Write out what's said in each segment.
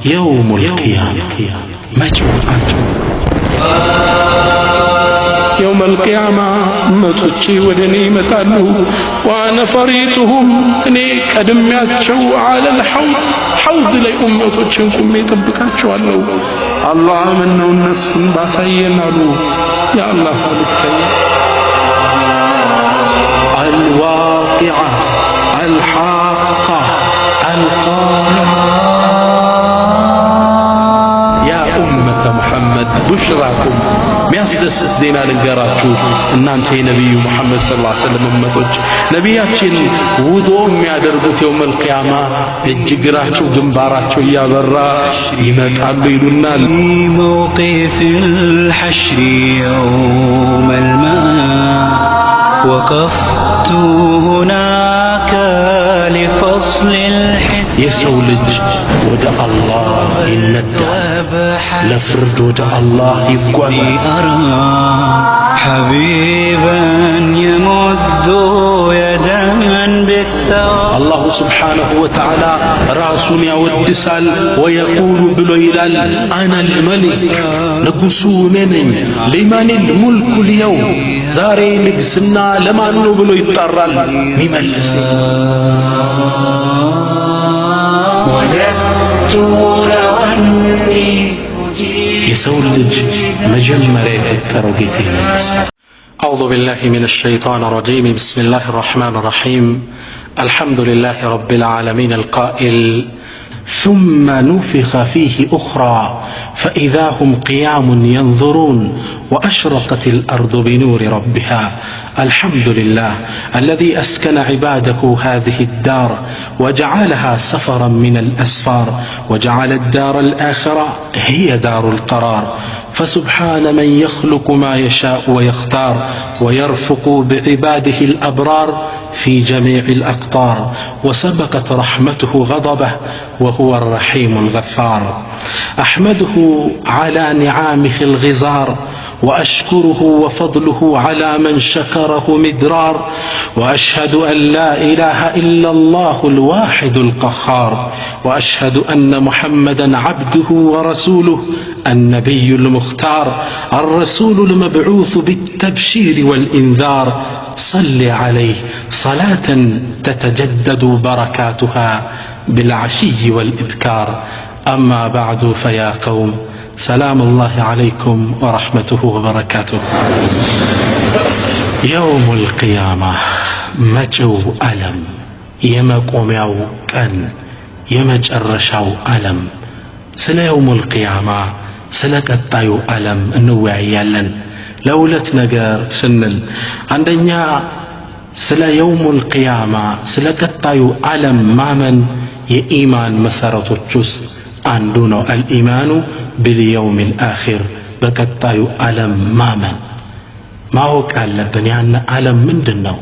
የውሙል ቂያማ መጪው የውመል ቂያማ እመቶቼ ወደ እኔ ይመጣሉ። ዋነ ፈሪጡሁም እኔ ቀድሜያቸው ዐለል ሐውድ ላይ ኡመቶችን ቁሜ እጠብቃቸዋለሁ። አላህ ምነው እነሱን ባሳየን አሉ የአላህ መልእክተኛ። አልዋቂዓ አልሐቃ አልቃሪዓ ያ ኡመተ ሙሐመድ ቡሽራኩም ሚያስደስት ዜና ልንገራችሁ እናንተ የነቢዩ ሙሐመድ ሰለላሁ ዐለይሂ ወሰለም ኡመቶች። ነቢያችን ውዶ የሚያደርጉት የውመል ቂያማ እጅ እግራቸው ግንባራቸው እያበራ ይመጣሉ ይሉናል። موقف الحشر يوم الماء وقفت هناك لفصل الحساب የሰው ልጅ ወደ አላህ ይነዳል፣ ለፍርድ ወደ አላህ ይጓዛል። أرى حبيبا يمد يدا بالثواب አላሁ ስብሓነሁ ወተዓላ ራሱን ያወድሳል። ወየቁሉ ብሎ ይላል አነል መሊክ ንጉሡ እኔ ነኝ። ሊመኒል ሙልኩ ልየውም ዛሬ ንግስና ለማን ነው ብሎ ይጣራል። ሚመልስ የሰው ልጅ መጀመሪያ የፈጠረው ጌታ ይመልሳል። أعوذ بالله من الشيطان الرجيم بسم الله الرحمن الرحيم الحمد لله رب العالمين القائل ثم نفخ فيه أخرى فإذا هم قيام ينظرون وأشرقت الأرض بنور ربها الحمد لله الذي أسكن عباده هذه الدار وجعلها سفرا من الأسفار وجعل الدار الآخرة هي دار القرار فسبحان من يخلق ما يشاء ويختار ويرفق بعباده الأبرار في جميع الأقطار وسبقت رحمته غضبه وهو الرحيم الغفار أحمده على نعامه الغزار وأشكره وفضله على من شكره مدرار وأشهد أن لا إله إلا الله الواحد القهار وأشهد أن محمدًا عبده ورسوله النبي المختار الرسول المبعوث بالتبشير والإنذار صل عليه صلاة تتجدد بركاتها بالعشي والإبكار أما بعد فيا قوم سلام الله عليكم ورحمته وبركاته يوم القيامة مجو ألم يمقوميو كان يمجرشاو ألم سلا يوم القيامة سلا قطايو ألم እንወያያለን። ለሁለት ነገር ስንል አንደኛ ስለ የውሙል ቂያማ ስለ ቀጣዩ ዓለም ማመን የኢማን መሰረቶች ውስጥ አንዱ ነው። አልኢማኑ ቢልየውሚል አኺር በቀጣዩ ዓለም ማመን ማወቅ አለብን። ያን ዓለም ምንድነው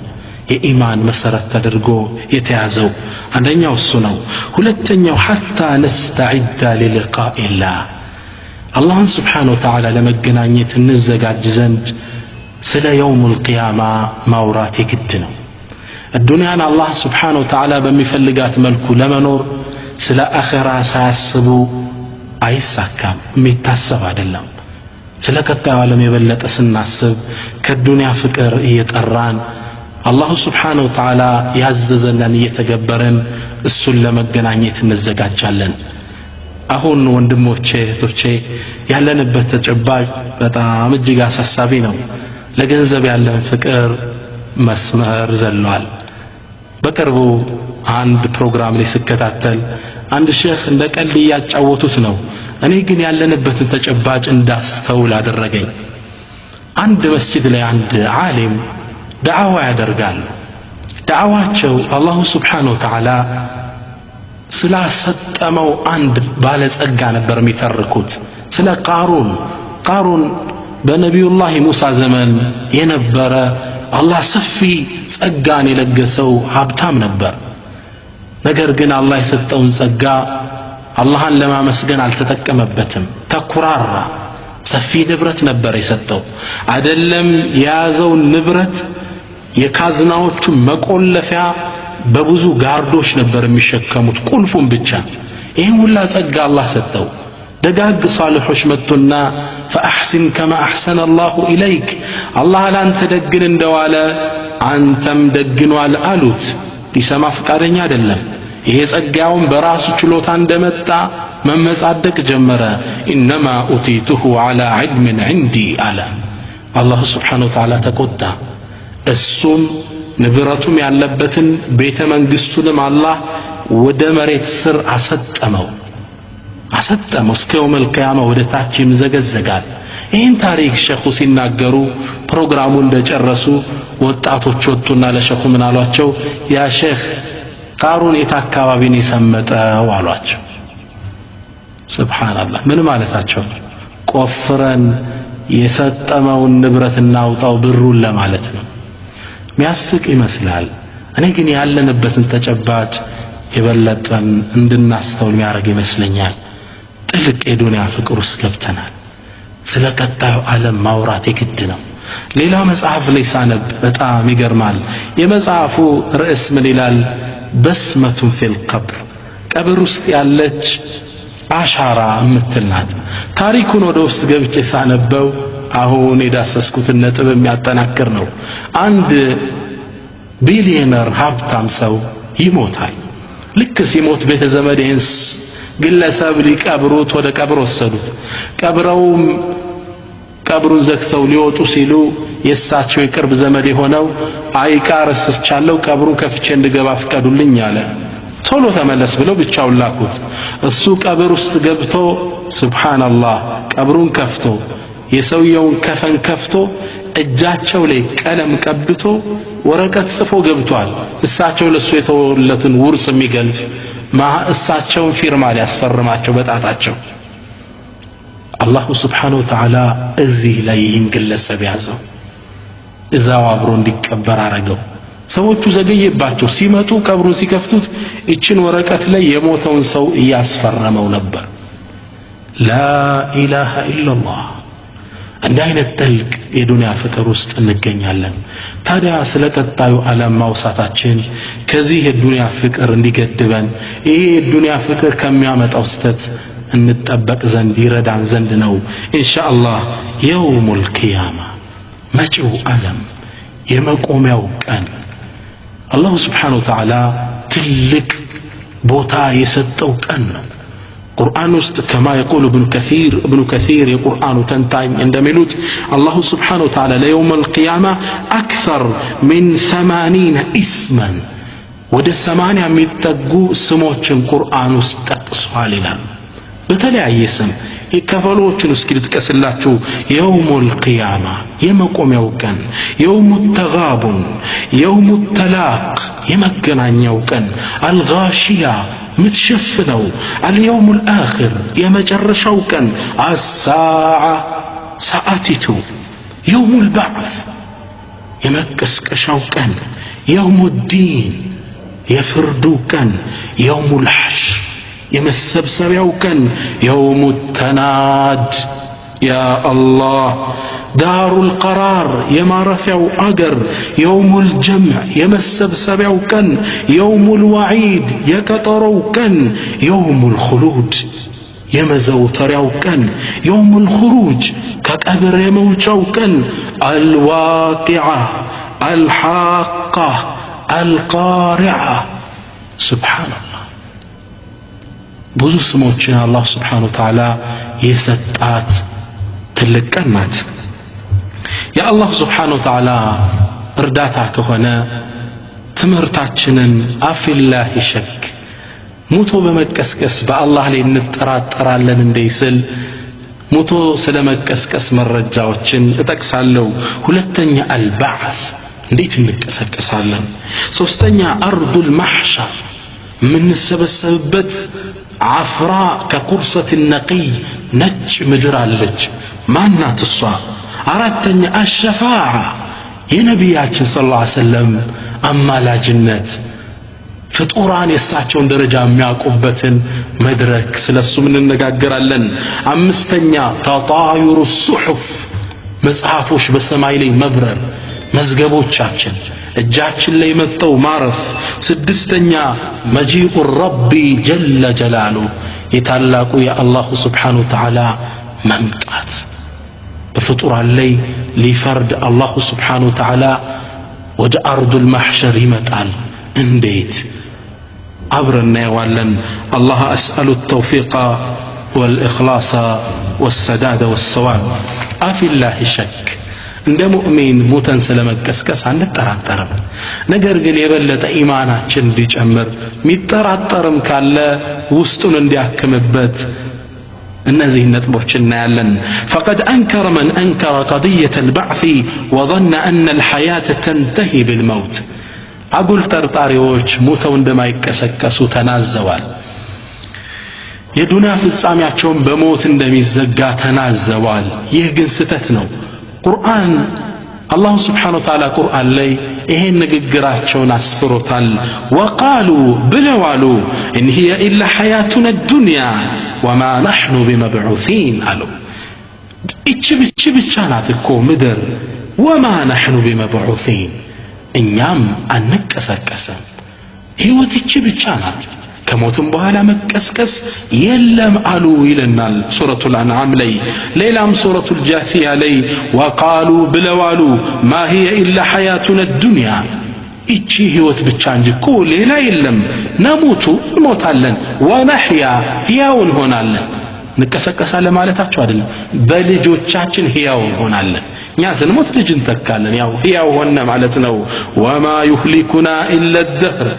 የኢማን መሰረት ተደርጎ የተያዘው? አንደኛው እሱ ነው። ሁለተኛው ሐታ ነስተዒደ ሊሊቃኢላህ አላህን ስብሓነሁ ወተዓላ ለመገናኘት እንዘጋጅ ዘንድ ስለ የውሙል ቂያማ ማውራት የግድ ነው። الدنيا الله سبحانه وتعالى በሚፈልጋት መልኩ ለመኖር ስለ አኺራ ሳያስቡ አይሳካም፣ የሚታሰብ አይደለም። ስለ ቀጣዩ ዓለም የበለጠ ስናስብ ከዱንያ ፍቅር እየጠራን አላሁ ስብሓነሁ ወተዓላ ያዘዘንን እየተገበረን እሱን ለመገናኘት እንዘጋጃለን። አሁን ወንድሞቼ እህቶቼ ያለንበት ተጨባጭ በጣም እጅግ አሳሳቢ ነው። ለገንዘብ ያለን ፍቅር መስመር ዘሏል። በቅርቡ አንድ ፕሮግራም ላይ ስከታተል አንድ ሼኽ እንደ ቀልድ እያጫወቱት ነው። እኔ ግን ያለንበትን ተጨባጭ እንዳስተውል አደረገኝ። አንድ መስጂድ ላይ አንድ ዓሊም ዳዕዋ ያደርጋሉ። ዳዕዋቸው አላሁ ስብሓነሁ ወተዓላ ስላሰጠመው አንድ ባለጸጋ ነበር የሚተርኩት፣ ስለ ቃሩን በነቢዩላህ ሙሳ ዘመን የነበረ አላህ ሰፊ ጸጋን የለገሰው ሀብታም ነበር። ነገር ግን አላህ የሰጠውን ጸጋ አላህን ለማመስገን አልተጠቀመበትም። ተኩራራ። ሰፊ ንብረት ነበር የሰጠው። አይደለም የያዘው ንብረት የካዝናዎቹ መቆለፊያ በብዙ ጋርዶች ነበር የሚሸከሙት፣ ቁልፉን ብቻ ይህን ሁላ ጸጋ አላህ ሰጠው። ደጋግ ሷሊሖች መጡና ፈአሕሲን ከማ አሕሰነ አላሁ ኢለይክ አላህ ላንተ ደግን እንደዋለ አንተም ደግኗል አሉት። ሊሰማ ፈቃደኛ አይደለም። ይሄ ጸጋውን በራሱ ችሎታ እንደመጣ መመጻደቅ ጀመረ። ኢነማ ኡቲቱሁ ዐላ ዒልሚን ዒንዲ አለ። አላህ ሱብሓነሁ ወተዓላ ተቆጣ። እሱም ንብረቱም ያለበትን ቤተ መንግሥቱንም አላህ ወደ መሬት ስር አሰጠመው። እስከ የውመል ቂያማ ወደ ታች ይምዘገዘጋል። ይህን ታሪክ ሸኹ ሲናገሩ ፕሮግራሙ እንደጨረሱ ወጣቶች ወጡና ለሸኹ ምን አሏቸው? ያ ሼኽ ቃሩን የት አካባቢ ነው የሰመጠው አሏቸው። ሱብሃንአላህ ምን ማለታቸው? ቆፍረን የሰጠመውን ንብረት እናውጣው ብሩን ለማለት ነው። ሚያስቅ ይመስላል። እኔ ግን ያለንበትን ተጨባጭ የበለጠን እንድናስተውል የሚያደርግ ይመስለኛል። ጥልቅ የዱንያ ፍቅር ውስጥ ገብተናል። ስለ ቀጣዩ ዓለም ማውራት የግድ ነው። ሌላ መጽሐፍ ላይ ሳነብ በጣም ይገርማል። የመጽሐፉ ርዕስ ምን ይላል? በስመቱን ፊል ቀብር፣ ቀብር ውስጥ ያለች አሻራ እምትል ናት። ታሪኩን ወደ ውስጥ ገብቼ ሳነበው አሁን የዳሰስኩትን ነጥብ የሚያጠናክር ነው። አንድ ቢሊየነር ሀብታም ሰው ይሞታል። ልክ ሲሞት ቤተ ዘመዴንስ ግለሰብ ሊቀብሩት ወደ ቀብር ወሰዱት። ቀብሩን ዘግተው ሊወጡ ሲሉ የእሳቸው የቅርብ ዘመድ የሆነው አይቃር እስቻለው ቀብሩን ከፍቼ እንድገባ ፍቀዱልኝ አለ። ቶሎ ተመለስ ብለው ብቻውን ላኩት። እሱ ቀብር ውስጥ ገብቶ ሱብሃንአላህ ቀብሩን ከፍቶ የሰውየውን ከፈን ከፍቶ እጃቸው ላይ ቀለም ቀብቶ ወረቀት ጽፎ ገብቷል። እሳቸው ለሱ የተወለቱን ውርስ የሚገልጽ እሳቸውን ፊርማ ሊያስፈርማቸው በጣታቸው። አላሁ ሱብሓነሁ ወተዓላ እዚህ ላይ ይህን ግለሰብ ያዘው፣ እዛው አብሮ እንዲቀበር አረገው። ሰዎቹ ዘገየባቸው። ሲመጡ ቀብሩን ሲከፍቱት እችን ወረቀት ላይ የሞተውን ሰው እያስፈረመው ነበር። ላኢላሃ ኢላላህ። እንዲህ አይነት ጥልቅ የዱንያ ፍቅር ውስጥ እንገኛለን። ታዲያ ስለ ቀጣዩ ዓለም ማውሳታችን ከዚህ የዱንያ ፍቅር እንዲገድበን፣ ይሄ የዱንያ ፍቅር ከሚያመጣው ስተት እንጠበቅ ዘንድ ይረዳን ዘንድ ነው። ኢንሻአላህ የውሙል ቂያማ መጪው ዓለም የመቆሚያው ቀን አላሁ ስብሓነሁ ወተዓላ ትልቅ ቦታ የሰጠው ቀን ነው። ቁርአን ውስጥ ከማ የቁሉ እብኑ ከሲር የቁርአኑ ተንታኝ እንደሚሉት አላሁ ስብሓነሁ ወተዓላ ለየውሙል ቂያማ አክተር ሚን 80 ኢስመን ወደ 80 የሚጠጉ ስሞችን ቁርአን ውስጥ ጠቅሷል ይላል። በተለያየ ስም የከፈሎቹን እስኪ ልጥቀስላችሁ። የውሙል ቂያማ የመቆሚያው ቀን፣ የውሙ ተጋቡን፣ የውሙ ተላቅ የመገናኛው ቀን፣ አልጋሺያ ምትሸፍነው፣ አልየውሙል አኺር የመጨረሻው ቀን፣ አሳዓ ሰዓቲቱ፣ የውሙል ባዕስ የመቀስቀሻው ቀን፣ የውሙ ዲን የፍርዱ ቀን፣ የውሙል ሐሽር የመሰብሰቢያው ቀን፣ የውሙ ተናድ ያ አላህ ዳሩል ቀራር የማረፊያው አገር፣ የውሙል ጀምዕ የመሰብሰቢያው ቀን፣ የውሙል ወዒድ የቀጠሮው ቀን፣ የውሙል ኹሉድ የመዘውተሪያው ቀን፣ የውሙል ኹሩጅ ከቀብር የመውጫው ቀን፣ አልዋቂዓ አልሓቃ አልቃሪዓ። ሱብሓነላህ ብዙ ስሞችን አላህ ስብሓነሁ ወተዓላ የሰጣት ትልቅ ቀን ናት። የአላህ ስብሓነሁ ወተዓላ እርዳታ ከሆነ ትምህርታችንን አፊላህ ሸክ ሙቶ በመቀስቀስ በአላህ ላይ እንጠራጠራለን እንዴ ስል ሙቶ ስለ መቀስቀስ መረጃዎችን እጠቅሳለሁ። ሁለተኛ አልባዕስ እንዴት እንቀሰቀሳለን። ሶስተኛ አርዱል ማሕሸር የምንሰበሰብበት አፍራ ከቁርሰት ነቂይ ነጭ ምድር አለች። ማናት እሷ? አራተኛ አሸፋዓ የነቢያችን ሰለላሁ ዐለይሂ ወሰለም አማላጅነት ፍጡራን የእሳቸውን ደረጃ የሚያውቁበትን መድረክ ስለሱም እንነጋገራለን። አምስተኛ ተጣዩሩ ሱሑፍ መጽሐፎች በሰማይ ላይ መብረር፣ መዝገቦቻችን እጃችን ላይ መጥተው ማረፍ። ስድስተኛ መጂኡ ረቢ ጀለ ጀላሉ የታላቁ የአላሁ ስብሓነሁ ወተዓላ መምጣት በፍጡራን ላይ ሊፈርድ አላሁ ስብሓነሁ ወተዓላ ወደ አርዱል ማሕሸር ይመጣል። እንዴት አብረን እናየዋለን። አላህ አስአሉ ተውፊቃ ወልኢኽላሳ ወሰዳደ ወሰዋብ። አፊላሂ ሸክ እንደ ሙእሚን ሞተን ስለመቀስቀስ አንጠራጠርም። ነገር ግን የበለጠ ኢማናችን እንዲጨምር ሚጠራጠርም ካለ ውስጡን እንዲያክምበት እነዚህ ነጥቦች እናያለን። ፈቀድ አንከረ መን አንከረ ቀድየተ አልበዕሲ ወظن أن الحياة تنتهي بالموت አጉል ጠርጣሪዎች ሞተው እንደማይቀሰቀሱ ተናዘዋል። የዱንያ ፍጻሜያቸውን በሞት እንደሚዘጋ ተናዘዋል። ይህ ግን ስህተት ነው። ቁርአን አላሁ ስብሓነሁ ወተዓላ ቁርአን ላይ ይሄን ንግግራቸውን አስፍሮታል። ወቃሉ ብለዋሉ ኢን ሂየ ኢላ ሐያቱና ዱንያ ወማ ነሕኑ ቢመብዑሲን አሉ። እቺ ብቻ ናት እኮ ምድር። ወማ ነሕኑ ቢመብዑሲን እኛም አንቀሰቀስም። ሕይወት እቺ ብቻ ናት፣ ከሞትም በኋላ መቀስቀስ የለም አሉ ይለናል ሱረቱል አንዓም ላይ። ሌላም ሱረቱል ጃሲያ ላይ ወቃሉ ብለዋሉ ማ ሂየ ኢላ ሐያቱና ዱንያ እቺ ሕይወት ብቻ እንጂ እኮ ሌላ የለም። ነሙቱ እንሞታለን፣ ወነሕያ ሕያው እንሆናለን። እንቀሰቀሳለን ማለታቸው አይደለም፣ በልጆቻችን ሕያው እንሆናለን። እኛ ስንሞት ልጅ እንተካለን፣ ያው ሕያው ሆነ ማለት ነው። ወማ ዩህሊኩና ኢላ ደህር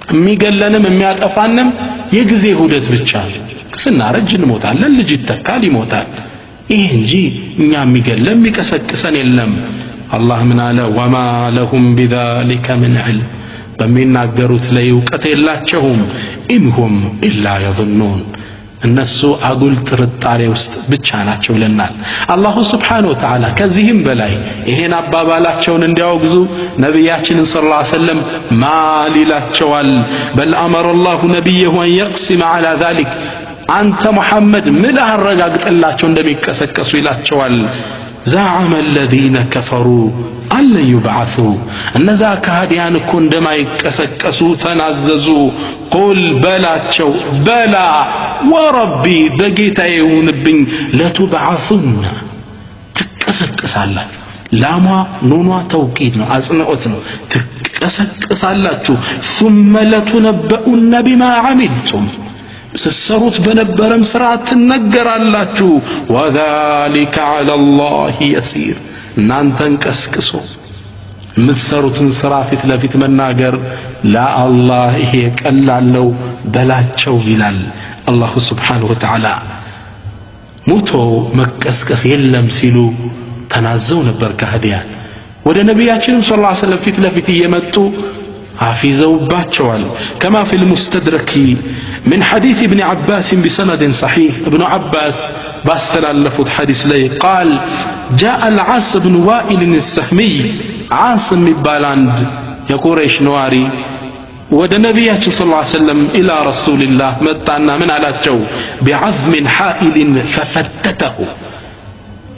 የሚገለንም የሚያጠፋንም የጊዜ ሁደት ብቻ። ስናረጅ እንሞታለን፣ ልጅ ይተካል፣ ይሞታል። ይህ እንጂ እኛ የሚገለም የሚቀሰቅሰን የለም። አላህ ምን አለ? ወማ ለሁም ቢዛሊከ ምን ዒልም በሚናገሩት ላይ እውቀት የላቸውም። ኢንሁም ኢላ የظኑን እነሱ አጉል ጥርጣሬ ውስጥ ብቻ ናቸው ይለናል አላሁ ስብሓነሁ ወተዓላ። ከዚህም በላይ ይሄን አባባላቸውን እንዲያወግዙ ነቢያችንን ሰለላሁ ዐለይሂ ወሰለም ማል ይላቸዋል። በል አመረ አላሁ ነቢየሁ አን የቅሲመ ዐላ ዛሊክ አንተ ሙሐመድ ምን አረጋግጥላቸው እንደሚቀሰቀሱ ይላቸዋል። ዘዐመ አለዚነ ከፈሩ አለን ዩብዐሱ እነዛ ከሃዲያን እኮ እንደማይቀሰቀሱ ተናዘዙ። ቁል በላቸው በላ ወረቢ በጌታዬ ይሁንብኝ ለቱብዐሱና ትቀሰቅሳላችሁ። ላሟ ኑኗ ተውቂድ ነው፣ አጽንዖት ነው። ትቀሰቅሳላችሁ። ثم ለቱነበኡነ ቢማ ዐሚልቱም ስትሰሩት በነበረም ሥራ ትነገራላችሁ። ወዛሊከ ዐለላሂ የሲር እናንተን ቀስቅሶ የምትሰሩትን ሥራ ፊት ለፊት መናገር ለአላህ ይሄ ቀላል ነው በላቸው ይላል አላሁ ስብሓነሁ ወተዓላ። ሞቶ መቀስቀስ የለም ሲሉ ተናዘው ነበር ከሃዲያን። ወደ ነቢያችንም ሰለላሁ ዐለይሂ ወሰለም ፊት ለፊት እየመጡ حافظوباتشوال كما في المستدرك من حديث ابن عباس بسند صحيح. ابن عباس باستلالفت حديث لي قال جاء العاص بن وائل السهمي عاصم بالاند يقريش نواري ودى نبياتي صلى الله عليه وسلم إلى رسول الله متعنا من على الجو بعظم حائل ففتته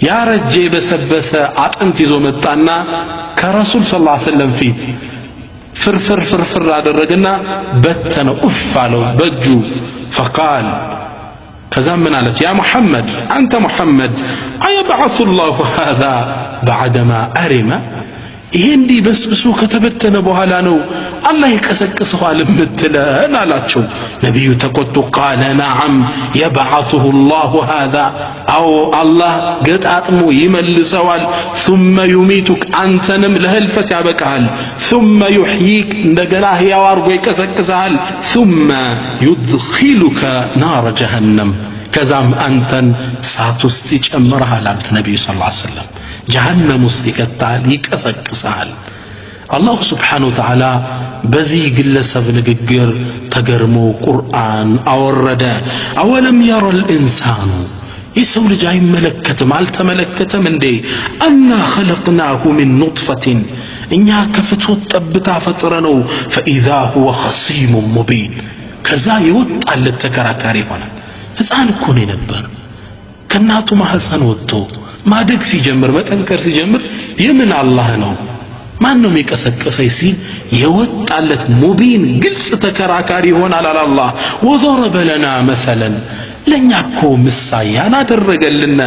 يا رجي بسبس عطمتي زو متعنا كرسول صلى الله عليه وسلم فيت فرفر فرفر على الرجنا بتنا أفعله بجو فقال كزام من علت يا محمد أنت محمد أيبعث الله هذا بعدما أرم ይሄንዲ በስብሱ ከተበተነ በኋላ ነው አላህ ይቀሰቅሰዋል ምትለን አላቸው። ነብዩ ተቆጡ። ቃለ ነዓም يبعثه الله هذا أو الله ገጣጥሞ ይመልሰዋል። ثم يميتك አንተንም ለህልፈት ያበቃል። ثم يحييك እንደገና ሕያው አርጎ ይቀሰቅሳል። ثم يدخلك نار جهنم ከዛም አንተን እሳት ውስጥ ይጨምርሃል አሉት ነብዩ ሰለላሁ ዐለይሂ ወሰለም። جهنم مستكتال يكسكسال. الله سبحانه وتعالى بزي قلسب نققر تقرمو قرآن أورد أولم يرى الإنسان يسول جاي ملكة مالت ملكة من دي أنا خلقناه من نطفة إنها كفتوت تبتا فترنو فإذا هو خصيم مبين كذا يوطع للتكراكاري هنا فسان كوني نبر كناتو ما هلسان وطو ማደግ ሲጀምር መጠንከር ሲጀምር የምን አላህ ነው ማን ነው የሚቀሰቅሰኝ ሲል የወጣለት ሙቢን ግልጽ ተከራካሪ ይሆናል አለ አላህ። ወضرب لنا مثلا ለኛ እኮ ምሳያን አደረገልን።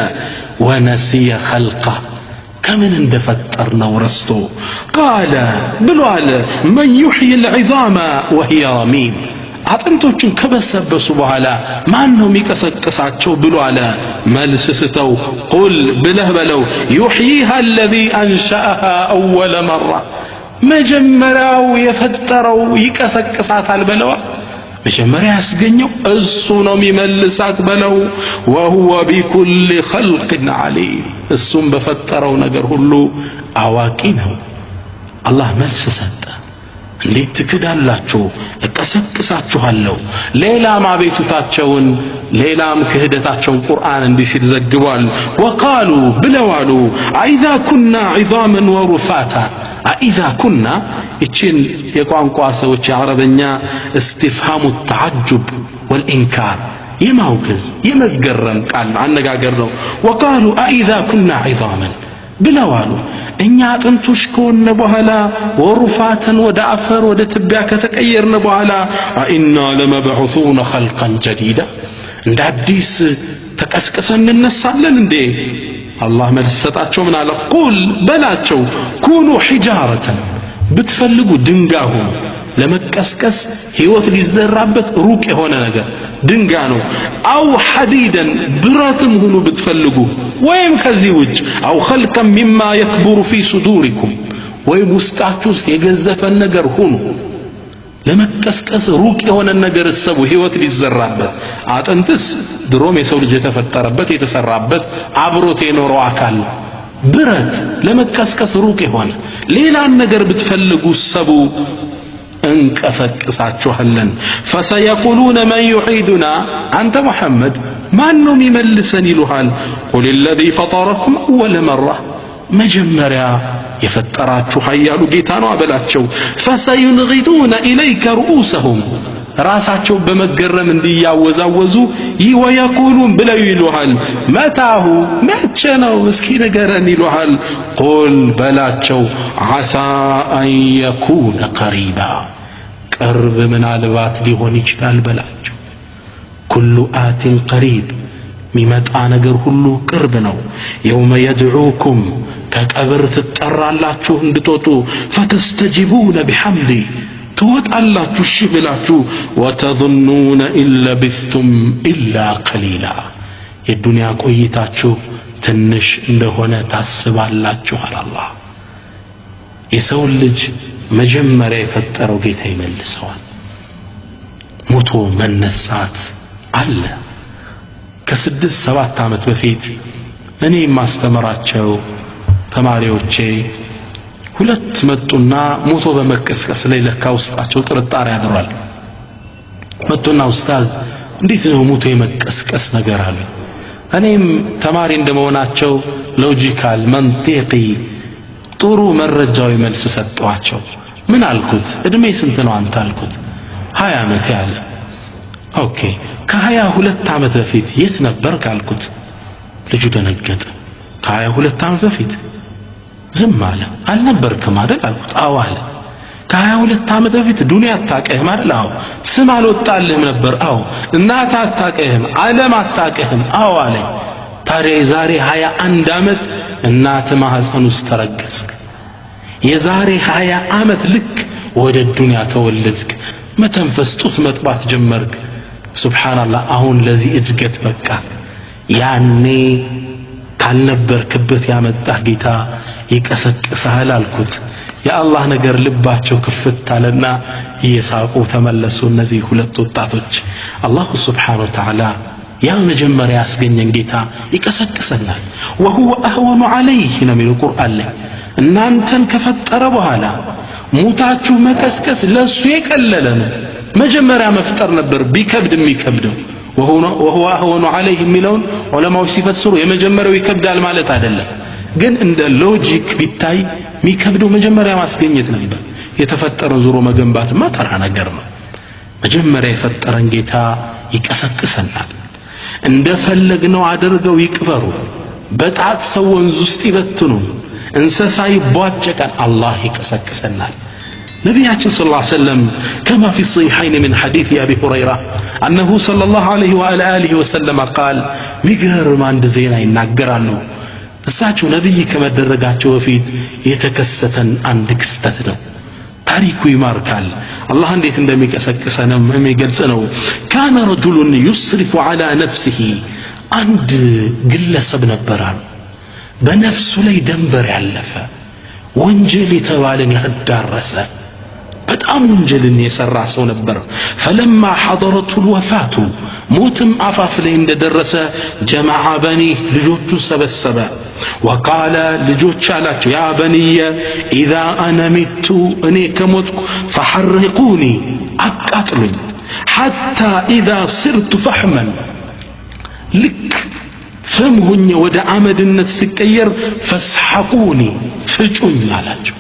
ወነሲየ خلقه ከምን እንደፈጠርነው ረስቶ ቃለ ብሏል من يحيي العظام وهي رميم አጥንቶችን ከበሰበሱ በኋላ ማን ነው የሚቀሰቅሳቸው ብሎ አለ። መልስ ስተው ቁል ብለህ በለው يحييها الذي أنشأها أول مرة መጀመሪያው የፈጠረው ይቀሰቅሳታል በለው። መጀመሪያ ያስገኘው እሱ ነው የሚመልሳት በለው። وهو بكل خلق عليم እሱም በፈጠረው ነገር ሁሉ አዋቂ ነው። አላህ መልስ ሰጠ። እንዴት ትክዳላችሁ? እቀሰቅሳችኋለሁ። ሌላም አቤቱታቸውን ሌላም ክህደታቸውን ቁርአን እንዲህ ሲል ዘግቧል። ወቃሉ ብለዋሉ አይዛ ኩና ዒዛመን ወሩፋታ አይዛ ኩና እቺን የቋንቋ ሰዎች የአረበኛ እስቲፍሃሙ ተዓጅብ ወልኢንካር የማውገዝ የመገረም ቃል አነጋገር ነው። ወቃሉ አይዛ ኩና ዒዛመን ብለዋሉ እኛ አጥንቶች ከሆነ በኋላ ወሩፋተን ወደ አፈር ወደ ትቢያ ከተቀየርን በኋላ አኢና ለመብዑሱነ ኸልቀን ጀዲዳ እንደ አዲስ ተቀስቅሰን እንነሳለን እንዴ? አላህ መልስ ሰጣቸው። ምን አለ? ቁል በላቸው ኩኑ ሒጃረተን ብትፈልጉ ድንጋይ ሁኑ። ለመቀስቀስ ህይወት ሊዘራበት ሩቅ የሆነ ነገር ድንጋይ ነው። አው ሐዲደን ብረትም ሁኑ ብትፈልጉ፣ ወይም ከዚህ ውጭ አው ኸልቀን ሚማ የክቡሩ ፊ ሱዱሪኩም ወይም ውስጣችሁ ውስጥ የገዘፈን ነገር ሁኑ። ለመቀስቀስ ሩቅ የሆነ ነገር እሰቡ፣ ህይወት ሊዘራበት። አጥንትስ ድሮም የሰው ልጅ የተፈጠረበት የተሰራበት አብሮት የኖረው አካል ነው። ብረት ለመቀስቀስ ሩቅ የሆነ ሌላን ነገር ብትፈልጉ እሰቡ እንቀሰቅሳችኋለን። ፈሰየቁሉነ መን ዩዒዱና አንተ ሙሐመድ ማን ነው የሚመልሰን ይሉሃል። ቁል ለዚ ፈጠረኩም አወለ መራ መጀመሪያ የፈጠራችሁ ኃያሉ ጌታ ነው አበላቸው። ፈሰዩንጊዱነ ኢለይከ ሩኡሰሁም ራሳቸው በመገረም እንዲያወዛወዙ ወየቁሉን ብለው ይሉሃል መታሁ መቼ ነው እስኪ ንገረን ይሉሃል። ቁል በላቸው ዓሳ አን የኩነ ቀሪባ ቅርብ ምናልባት ሊሆን ይችላል በላቸው። ኩሉ አቲን ቀሪብ ሚመጣ ነገር ሁሉ ቅርብ ነው። የውመ የድዑኩም ከቀብር ትጠራላችሁ እንድትወጡ ፈተስተጂቡነ ቢሐምዲ ትወጣላችሁ እሺ ብላችሁ ወተظنون ኢን ለቢስቱም ኢላ ቀሊላ የዱንያ ቆይታችሁ ትንሽ እንደሆነ ታስባላችሁ አላህ። የሰው ልጅ መጀመሪያ የፈጠረው ጌታ ይመልሰዋል። ሞቶ መነሳት አለ። ከ6-7 ዓመት በፊት እኔ የማስተምራቸው ተማሪዎቼ ሁለት መጡና ሞቶ በመቀስቀስ ላይ ለካ ውስጣቸው ጥርጣሬ አድሯል። መጡና ኡስታዝ እንዴት ነው ሞቶ የመቀስቀስ ነገር አሉ። እኔም ተማሪ እንደመሆናቸው ሎጂካል መንጢቂ ጥሩ መረጃዊ መልስ ሰጠዋቸው። ምን አልኩት? እድሜ ስንት ነው አንተ አልኩት። 20 ዓመት ያለ። ኦኬ ከ22 ዓመት በፊት የት ነበር ካልኩት ልጁ ደነገጠ። ከ22 ዓመት በፊት ዝም አለ። አልነበርክም አይደል አልኩት። አዎ አለ። ከ22 ዓመት በፊት ዱንያ አታቀህም አይደል? አዎ። ስም አልወጣልህም ነበር? አዎ። እናት አታቀህም፣ ዓለም አታቀህም? አዎ አለ። ታዲያ የዛሬ 21 ዓመት እናት ማህፀን ውስጥ ተረገዝክ። የዛሬ 20 ዓመት ልክ ወደ ዱንያ ተወለድክ። መተንፈስ ጡት መጥባት ጀመርክ። ሱብሃንአላህ አሁን ለዚህ እድገት በቃ። ያኔ ካልነበርክበት ያመጣህ ጌታ ይቀሰቅስሃል አልኩት። የአላህ ነገር ልባቸው ክፍት አለና እየሳቁ ተመለሱ። እነዚህ ሁለት ወጣቶች አላሁ ሱብሓነሁ ወተዓላ ያ መጀመሪያ ያስገኘን ጌታ ይቀሰቅሰናል። ወሁወ አህወኑ ዐለይህ ነው የሚለው ቁርአን ላይ። እናንተን ከፈጠረ በኋላ ሙታችሁ መቀስቀስ ለሱ የቀለለ ነው። መጀመሪያ መፍጠር ነበር ቢከብድ የሚከብደው። ወሁወ አህወኑ ዐለይህ የሚለውን ዑለማዎች ሲፈስሩ የመጀመሪያው ይከብዳል ማለት አይደለም፣ ግን እንደ ሎጂክ ቢታይ የሚከብደው መጀመሪያ ማስገኘት ነበር። የተፈጠረን ዙሮ መገንባትማ ተራ ነገር ነው። መጀመሪያ የፈጠረን ጌታ ይቀሰቅሰናል። እንደፈለግነው አድርገው ይቅበሩ፣ በጣት ሰው ወንዝ ውስጥ ይበትኑ፣ እንስሳ ይቧጨቃል አላህ ይቀሰቅሰናል ነቢያችን ሰለላሁ ዐለይሂ ወሰለም كما في الصحيحين من حديث أبي هريرة أنه صلى الله عليه وآله وسلم قال ሚገርም አንድ ዜና ይናገራሉ እሳቸው ነብይ ከመደረጋቸው በፊት የተከሰተን አንድ ክስተት ነው ታሪኩ ይማርካል አላህ እንዴት እንደሚቀሰቅሰንም የሚገልጽ ነው كان رجل يسرف على نفسه አንድ ግለሰብ ነበር በነፍሱ ላይ ደንበር ያለፈ ወንጀል የተባለን ያዳረሰ በጣም ወንጀልን የሰራ ሰው ነበር فلما حضرته الوفاة موتم አፋፍ ላይ እንደደረሰ جمع بنيه ልጆቹን ሰበሰበ وقال ልጆች አላቸው يا بني إذا أنا مت እኔ ከሞትኩ فحرقوني አቃጥሉኝ حتى إذا صرت فحما ልክ ፍም ሆኜ ወደ አመድነት ሲቀየር فاسحقوني ፍጩኝ አላቸው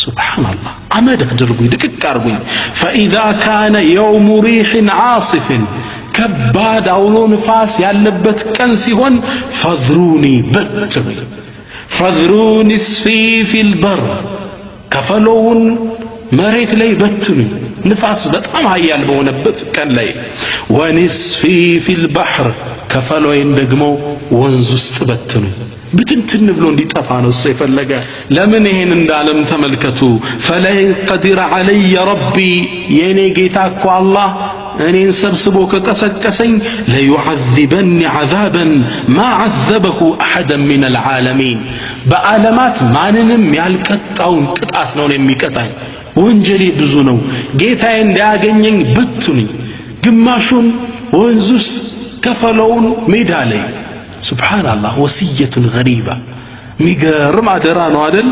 سبحان الله አመድ አድርጉኝ ድቅቅ አርጉኝ فإذا كان يوم ريح عاصف ከባድ አውሎ ንፋስ ያለበት ቀን ሲሆን فذروني በትሩኝ فذروني اسفي في البر ከፈለውን መሬት ላይ በትኑኝ ንፋስ በጣም ኃያል በሆነበት ቀን ላይ ونسفي في البحر ከፈለውን ደግሞ ወንዝ ውስጥ በትኑኝ بتنتن ብሎ እንዲጠፋ ነው እሱ የፈለገ ለምን ይሄን እንዳለም ተመልከቱ فلا قدر علي ربي የኔ ጌታ እኮ አላህ እኔን ሰብስቦ ከቀሰቀሰኝ ليعذبني عذابا ما عذبه احدا من العالمين በዓለማት ማንንም ያልቀጣውን ቅጣት ነው የሚቀጣኝ ወንጀሌ ብዙ ነው ጌታዬ እንዲያገኘኝ ብትኑኝ ግማሹን ወንዙስ ከፈለውን ሜዳ ላይ سبحان الله وصية غريبة ሚገርም አደራ ነው አይደል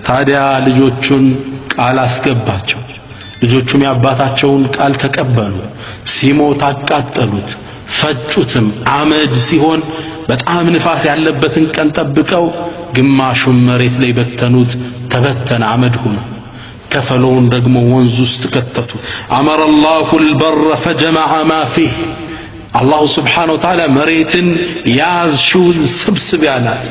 ታዲያ ልጆቹን ቃል አስገባቸው ልጆቹም ያባታቸውን ቃል ተቀበሉ ሲሞት አቃጠሉት ፈጩትም አመድ ሲሆን በጣም ንፋስ ያለበትን ቀን ጠብቀው ግማሹን መሬት ላይ በተኑት ተበተነ አመድ ሆነ ከፈለውን ደግሞ ወንዝ ውስጥ ከተቱት أمر الله البر فجمع ما فيه الله سبحانه وتعالى مريتن يازشون سبسب ያላት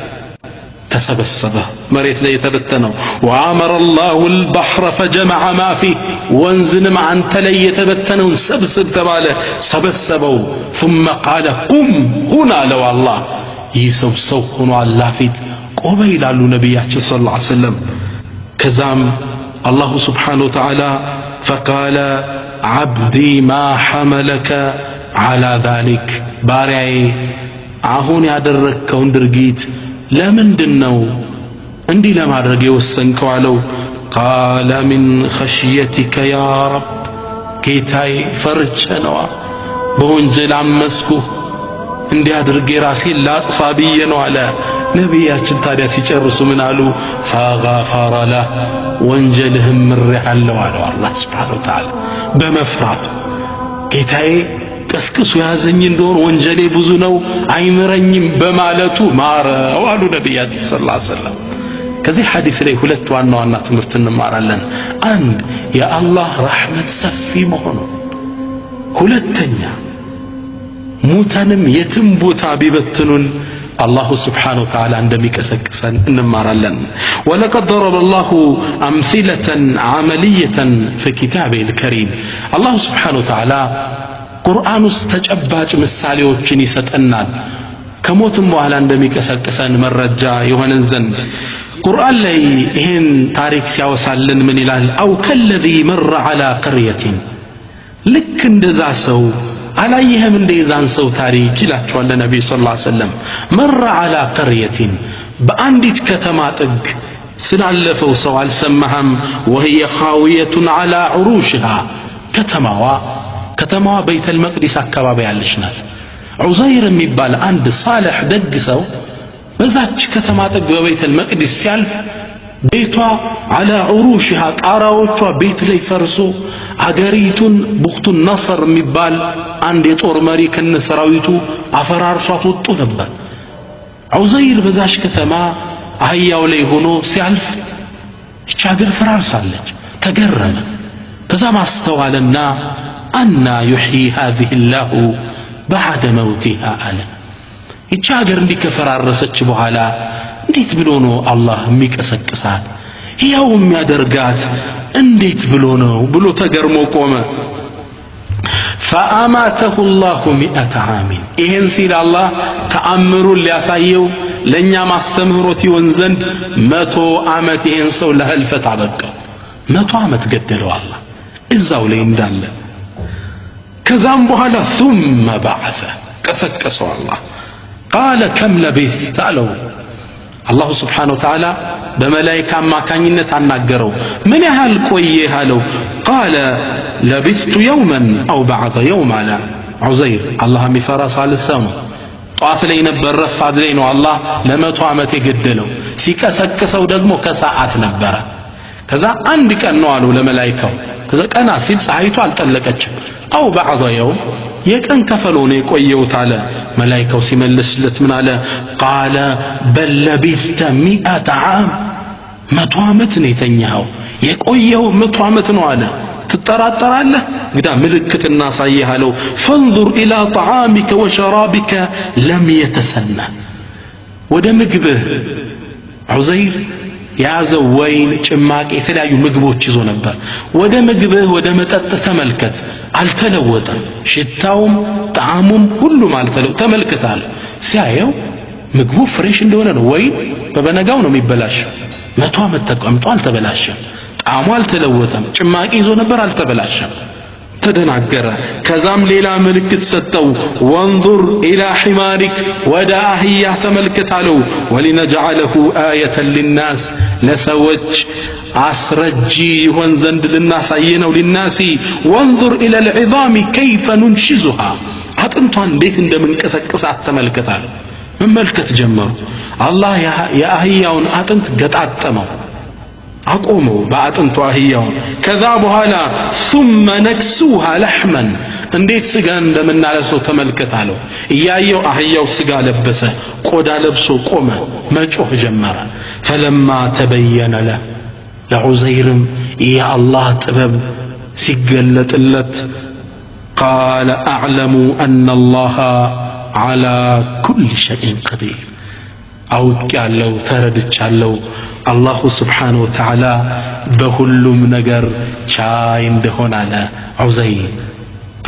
ተሰበሰበ መሬት ላይ የተበተነው وامر الله البحر فجمع ما فيه ወንዝንም አንተ ላይ የተበተነውን ሰብስብ ተባለ ሰበሰበው ثم قال قم هنا لو الله ይሰው ሆኖ አላህ ፊት ቆመ ይላሉ ነብያችን ሰለላሁ ዐለይሂ ወሰለም ከዛም الله سبحانه وتعالى فقال عبدي ما حملك على ذلك ባሪያዬ አሁን ያደረከውን ድርጊት ለምንድነው እንዲህ ለማድረግ የወሰንከው አለው قال من خشيتك يا رب ጌታዬ ፈርቼ ነው በወንጀል አመስኩ እንዲህ አድርጌ ራሴን ላጥፋ ብዬ ነው አለ ነብያችን ታዲያ ሲጨርሱ ምን አሉ فغفر له ወንጀልህም ምሬሃለሁ አለው አላህ Subhanahu Wa Ta'ala በመፍራቱ ጌታዬ ቀስቅሱ ያዘኝ እንደሆነ ወንጀሌ ብዙ ነው አይምረኝም በማለቱ ማረው አሉ ነብያችን ሰለላሁ ዐለይሂ ወሰለም ከዚህ ሐዲስ ላይ ሁለት ዋና ትምህርት እንማራለን አንድ የአላህ ረህመት ሰፊ መሆኑ ሁለተኛ ሙታንም የትም ቦታ ቢበትኑን الله سبحانه وتعالى እንደሚቀሰቅሰን እንማራለን ولقد ضرب الله أمثلة عملية في كتابه الكريم الله سبحانه وتعالى ቁርአን ውስጥ ተጨባጭ ምሳሌዎችን ይሰጠናል ከሞትም በኋላ እንደሚቀሰቅሰን መረጃ የሆነን ዘንድ ቁርአን ላይ ይሄን ታሪክ ሲያወሳልን ምን ይላል አው ከለዚ መረ على قرية ልክ እንደዛ ሰው አላየህም እንደዛን ሰው ታሪክ ይላቸዋል ነብዩ ሰለላሁ ዐለይሂ ወሰለም መረ على قرية በአንዲት ከተማ ጥግ ስላለፈው ሰው አልሰማህም وهي خاوية على عروشها ከተማዋ ቤተል መቅዲስ አካባቢ ያለች ናት ዑዘይር የሚባል አንድ ሳልህ ደግ ሰው በዛች ከተማ ጥግ በቤተል መቅዲስ ሲያልፍ ቤቷ على عروشها ጣራዎቿ ቤት ላይ ፈርሶ አገሪቱን ቡኽቱ ነስር የሚባል አንድ የጦር መሪ ከነሰራዊቱ አፈራርሷት ወጥቶ ነበር ዑዘይር በዛች ከተማ አህያው ላይ ሆኖ ሲያልፍ ይህች ሀገር ፈራርሳለች ተገረመ ከዛ ማስተዋልና أنا يحيي هذه الله بعد موتها أنا ይህች ሀገር እንዲከፈራረሰች በኋላ እንዴት ብሎ ነው አላህ የሚቀሰቅሳት ያው የሚያደርጋት እንዴት ብሎ ነው ብሎ ተገርሞ ቆመ فأماته الله 100 عام ይሄን ሲል አላህ ተአምሩን ሊያሳየው ለኛ ማስተምህሮት ይሆን ዘንድ 100 ዓመት ይሄን ሰው ለህልፈት አበቃው 100 ዓመት ገደለው አላህ እዛው ላይ እንዳለ ከዛም በኋላ ثم بعث ቀሰቀሰው አላህ قال كم لبثت አለው አላሁ ስብሓነሁ ወተዓላ በመላእክት አማካኝነት አናገረው ምን ያህል ቆየህ አለው قال لبثت يوما أو بعض يوم على عزير الله مفرا صالحው ጧፍ ላይ ነበር ረፋድ ላይ ነው አላህ ለ100 ዓመት የገደለው ሲቀሰቅሰው ደግሞ ከሰዓት ነበር ከዛ አንድ ቀን ነው አለው ለመላእክቱ ከዛ ቀና ሲል ፀሐይቱ አልጠለቀችም أو بعض يوم የቀን ከፈሎ ነው የቆየው ታለ መላእክቱ ሲመልስለት ምን አለ قال بل لبثت 100 عام 100 ዓመት ነው የተኛው የቆየው 100 ዓመት ነው አለ ትጠራጠራለህ እንግዳ ምልክትና ሳይሃለው فانظر الى طعامك وشرابك لم يتسنى ወደ ምግብህ ዑዘይር ያዘው ወይን ጭማቂ የተለያዩ ምግቦች ይዞ ነበር ወደ ምግብህ ወደ መጠጥ ተመልከት አልተለወጠም ሽታውም ጣዕሙም ሁሉም አልተለወጠም ተመልከታል ሲያየው ምግቡ ፍሬሽ እንደሆነ ነው ወይን በበነጋው ነው የሚበላሸው 100 ዓመት ተቀምጦ አልተበላሸም ጣዕሙ አልተለወጠም ጭማቂ ይዞ ነበር አልተበላሸም ተደናገረ ከዛም ሌላ ምልክት ሰጠው ወንظر الى حمارك ወደ አህያ ተመልከት አለው ولنجعله آية للناس ለሰዎች አስረጂ ይሆን ዘንድ ልናሳየነው للناس وانظر الى العظام كيف ننشزها አጥንቷን እንዴት እንደምንቀሰቅሳት ተመልከታል መመልከት ጀመሩ አላህ የአህያውን አጥንት ገጣጠመው አቆመው በአጥንቱ አህያው ከዛ በኋላ ثم نكسوها لحما እንዴት ስጋ እንደምናለብሰው ተመልከታለው እያየው አህያው ስጋ ለበሰ ቆዳ ለብሶ ቆመ መጮህ ጀመረ فلما تبين له ለዑዘይርም يا الله ጥበብ ሲገለጥለት قال اعلم ان الله على كل شيء قدير አውቄያለሁ ተረድቻለሁ አላሁ ስብሓነሁ ወተዓላ በሁሉም ነገር ቻይ እንደሆነ አለ ዑዘይር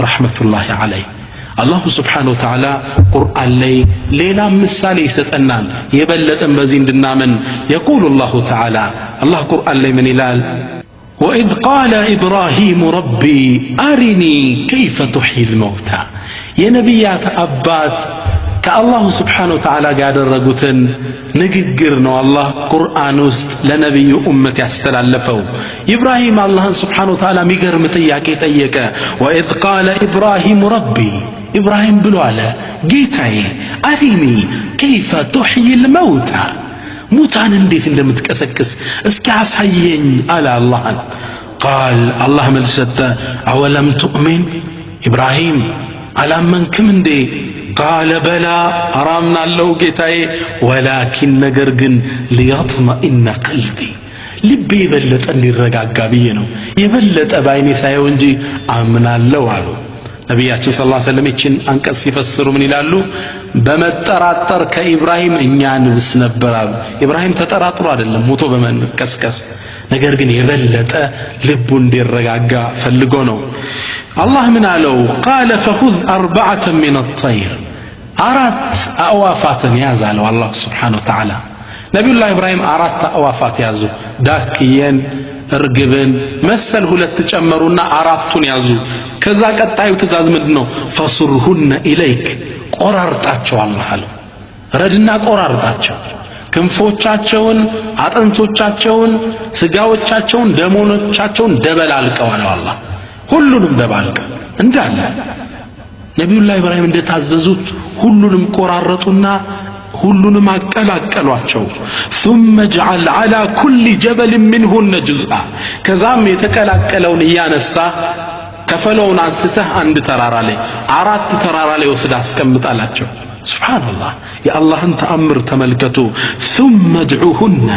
ረሕመቱላሂ ዐለይህ አላሁ ስብሓነሁ ወተዓላ ቁርአን ላይ ሌላ ምሳሌ ይሰጠናል የበለጠን በዚህ እንድናምን የቁሉ አላሁ ተዓላ አላህ ቁርአን ላይ ምን ይላል وإذ قال إبراهيم ربي أرني كيف تحيي الموتى يا نبيات أبات ከአላሁ ስብሓነሁ ወተዓላ ጋር ያደረጉትን ንግግር ነው አላህ ቁርአን ውስጥ ለነብዩ ኡመት ያስተላለፈው ኢብራሂም አላህን ስብሓነሁ ወተዓላ የሚገርም ጥያቄ ጠየቀ ወኢዝ ቃለ ኢብራሂም ረቢ ኢብራሂም ብሎ አለ ጌታዬ አሪኒ ከይፈ ቱሕይ ልመውታ ሙታን እንዴት እንደምትቀሰቅስ እስኪ አሳየኝ አለ አላህን ቃል አላህ መልስ ሰጠ አወለም ቱእሚን ኢብራሂም አላመንክም እንዴ قال بلى أرامنا الله جتاي ولكن نجرجن ليطمئن قلبي لبي يبلت أني الرجاء بينه يبلت أبايني سايونجي آمنا الله على نبياتي صلى الله عليه وسلم يتشن أنكس يفسر من يلالو بمتراتر كإبراهيم إنيان بسنبراب إبراهيم تتراتر على الموتو بمن كسكس نجرجن يبلت لبون دي الرجاء فلقونه الله من علو قال فخذ 4 من الطير أرات أوافات يازال الله سبحانه وتعالى نبي الله إبراهيم أرات أوافات يازو داكيين እርግብን መሰል ሁለት ተጨመሩና አራቱን ያዙ ከዛ ቀጣዩ ትእዛዝ ምንድነው ፈሱርሁነ ኢለይክ ቆራርጣቸው አላህ አለ ረድና ቆራርጣቸው ክንፎቻቸውን አጥንቶቻቸውን ስጋዎቻቸውን ደሞኖቻቸውን ደበላልቀው አለ አላህ ሁሉንም ደባልቀ እንዳለ ነብዩላህ ኢብራሂም እንደታዘዙት ሁሉንም ቆራረጡና ሁሉንም አቀላቀሏቸው ثم اجعل على كل جبل منهن جزءا ከዛም የተቀላቀለውን ያነሳ ከፈለውን አንስተህ አንድ ተራራ ላይ አራት ተራራ ላይ ወስዳ አስቀምጣላቸው ሱብሃንአላህ የአላህን ተአምር ተመልከቱ ثم ادعوهن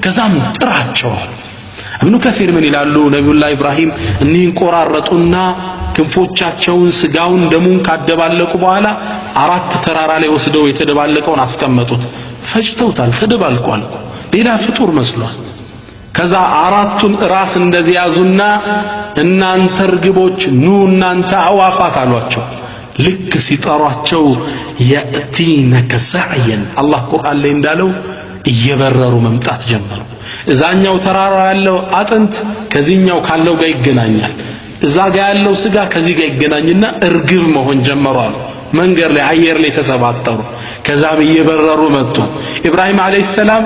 ከዛም ጥራቸው ابن كثير من ይላሉ ነብዩላህ ኢብራሂም እኒህን ቆራረጡና ክንፎቻቸውን ስጋውን ደሙን ካደባለቁ በኋላ አራት ተራራ ላይ ወስደው የተደባለቀውን አስቀመጡት ፈጭተውታል ተደባልቋል ሌላ ፍጡር መስሏል ከዛ አራቱን ራስ እንደዚህ ያዙና እናንተ ርግቦች ኑ እናንተ አዋፋት አሏቸው ልክ ሲጠሯቸው ያእቲነከ ሰዕየን አላህ ቁርአን ላይ እንዳለው እየበረሩ መምጣት ጀመሩ እዛኛው ተራራ ያለው አጥንት ከዚህኛው ካለው ጋር ይገናኛል እዛ ጋር ያለው ስጋ ከዚህ ጋር ይገናኝና እርግብ መሆን ጀመሯል መንገር ላይ አየር ላይ ተሰባጠሩ ከዛም እየበረሩ መጡ ኢብራሂም አለይሂ ሰላም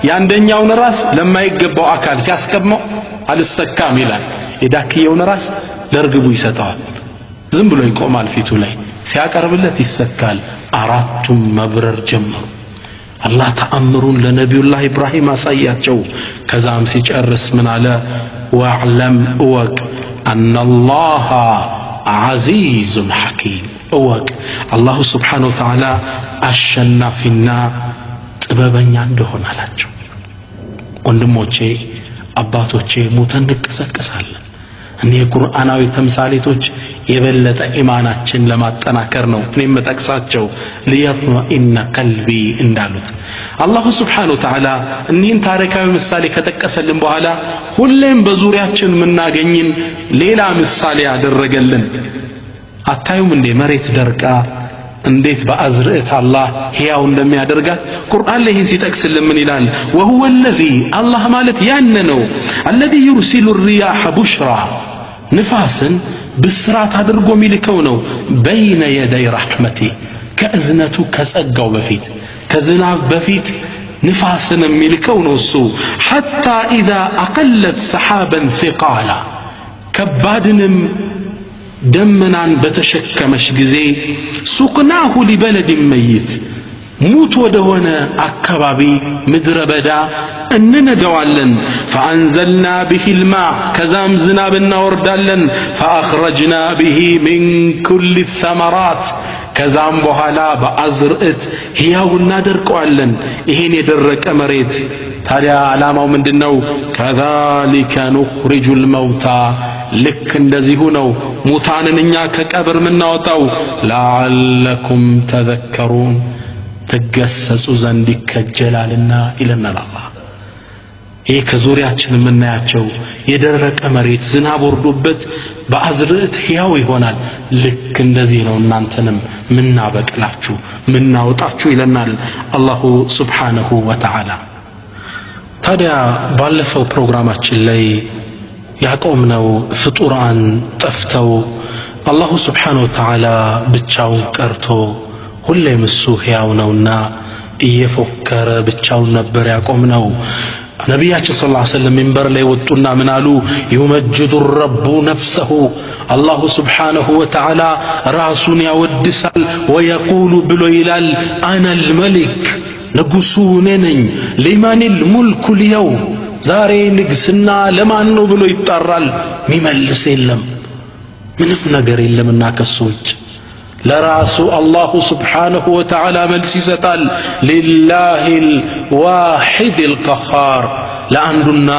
ያንደኛውን ራስ ለማይገባው አካል ሲያስቀመው አልሰካም ይላል የዳክየውን ራስ ለርግቡ ይሰጣል ዝም ብሎ ይቆማል ፊቱ ላይ ሲያቀርብለት ይሰካል አራቱም መብረር ጀመሩ አላህ ተአምሩን ለነብዩላህ ኢብራሂም አሳያቸው ከዛም ሲጨርስ ምን አለ ወዕለም እወቅ አነላህ ዐዚዙን ሐኪም እወቅ አላሁ ስብሓነሁ ወተዓላ አሸናፊና ጥበበኛ እንደሆነ አላቸው ወንድሞቼ አባቶቼ ሙተን እንቀሰቀሳለን እኔ ቁርአናዊ ተምሳሌቶች የበለጠ ኢማናችን ለማጠናከር ነው እኔም መጠቅሳቸው ለየጥመኢነ ቀልቢ እንዳሉት አላሁ ስብሓነሁ ወተዓላ እኒህን ታሪካዊ ምሳሌ ከጠቀሰልን በኋላ ሁሌም በዙሪያችን የምናገኝን ሌላ ምሳሌ ያደረገልን አታዩም እንዴ መሬት ደርቃ እንዴት በአዝርዕት አላህ ሕያው እንደሚያደርጋት ቁርአን ላይ ሲጠቅስልን ምን ይላል وهو الذي الله ማለት ያነ ነው الذي يرسل الرياح بشرا ንፋስን ብስራት አድርጎ ሚልከው ነው بين يدي رحمته ከእዝነቱ ከጸጋው በፊት ከዝናብ በፊት ንፋስን ሚልከው ነው እሱ حتى اذا اقلت سحابا ثقالا ከባድንም ደመናን በተሸከመሽ ጊዜ ሱቅናሁ ሊበለድ መይት ሙት ወደሆነ አካባቢ ምድረ በዳ እንነደዋለን ፈአንዘልና ቢሂ ልማ ከዛም ዝናብ እናወርዳለን ፈአኽረጅና ቢሂ ሚን ኩል ተመራት ከዛም በኋላ በአዝርዕት ሕያው እናደርቀዋለን ይሄን የደረቀ መሬት ታዲያ ዓላማው ምንድነው ከዛሊከ ኑኽሪጁ ልመውታ ልክ እንደዚሁ ነው ሙታንን እኛ ከቀብር ምናወጣው ለዓለኩም ተዘከሩን ተገሰጹ ዘንድ ይከጀላልና ይለናል አላህ ይህ ከዙሪያችን የምናያቸው የደረቀ መሬት ዝናብ ወርዶበት በአዝርዕት ሕያው ይሆናል ልክ እንደዚህ ነው እናንተንም ምናበቅላችሁ ምናወጣችሁ ይለናል አላሁ ሱብሓነሁ ወተዓላ ታዲያ ባለፈው ፕሮግራማችን ላይ ያቆምነው ፍጡራን ጠፍተው አላሁ ሱብሓነሁ ወተዓላ ብቻውን ቀርቶ ሁሌም እሱ ሕያው ነውና እየፎከረ ብቻውን ነበር ያቆምነው ነቢያችን ሰለላሁ ዐለይሂ ወሰለም ሚንበር ላይ ወጡና ምን አሉ ይመጅዱ ረቡ ነፍሰሁ አላሁ ሱብሓነሁ ወተዓላ ራሱን ያወድሳል ወየቁሉ ብሎ ይላል አነል መሊክ ንጉሱ እኔ ነኝ ሊማኒል ሙልኩ ልየውም ዛሬ ንግስና ለማን ነው ብሎ ይጣራል ሚመልስ የለም ምንም ነገር የለምና ከሱች ለራሱ አላሁ ስብሓነሁ ወተዓላ መልስ ይሰጣል ሊላሂል ዋሂዲል ቀሃር ለአንዱና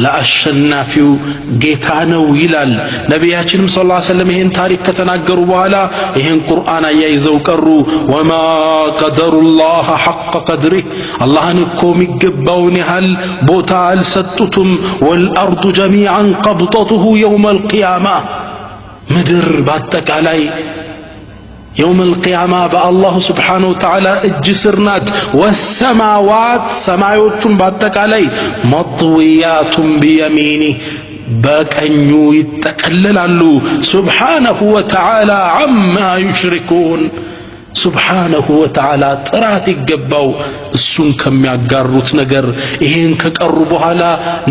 ለአሸናፊው ጌታ ነው ይላል ነቢያችንም ሰለላሁ ዐለይሂ ወሰለም ይህን ታሪክ ከተናገሩ በኋላ ይህን ቁርአን አያይዘው ቀሩ ወማ ቀደሩላህ ሐቀ ቀድሪህ አላህን እኮ የሚገባውን ያህል ቦታ አልሰጡትም ወልአርዱ ጀሚዐን ቀብጠቱሁ የውመል ቂያማ ምድር በአጠቃላይ يوم القيامة بالله سبحانه وتعالى اجسرنات والسماوات سماواتهم بعدك علي مطويات بيمينه بكنيو يتقللالو سبحانه وتعالى عما يشركون سبحانه وتعالى ጥራት ይገባው እሱን ከሚያጋሩት ነገር ይሄን ከቀሩ በኋላ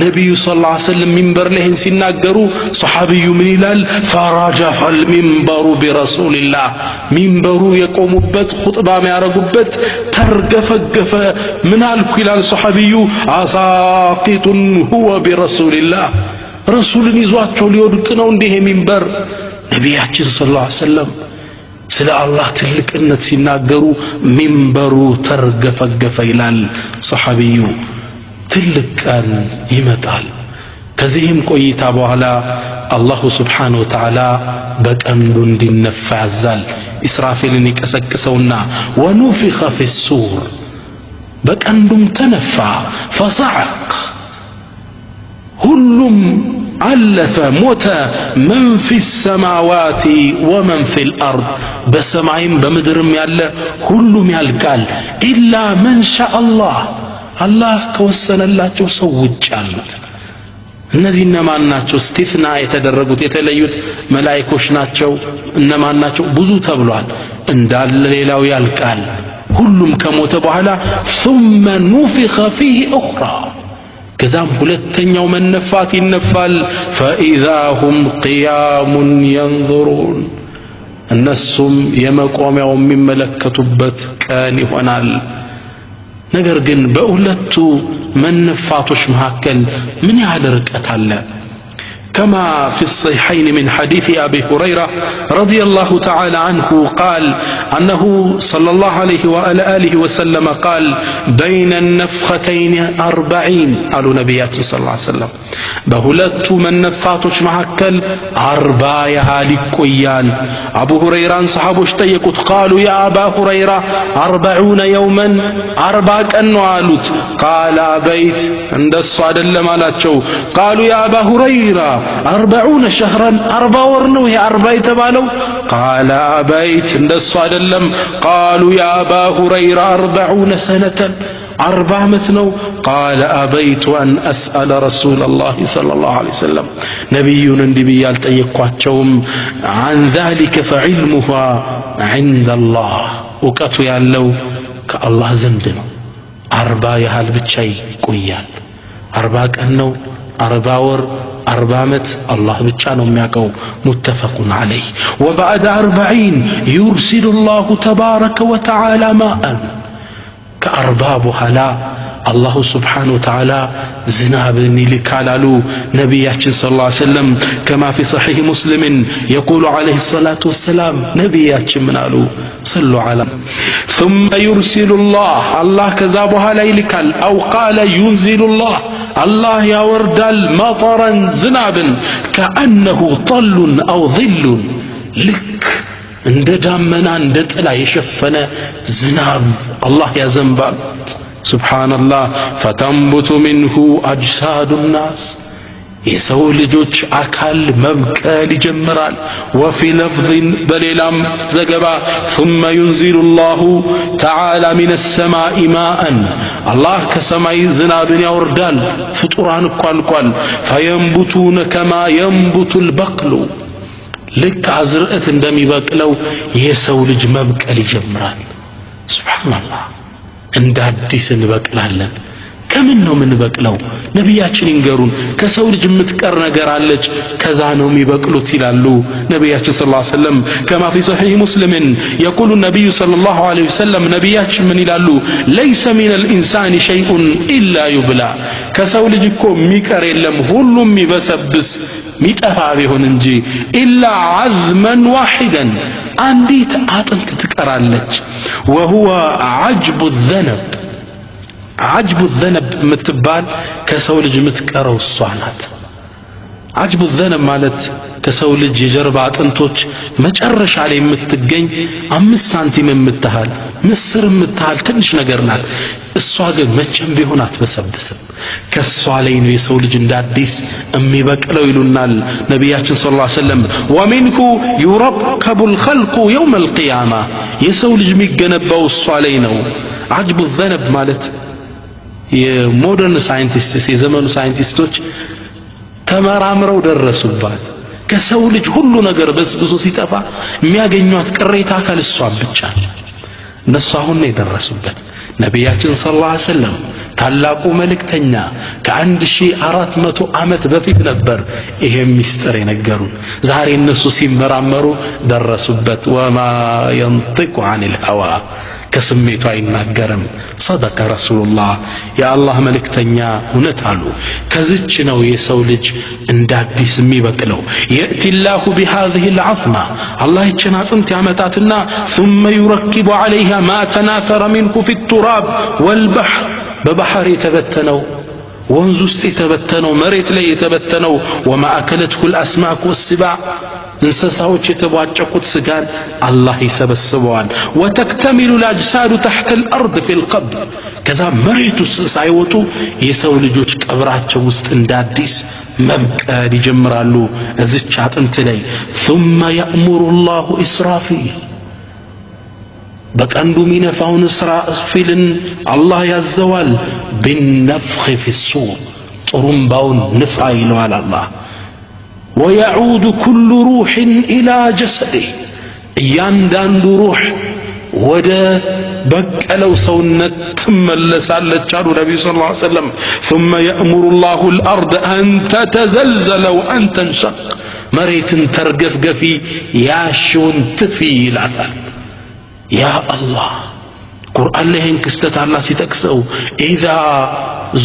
ነብዩ ሰለላሁ ዐለይሂ ወሰለም ሚንበር ላይ ሲናገሩ ሱሐቢዩ ምን ይላል ፈራጀፈ المنبر برسول الله ሚንበሩ የቆሙበት ኹጥባ የሚያረጉበት ተርገፈገፈ ምን አልኩ ይላል ሱሐቢዩ አሳቂቱን هو برسول الله ረሱልን ይዟቸው ሊወድቅ ነው እንደ ይሄ ሚንበር ነብያችን ሰለላሁ ዐለይሂ ወሰለም ስለ አላህ ትልቅነት ሲናገሩ ሚንበሩ ተርገፈገፈ ይላል ሱሐቢዩ ትልቅ ቀን ይመጣል ከዚህም ቆይታ በኋላ አላሁ ስብሓነሁ ወተዓላ በቀንዱ እንዲነፋ ያዛል ኢስራፊልን ይቀሰቅሰውና ወኑፊኸ ፊሱር በቀንዱም ተነፋ فصعق ሁሉም አለፈ ሞተ من في السماوات ومن في الأرض በሰማይም በምድርም ያለ ሁሉም ያልቃል إلا من شاء الله አላህ ከወሰነላቸው ሰው ውጭ ያሉት እነዚህ እነማን ናቸው ስቲፍና የተደረጉት የተለዩት መላእክቶች ናቸው እነማን ናቸው ብዙ ተብሏል እንዳለ ሌላው ያልቃል ሁሉም ከሞተ በኋላ ثم نفخ فيه أخرى ከዛም ሁለተኛው መነፋት ይነፋል فإذا هم قيام ينظرون እነሱም የመቆሚያው የሚመለከቱበት ቀን ይሆናል ነገር ግን በሁለቱ መነፋቶች መካከል ምን ያህል ርቀት አለ كما في الصحيحين من حديث أبي هريرة رضي الله تعالى عنه قال أنه صلى الله عليه وآله وسلم قال بين النفختين 40 قالوا نبيات صلى الله عليه وسلم بهلت من نفاتش محكل 40 يهالك قيال أبو هريرة صحابه اشتيقت قالوا يا أبا هريرة 40 يوما 40 أنوالت قال بيت عند الصعد اللمالاتشو قالوا يا أبا هريرة 40 شهرا 40 ورنو هي 40 يتبالو قال أبيت عند الصعد اللم قالوا يا أبا هريرة 40 سنة 40 متنو قال أبيت أن أسأل رسول الله صلى الله عليه وسلم نبي نبي يالتيقواتشوم عن ذلك فعلمها عند الله وكتو يالو كالله زندنو 40 يهال بتشي قويال 40 كأنو 40 ور 40 ዓመት አላህ ብቻ ነው የሚያውቀው متفق عليه وبعد 40 يرسل الله تبارك وتعالى ماء كأربع በኋላ الله سبحانه وتعالى زنابن لكالالو نبياتنا صلى الله عليه وسلم كما في صحيح مسلم يقول عليه الصلاة والسلام نبياتنا منالو صلوا على ثم يرسل الله كذابها ليلكال أو قال ينزل الله يوردال مطرا زنابا كأنه طل أو ظل لك عند دامنا عند طلا يشفنا زناب الله يا زنبال سبحان الله فتنبت منه أجساد الناس የሰው ልጆች አካል መብቀል ይጀምራል وفي لفظ በሌላም ዘገባ ثم ينزل الله تعالى من السماء ماء الله ከሰማይ ዝናብን ያወርዳል ፍጡራን ቋልቋል فينبتون كما ينبت البقل ልክ አዝርዕት እንደሚበቅለው የሰው ልጅ መብቀል ይጀምራል ሱብሃንአላህ እንደ አዲስ እንበቅላለን ከምን ነው የምንበቅለው ነብያችን ይንገሩን ከሰው ልጅ የምትቀር ነገር አለች ከዛ ነው የሚበቅሉት ይላሉ ነብያችን ሰለላሁ ዐለይሂ ወሰለም كما في صحيح مسلم يقول النبي صلى الله عليه وسلم ነብያችን ምን ይላሉ ليس من الانسان شيء الا يبلى ከሰው ልጅ እኮ የሚቀር የለም ሁሉም ይበሰብስ ሚጠፋ ቢሆን እንጂ الا عظما واحدا አንዲት አጥንት ትቀራለች وهو عجب الذنب عجب الذنب متبال كسو لج متقرو الصعنات عجب الذنب مالت كسو لج يجرب አጥንቶች መጨረሻ ላይ የምትገኝ 5 ሳንቲም የምትሃል ምስር የምትሃል ትንሽ ነገር ናት እሷ ግን መቼም ቢሆን አትበሰብስም ከሷ ላይ ነው የሰው ልጅ እንዳዲስ የሚበቅለው ይሉናል ነብያችን ሰለላሁ ዐለይሂ ወሰለም ومنه يركب الخلق يوم القيامه የሰው ልጅ የሚገነባው እሷ ላይ ነው عجب الذنب ማለት የሞደርን ሳይንቲስቶች የዘመኑ ሳይንቲስቶች ተመራምረው ደረሱባት ከሰው ልጅ ሁሉ ነገር በስብሶ ሲጠፋ የሚያገኙት ቅሬታ አካል እሷ ብቻ እነሱ አሁን ነው የደረሱበት ነብያችን ሰለላሁ ዐለይሂ ወሰለም ታላቁ መልእክተኛ ከ1400 ዓመት በፊት ነበር ይሄ ሚስጥር የነገሩን ዛሬ እነሱ ሲመራመሩ ደረሱበት ወማ ينطق عن الهوى ከስሜቱ አይናገርም صدق رسول الله يا الله መልእክተኛ እውነት አሉ ከዚች ነው የሰው ልጅ እንዳዲስ የሚበቅለው يأتي الله بهذه العظمة الله ይችን አጥንት ያመጣትና ثم يركب عليها ما تناثر منه في التراب والبحر በባህር የተበተነው ወንዝ ውስጥ የተበተነው መሬት ላይ የተበተነው وما أكلته الأسماك والسباع እንስሳዎች የተቧጨቁት ስጋን አላህ ይሰበስበዋል። ወተክተሚሉ الأجساد تحت الأرض في القبر ከዛ መሬት ውስጥ ሳይወጡ የሰው ልጆች ቀብራቸው ውስጥ እንዳዲስ መብቀል ይጀምራሉ እዚች አጥንት ላይ ثم يأمر الله إسرافيل በቀንዱ ሚነፋውን እስራፊልን አላህ ያዘዋል بالنفخ في الصور ጥሩምባውን ንፋ ይለዋል አላህ ويعود كل روح إلى جسده እያንዳንዱ ሩህ ወደ በቀለው ሰውነት ትመለሳለች አሉ ነብዩ ሰለላሁ ዐለይሂ ወሰለም ثم يأمر الله الأرض أن تتزلزل وأن تنشق መሬትን ተርገፍገፊ ያሽውን ትፊ ይላታል ያ አላህ ቁርአን ላይ ክስተት አላህ ሲጠቅሰው إذا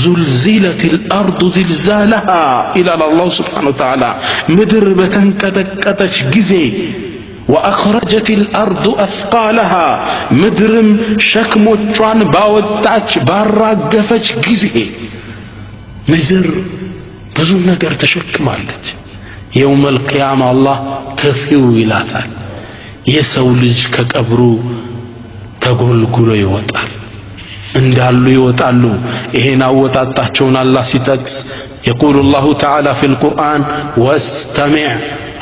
زلزلت الأرض زلزالها إلى الله سبحانه وتعالى ምድር በተንቀጠቀጠች ጊዜ وأخرجت الأرض أثقالها مدرم شكموچوان باوطاچ باراغفچ ጊዜ ምድር ብዙ ነገር ተሸክማለች يوم القيامة الله تفيو ይላታል የሰው ልጅ ከቀብሩ ተጎልጉሎ ይወጣል እንዳሉ ይወጣሉ ይሄን አወጣጣቸውን አላህ ሲጠቅስ يقول الله تعالى في القرآن واستمع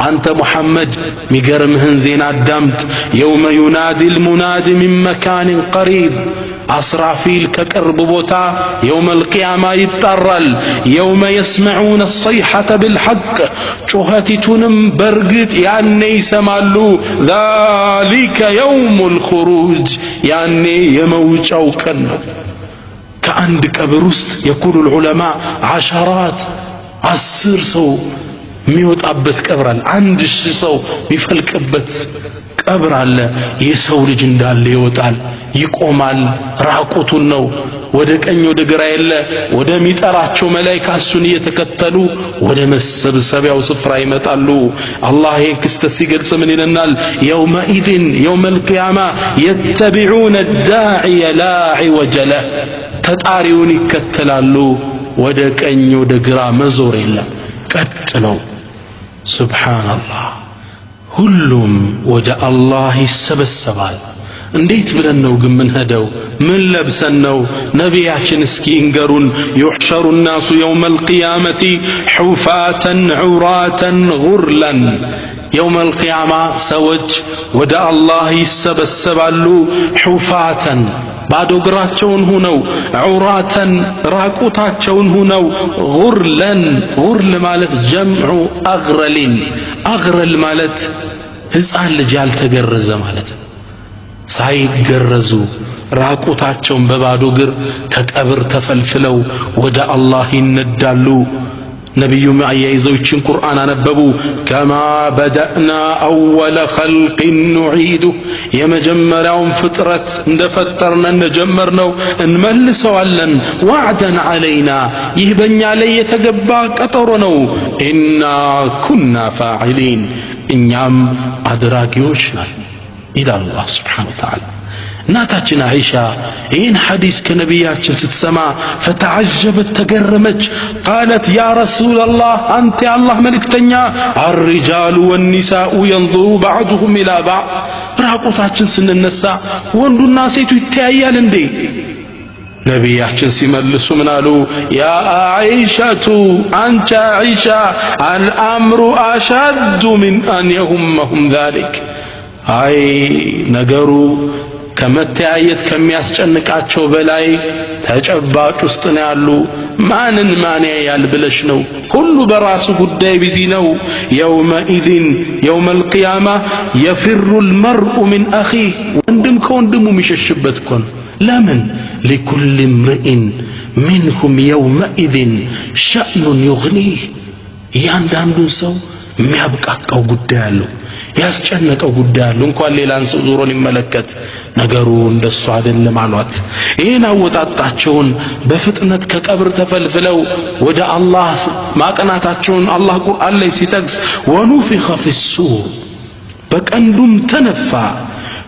أنت محمد ميغرمهن زين الدمت يوم ينادي المنادي من مكان قريب أسرافيل كقرب بوتا يوم القيامة يتطرل يوم يسمعون الصيحة بالحق شهتتنم برقت يعني يسمالو ذلك يوم الخروج يعني يموج أو كنو كأند كبرست يقول العلماء عشرات 10 ሰው የሚወጣበት ቀብር አለ 1000 ሰው የሚፈልቅበት ቀብር አለ የሰው ልጅ እንዳለ ይወጣል ይቆማል ራቁቱን ነው ወደ ቀኝ ወደ ግራ የለ ወደ ሚጠራቸው መላእክት እሱን እየተከተሉ ወደ መሰብሰቢያው ስፍራ ይመጣሉ አላህ ይህን ክስተት ሲገልጽ ምን ይለናል يومئذ يوم القيامة يتبعون الداعي لا عوج له ተጣሪውን ይከተላሉ ወደ ቀኝ ወደ ግራ መዞር የለም ቀጥ ነው ሱብሃንአላህ ሁሉም ወደ አላህ ይሰበሰባል እንዴት ብለን ነው ግን ምን ሄደው ምን ለብሰን ነው ነቢያችን እስኪ እንገሩን يحشر الناس يوم القيامة حفاة عراة غرلا يوم القيامة سوج ወደ አላህ ይሰበሰባሉ حفاة ባዶ እግራቸውን ሆነው ዑራተን ራቁታቸውን ሆነው ጉርለን ጉርል ማለት ጀምዑ አግረሊን አግረል ማለት ሕፃን ልጅ ያልተገረዘ ማለት ሳይገረዙ ራቁታቸውን በባዶ እግር ከቀብር ተፈልፍለው ወደ አላህ ይነዳሉ ነብዩም አያይዘውችን ቁርአን አነበቡ ከማ በደእና አወለ ኸልቅ ኑዒዱ የመጀመሪያውን ፍጥረት እንደፈጠርነ እንደጀመርነው እንመልሰዋለን ወዕደን ዐለይና ይህ በእኛ ላይ የተገባ ቀጠሮ ነው ኢና ኩና ፋዒሊን እኛም አድራጊዎች ነን ይላል አላህ ሱብሓነሁ ወተዓላ እናታችን አይሻ ይህን ሐዲስ ከነቢያችን ስትሰማ ፈተዓጀበት ተገረመች ቃለት ያ ረሱላላህ አንተ የአላህ መልእክተኛ አርሪጃሉ ወኒሳኡ የንظሩ ባዕዱሁም ኢላ ባዕድ ራቁታችን ስንነሳ ወንዱና ሴቱ ይተያያል እንዴ ነቢያችን ሲመልሱ ምን አሉ ያ አይሻቱ አንቺ አይሻ አልአምሩ አሸዱ ሚን አን የሁመሁም ዛሊክ አይ ነገሩ ከመተያየት ከሚያስጨንቃቸው በላይ ተጨባጭ ውስጥ ነው ያሉ ማንን ማን ያያል ብለሽ ነው ሁሉ በራሱ ጉዳይ ቢዚ ነው يومئذ يوم القيامة يفر المرء من أخيه ወንድም ከወንድሙ የሚሸሽበት ኮን ለምን لكل امرئ منهم يومئذ شأن يغنيه ያንዳንዱን ሰው የሚያብቃቃው ጉዳይ አለው ያስጨነቀው ጉዳይ አለ እንኳን ሌላን ሰው ዞሮ ሊመለከት ነገሩ እንደሱ አይደለም አሏት ይሄን አወጣጣቸውን በፍጥነት ከቀብር ተፈልፍለው ወደ አላህ ማቀናታቸውን አላህ ቁርአን ላይ ሲጠቅስ ወኑፊኸ ፊሱር በቀንዱም ተነፋ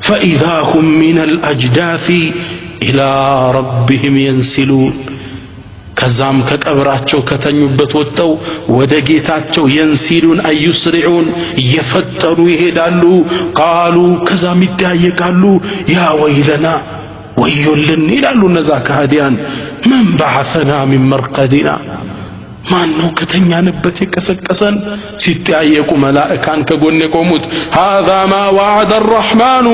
فإذا هم من الأجداث إلى ربهم ينسلون ከዛም ከቀብራቸው ከተኙበት ወጥተው ወደ ጌታቸው የንሲሉን አዩስሪዑን እየፈጠኑ ይሄዳሉ። ቃሉ ከዛም ይጠያየቃሉ። ያ ወይለና ወዮልን ይላሉ እነዛ ከሃዲያን። መን በዐሰና ሚን መርቀዲና ማን ነው ከተኛንበት የቀሰቀሰን? ሲጠያየቁ መላእካን ከጎን የቆሙት ሃዛ ማ ወዐደ አርረሕማኑ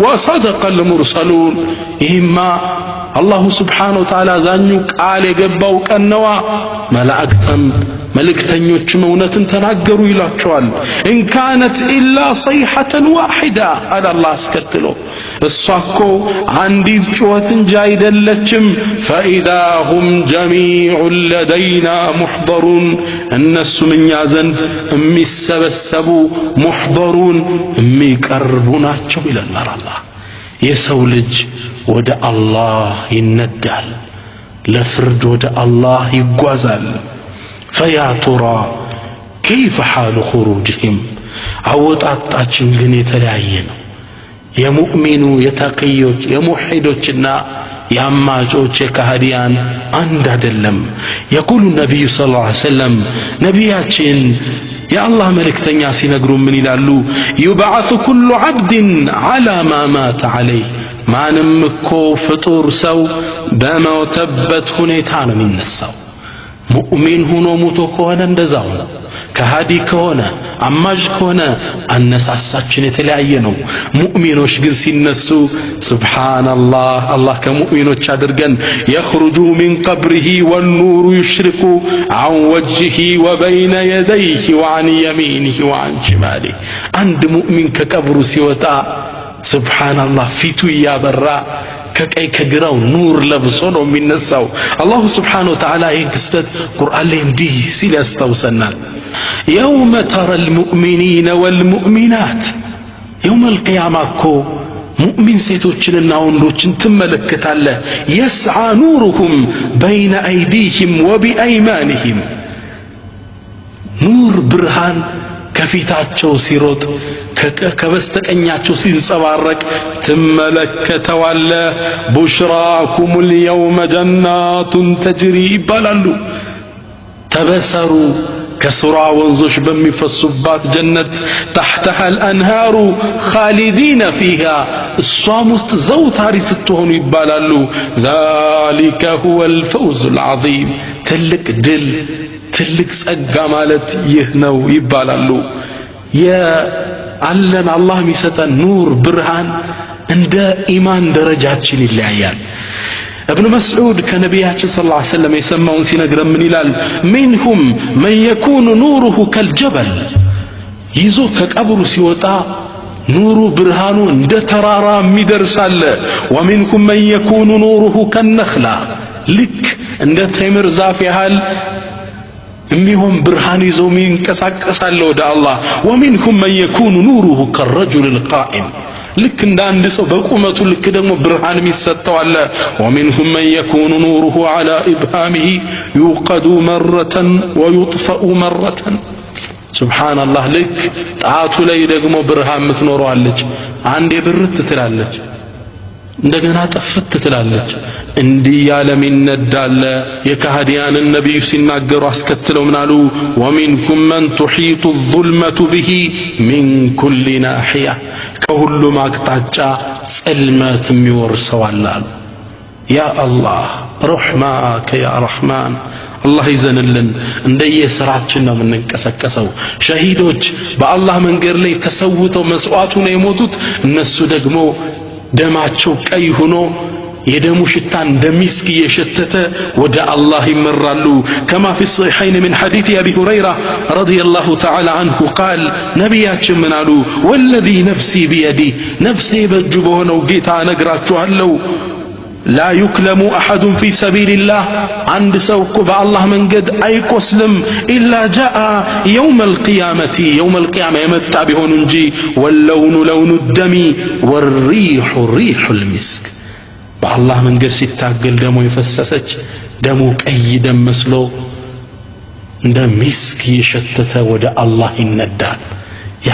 ወሰደቀ አልሙርሰሉን፣ ይህማ አላሁ ስብሓነሁ ወተዓላ ዛኙ ቃል የገባው ቀን ነዋ፣ መላእክተም መልእክተኞችም እውነትን ተናገሩ ይላቸዋል። ኢንካነት ኢላ ሰይሐተን ዋሒዳ አለ አላህ አስከትሎ፣ እሷ እኮ አንዲት ጩኸት እንጂ አይደለችም። ፈኢዛ ሁም ጀሚዑን ለደይና ሙሕደሩን፣ እነሱም እኛ ዘንድ የሚሰበሰቡ ሙሕደሩን የሚቀርቡ ናቸው ይለናል አላህ። የሰው ልጅ ወደ አላህ ይነዳል፣ ለፍርድ ወደ አላህ ይጓዛል። ፈያ ቱራ ከይፈ ሓሉ ኹሩጅህም፣ አወጣጣችን ግን የተለያየ ነው። የሙእሚኑ የተቅዮች የሙሒዶችና የአማጮች የካህዲያን አንድ አይደለም። የቁሉ ነቢዩ ሰለላሁ ዐለይሂ ወሰለም፣ ነቢያችን የአላህ መልእክተኛ ሲነግሩ ምን ይላሉ? ዩብዐሱ ኩሉ ዐብድን ዐላ ማ ማተ ዐለይህ፣ ማንም እኮ ፍጡር ሰው በሞተበት ሁኔታ ነው የሚነሳው። ሙእሚን ሆኖ ሙቶ ከሆነ እንደዛው ነው። ከሃዲ ከሆነ አማጅ ከሆነ አነሳሳችን የተለያየ ነው። ሙእሚኖች ግን ሲነሱ ሱብሓነላህ፣ አላህ ከሙእሚኖች አድርገን። የኽሩጁ ሚን ቀብሪሂ ወኑሩ ዩሽሪቁ ዐን ወጅሂ ወበይነ የደይሂ ወዐን የሚኒሂ ወዐን ሽማሊሂ። አንድ ሙእሚን ከቀብሩ ሲወጣ ሱብሓነላህ ፊቱ እያበራ ከቀይ ከግራው ኑር ለብሶ ነው የሚነሳው። አላሁ ስብሓነሁ ወተዓላ ይህን ክስተት ቁርአን ላይ እንዲህ ሲል ያስታውሰናል። የውመ ተረል ሙእሚኒነ ወልሙእሚናት፣ የውመል ቂያማ እኮ ሙእሚን ሴቶችንና ወንዶችን ትመለከታለህ። የስዓ ኑሩሁም በይነ አይዲህም ወቢአይማኒህም፣ ኑር ብርሃን ከፊታቸው ሲሮጥ ከበስተቀኛቸው ሲንጸባረቅ ትመለከተዋለ። ቡሽራኩሙል የውመ ጀናቱን ተጅሪ ይባላሉ። ተበሰሩ ከስሯ ወንዞች በሚፈሱባት ጀነት፣ ተሕተሃል አንሃሩ ኻሊዲነ ፊሃ፣ እሷም ውስጥ ዘውታሪ ስትሆኑ ይባላሉ። ዛሊከ ሁወል ፈውዙል ዐዚም፣ ትልቅ ድል ትልቅ ጸጋ ማለት ይህ ነው ይባላሉ። የአለን አላህ የሚሰጠን ኑር ብርሃን እንደ ኢማን ደረጃችን ይለያያል። እብኑ መስዑድ ከነቢያችን ሰለላሁ ዐለይሂ ወሰለም የሰማውን ሲነግረን ምን ይላል? ሚንሁም መን የኩኑ ኑሩሁ ከልጀበል፣ ይዞ ከቀብሩ ሲወጣ ኑሩ ብርሃኑ እንደ ተራራ የሚደርሳለ። ወሚንኩም መን የኩኑ ኑሩሁ ከነኽላ፣ ልክ እንደ ተምር ዛፍ ያህል የሚሆን ብርሃን ይዞ የሚንቀሳቀሳለ ወደ አላህ። ወሚንሁም መን የኩኑ ኑሩሁ ከረጁል ቃኢም፣ ልክ እንደ አንድ ሰው በቁመቱ ልክ ደግሞ ብርሃን የሚሰጠው አለ። ወሚንሁም መን የኩኑ ኑሩሁ ዐላ ኢብሃሚሂ ዩቀዱ መረተን ወዩጥፈኡ መረተን። ሱብሓነላህ፣ ልክ ጣቱ ላይ ደግሞ ብርሃን የምትኖረዋለች። አንዴ ብርት ትላለች፣ እንደገና ጥፍት ትላለች። እንዲህ ያለም ይነዳለ። የካህዲያንን ነቢዩ ሲናገሩ አስከትለው ምናሉ? ወሚንኩም መን ቱሒጡ ዙልመቱ ብሂ ሚን ኩሊ ናሕያ፣ ከሁሉም አቅጣጫ ጽልመት የሚወርሰው አለ አሉ። ያ አላህ ረሕማከ ያ ረሕማን፣ አላህ ይዘንልን። እንደየስራችን ነው የምንንቀሳቀሰው። ሸሂዶች በአላህ መንገድ ላይ ተሰውተው መስዋዕቱ ነው የሞቱት። እነሱ ደግሞ ደማቸው ቀይ ሆኖ የደሙ ሽታ እንደሚስክ እየሸተተ ወደ አላህ ይመራሉ። ከማ ፊ ሶሒሐይን ሚን ሐዲስ አቢ ሁረይራ ረዲየላሁ ተዓላ አንሁ ቃል፣ ነቢያችን ምን አሉ? ወለዚ ነፍሲ ቢየዲ፣ ነፍሴ በእጁ በሆነው ጌታ እነግራችኋለሁ፣ ላ ዩክለሙ አሐዱን ፊ ሰቢልላህ፣ አንድ ሰው እኮ በአላህ መንገድ አይቆስልም። ኢላ ጃአ የውመል ቂያመቲ፣ የውመል ቂያማ የመጣ ቢሆን እንጂ፣ ወለውኑ ለውኑ ደሚ ወሪሑ ሪሑል ሚስክ፣ በአላህ መንገድ ሲታገል ደሞ የፈሰሰች ደሙ ቀይ ደም መስሎ እንደ ሚስክ የሸተተ ወደ አላህ ይነዳል። ያ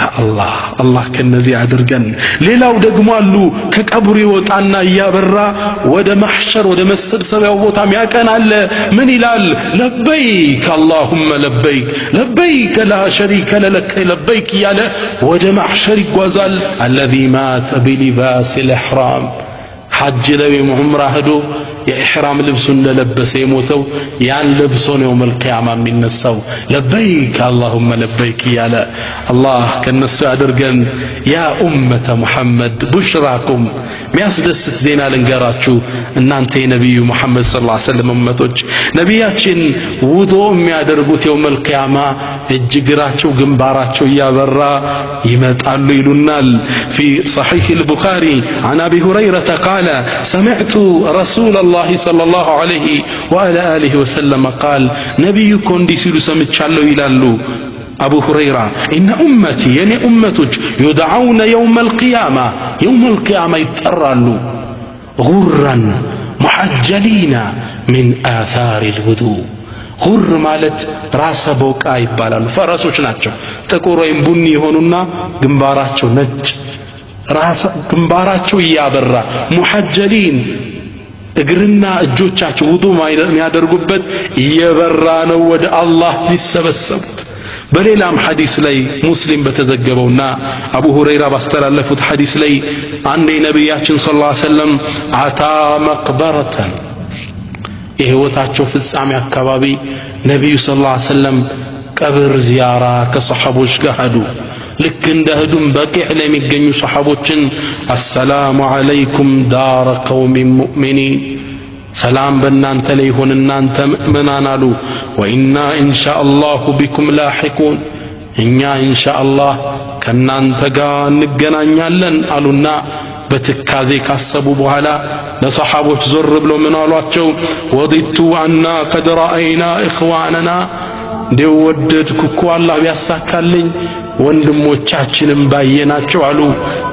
አላህ ከነዚህ አድርገን። ሌላው ደግሞ አሉ ከቀብሩ ይወጣና እያበራ ወደ ማህሸር ወደ መሰብሰቢያው ቦታ ያቀናል። ምን ይላል? ለበይክ አላሁመ ለበይክ ለበይክ ላ ሸሪከ ለከ ለበይክ እያለ ወደ ማህሸር ይጓዛል። አለዚ ማተ ቢሊባሲል ኢሕራም ሐጅ ለወይም ዑምራ ሄዶ የኢሕራም ልብሱን ለለበሰ የሞተው ያን ልብሶ ነው መልቂያማ የሚነሳው። ለበይክ አላሁመ ለበይክ እያለ አላህ ከነሱ አድርገን። ያ ኡመተ ሙሐመድ ቡሽራኩም ሚያስደስት ዜና ልንገራችሁ እናንተ የነቢዩ ሙሐመድ ሰለላሁ ዐለይሂ ወሰለም ኡመቶች። ነቢያችን ውዶ የሚያደርጉት የውመል ቂያማ እጅ እግራቸው ግንባራቸው እያበራ ይመጣሉ ይሉናል። ፊ ሰሒሕ አልቡኻሪ عن أبي هريرة قال سمعت رسول الله صلى الله عليه وعلى آله وسلم قال نبي كوندي سيلو سمتشالو يلالو أبو هريرة إن أمتي يعني أمتك يدعون يوم القيامة يترالو غرا محجلين من آثار الوضوء غر مالت راس بوكا يبالالو فرسوች ናቸው ጥቁር ወይም ቡኒ ሆኑና ግንባራቸው ነጭ ራስ ግንባራቸው ያበራ ሙሐጀሊን እግርና እጆቻቸው ውዱ የሚያደርጉበት እየበራ ነው ወደ አላህ ሊሰበሰቡት። በሌላም ሐዲስ ላይ ሙስሊም በተዘገበውና አቡ ሁረይራ ባስተላለፉት ሐዲስ ላይ አንዴ ነብያችን ሰለላሁ ዐለይሂ ወሰለም አታ መቅበረተን የህይወታቸው ፍጻሜ አካባቢ ነብዩ ሰለላሁ ዐለይሂ ወሰለም ቀብር ዚያራ ከሰሐቦች ጋር ሄዱ። ልክ እንደሄዱም በቂዕ ላይ የሚገኙ ሰሐቦችን አሰላሙ ዐለይኩም ዳረ ቀውሚን ሙእሚኒን ሰላም በእናንተ ላይ ይሁን እናንተ ምእመናን አሉ። ወኢና ኢንሻአላሁ ቢኩም ላሒቁን እኛ ኢንሻአላህ ከእናንተ ጋር እንገናኛለን አሉና በትካዜ ካሰቡ በኋላ ለሰሐቦች ዞር ብለው ምን አሏቸው? ወዲቱ አና ቀድ ረአይና ኢኽዋነና እንደው ወደድኩ እኮ አላህ ቢያሳካልኝ ወንድሞቻችንም ባየናቸው አሉ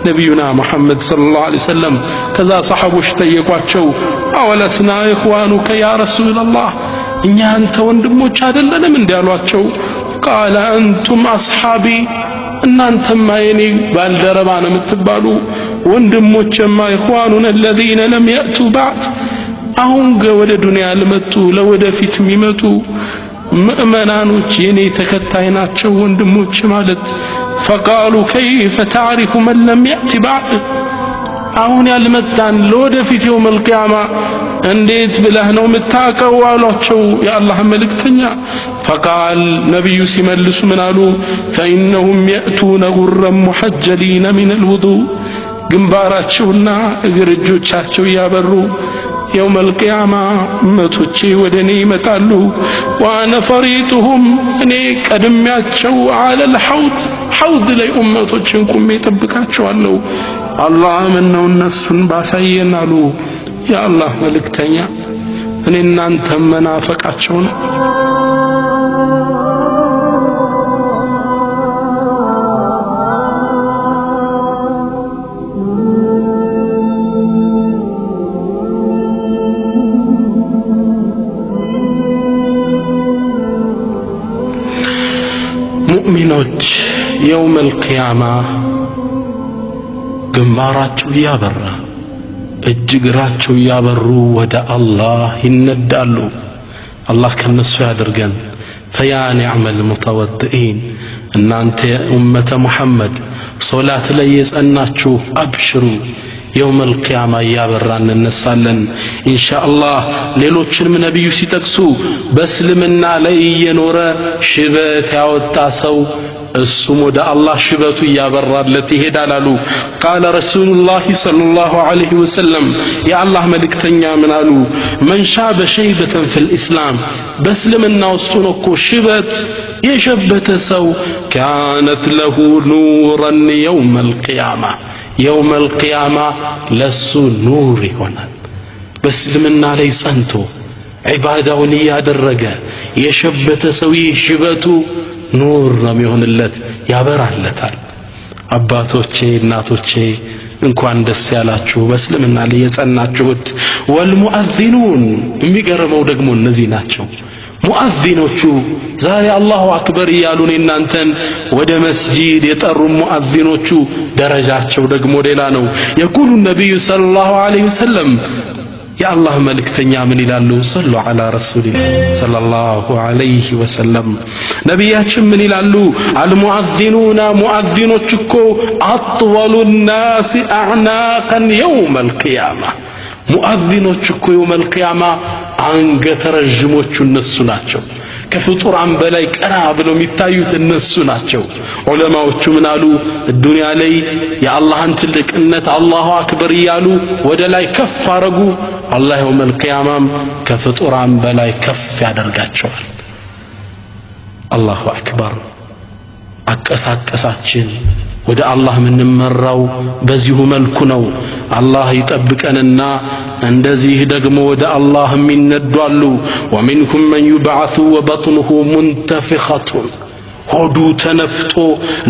ነቢዩና ሙሐመድ ሰለላሁ ዐለይሂ ወሰለም። ከዛ ሰሐቦች ጠየቋቸው አወለስና ኢኽዋኑከ ያ ረሱላላህ እኛ አንተ ወንድሞች አይደለንም እንዲያሏቸው ቃለ አንቱም አስሓቢ እናንተማ የኔ ባልደረባ ነው የምትባሉ ወንድሞችማ ኢኽዋኑና الذين لم يأتوا بعد አሁን ወደ ዱንያ ለመጡ ለወደፊት የሚመጡ ምእመናኖች የኔ ተከታይ ናቸው ወንድሞች ማለት። فقالوا كيف تعرف من لم يأتي بعد አሁን ያልመጣን ለወደፊት የውመል ቂያማ እንዴት ብለህ ነው የምታውቀው አሏቸው የአላህ መልእክተኛ። فقال ነብዩ ሲመልሱ ምን አሉ? فإنهم يأتون غرا محجلين من الوضوء ግንባራቸውና እግር እጆቻቸው ያበሩ የውመል ቂያማ እመቶቼ ወደኔ ይመጣሉ። ዋነ ፈሪጡሁም እኔ ቀድሚያቸው አለል ሐውድ ላይ ኡመቶችን ቁሜ ጠብቃቸዋለሁ። አላህ ምነው እነሱን ባሳየን አሉ የአላህ መልእክተኛ። እኔ እናንተ መናፈቃቸው ነው። ሙእሚኖች የውመል ቂያማ ግንባራቸው ያበራ እጅ እግራቸው ያበሩ ወደ አላህ ይነዳሉ። አላህ ከነሱ ያድርገን። ፈያ ኒዕመል ሙተወድኢን እናንተ ኡመተ ሙሐመድ ሶላት ላይ የጸናችሁ አብሽሩ የውመል ቂያማ ያበራን እንነሳለን ኢንሻአላህ። ሌሎችንም ነብዩ ሲጠቅሱ በእስልምና ላይ የኖረ ሽበት ያወጣ ሰው እሱም ወደ አላህ ሽበቱ ያበራለት ይሄዳል አሉ። ቃለ ረሱሉላህ ሰለላሁ ዐለይሂ ወሰለም የአላህ መልእክተኛ ምን አሉ? መን ሻበ ሸይበተን ፊል ኢስላም በእስልምና ውስጥ ሆኖ እኮ ሽበት የሸበተ ሰው ካነት ለሁ ኑረን የውመል ቂያማ የውመል ቂያማ ለሱ ኑር ይሆናል። በእስልምና ላይ ጸንቶ ዒባዳውን እያደረገ የሸበተ ሰው ሽበቱ ኑር ነው የሚሆንለት፣ ያበራለታል። አባቶቼ እናቶቼ እንኳን ደስ ያላችሁ በእስልምና ላይ የጸናችሁት። ወልሙአዚኑን የሚገርመው ደግሞ እነዚህ ናቸው። ሙአዚኖቹ ዛሬ አላሁ አክበር እያሉን እናንተን ወደ መስጂድ የጠሩ ሙአዚኖቹ ደረጃቸው ደግሞ ሌላ ነው። የቁሉ ነቢዩ ሰለላሁ ዐለይሂ ወሰለም የአላህ መልእክተኛ ምን ይላሉ? ሰሉ ዐላ ረሱሊላህ ሰለላሁ ዐለይሂ ወሰለም ነቢያችን ምን ይላሉ? አልሙአዚኑና ሙአዚኖች እኮ አጥወሉ ናስ አዕናቀን የውመል ቂያማ ሙአዚኖች እኮ የውመል ቂያማ አንገተ ረዥሞቹ እነሱ ናቸው። ከፍጡራን በላይ ቀና ብለው የሚታዩት እነሱ ናቸው። ዑለማዎቹ ምን አሉ? ዱንያ ላይ የአላህን ትልቅነት አላሁ አክበር እያሉ ወደ ላይ ከፍ አረጉ። አላህ የውመል ቂያማም ከፍጡራን በላይ ከፍ ያደርጋቸዋል። አላሁ አክበር። አቀሳቀሳችን ወደ አላህ የምንመራው በዚሁ መልኩ ነው። አላህ ይጠብቀንና እንደዚህ ደግሞ ወደ አላህ የሚነዱ አሉ። ወሚንሁም መን ዩብዐሱ ወበጥኑሁ ሙንተፊኸቱን ሆዱ ተነፍጦ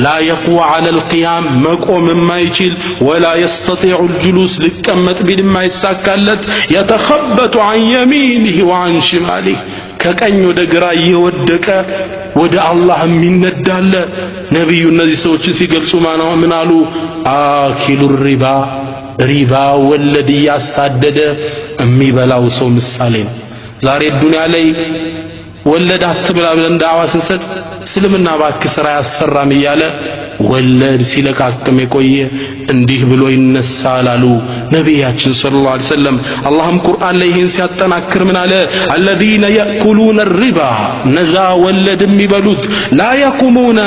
ላ የቅዋ ዐለል ቂያም መቆም የማይችል ወላ የስተጢዑ ልጁሉስ ሊቀመጥ ቢል የማይሳካለት የተኸበጡ ዐን የሚኒህ ወዐን ሽማሊህ ከቀኝ ወደ ግራ እየወደቀ ወደ አላህ የሚነዳለ። ነቢዩ እነዚህ ሰዎችን ሲገልጹ ምን አሉ? አኪሉ ሪባ ወለድ እያሳደደ የሚበላው ሰው ምሳሌ ነው። ዛሬ ዱንያ ላይ ወለድ አትብላ ብለን ዳዕዋ ስንሰጥ እስልምና እባክህ ስራ ያሰራም እያለ ወለድ ሲለቃቅም የቆየ እንዲህ ብሎ ይነሳል አሉ ነቢያችን ሰለላሁ ዐለይሂ ወሰለም። አላህም ቁርአን ላይ ይህን ሲያጠናክር ምን አለ? አለዚነ የእኩሉነ ሪባ ነዛ ወለድ የሚበሉት ላ የቁሙነ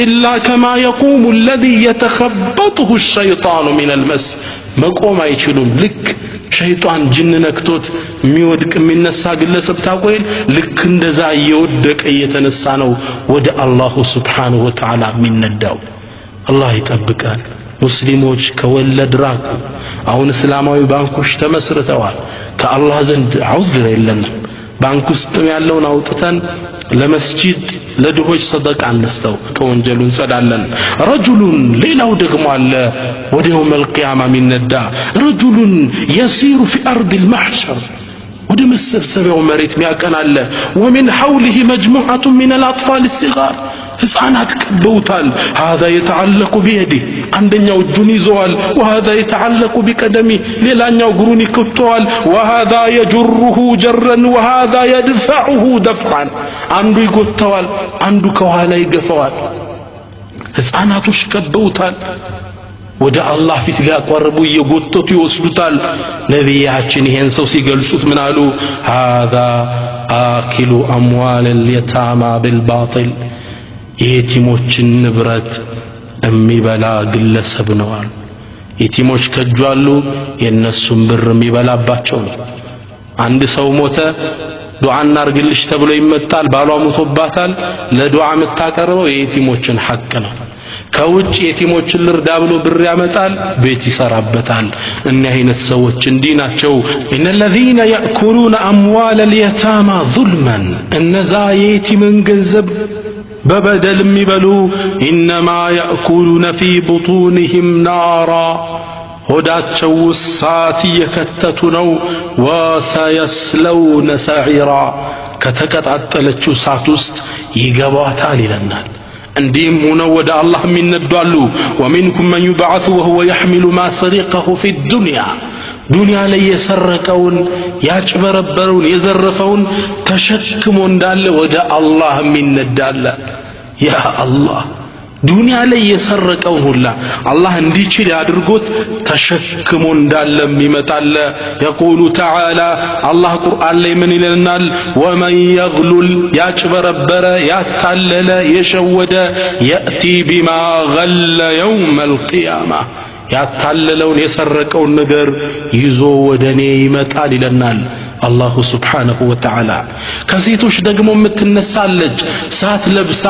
ኢላ ከማ የቁሙ አለዚ የተኸበጡሁ ሸይጣኑ ሚነል መስ መቆም አይችሉም። ልክ ሸይጣን ጅን ነክቶት የሚወድቅ የሚነሳ ግለሰብ ታቆይል ልክ እንደዛ እየወደቀ እየተነሳ ነው ወደ አላሁ ሱብሓነሁ ወተዓላ የሚነዳው። አላህ ይጠብቃል። ሙስሊሞች ከወለድ ራቁ። አሁን እስላማዊ ባንኮች ተመስርተዋል። ከአላህ ዘንድ ዑዝር የለንም። ባንክ ውስጥም ያለውን አውጥተን ለመስጂድ ለድሆች ሰደቃ እንስተው ከወንጀሉ እንጸዳለን። ረጁሉን ሌላው ደግሞ አለ ወደ የውመል ቂያማ የሚነዳ ረጁሉን የሲሩ ፊ አርዲል መሕሸር ወደ መሰብሰቢያው መሬት ሚያቀናለ ወሚን ሐውሊሂ መጅሙዐቱን ሚነል አጥፋል ሲጋር ሕፃናት ከበውታል። ሃዛ የተዓለቁ ቢየዲህ አንደኛው እጁን ይዘዋል። ወሃዛ የተዓለቁ ቢቀደሚህ ሌላኛው እግሩን ይከተዋል። ወሃዛ የጅሩሁ ጀረን ወሃዛ የድፈዑሁ ደፍዓን አንዱ ይጎተዋል፣ አንዱ ከኋላ ይገፈዋል። ሕፃናቶች ከበውታል። ወደ አላህ ፊት ያቀርቡ እየጎተቱ ይወስዱታል። ነቢያችን ይሄን ሰው ሲገልጹት ምን አሉ? ሃዛ አኪሉ አምዋለል የታማ ቢልባጢል የየቲሞችን ንብረት የሚበላ ግለሰብ ነው አሉ። የቲሞች ከእጁ አሉ፣ የእነሱን ብር የሚበላባቸው ነው። አንድ ሰው ሞተ፣ ዱዓ እናርግልሽ ተብሎ ይመጣል። ባሏ ሞቶባታል። ለዱዓ የምታቀርበው የየቲሞችን ሐቅ ነው። ከውጭ የቲሞችን ልርዳ ብሎ ብር ያመጣል፣ ቤት ይሰራበታል። እኒህ አይነት ሰዎች እንዲህ ናቸው። ኢነለዚነ የእኩሉነ አምዋለል የታማ ዙልመን እነዛ የየቲምን ገንዘብ በበደል የሚበሉ ኢነማ የእኩሉነ ፊ ቡጡንህም ናራ ሆዳቸው እሳት እየከተቱ ነው። ወሰየስለውነ ሰዒራ ከተቀጣጠለችው እሳት ውስጥ ይገባታል ይለናል። እንዲህም ሆነው ወደ አላህ የሚነዱ አሉ። ወሚንኩም መን ዩብዐሱ ወሁወ የሕሚሉ ማ ሰሪቀሁ ፊ ዱንያ ዱንያ ላይ የሰረቀውን ያጭበረበረውን የዘረፈውን ተሸክሞ እንዳለ ወደ አላህ የሚነዳለ። ያ አላህ ዱንያ ላይ የሰረቀውን ሁላ አላህ እንዲችል አድርጎት ተሸክሞ እንዳለ የሚመጣለ። የቁሉ ተዓላ አላህ ቁርአን ላይ ምን ይለናል? ወመን የግሉል ያጭበረበረ ያታለለ የሸወደ የእቲ ቢማ ገለ የውመል ቂያማ ያታለለውን የሰረቀውን ነገር ይዞ ወደ እኔ ይመጣል ይለናል አላሁ ሱብሓነሁ ወተዓላ። ከሴቶች ደግሞ የምትነሳለች ሳት ለብሳ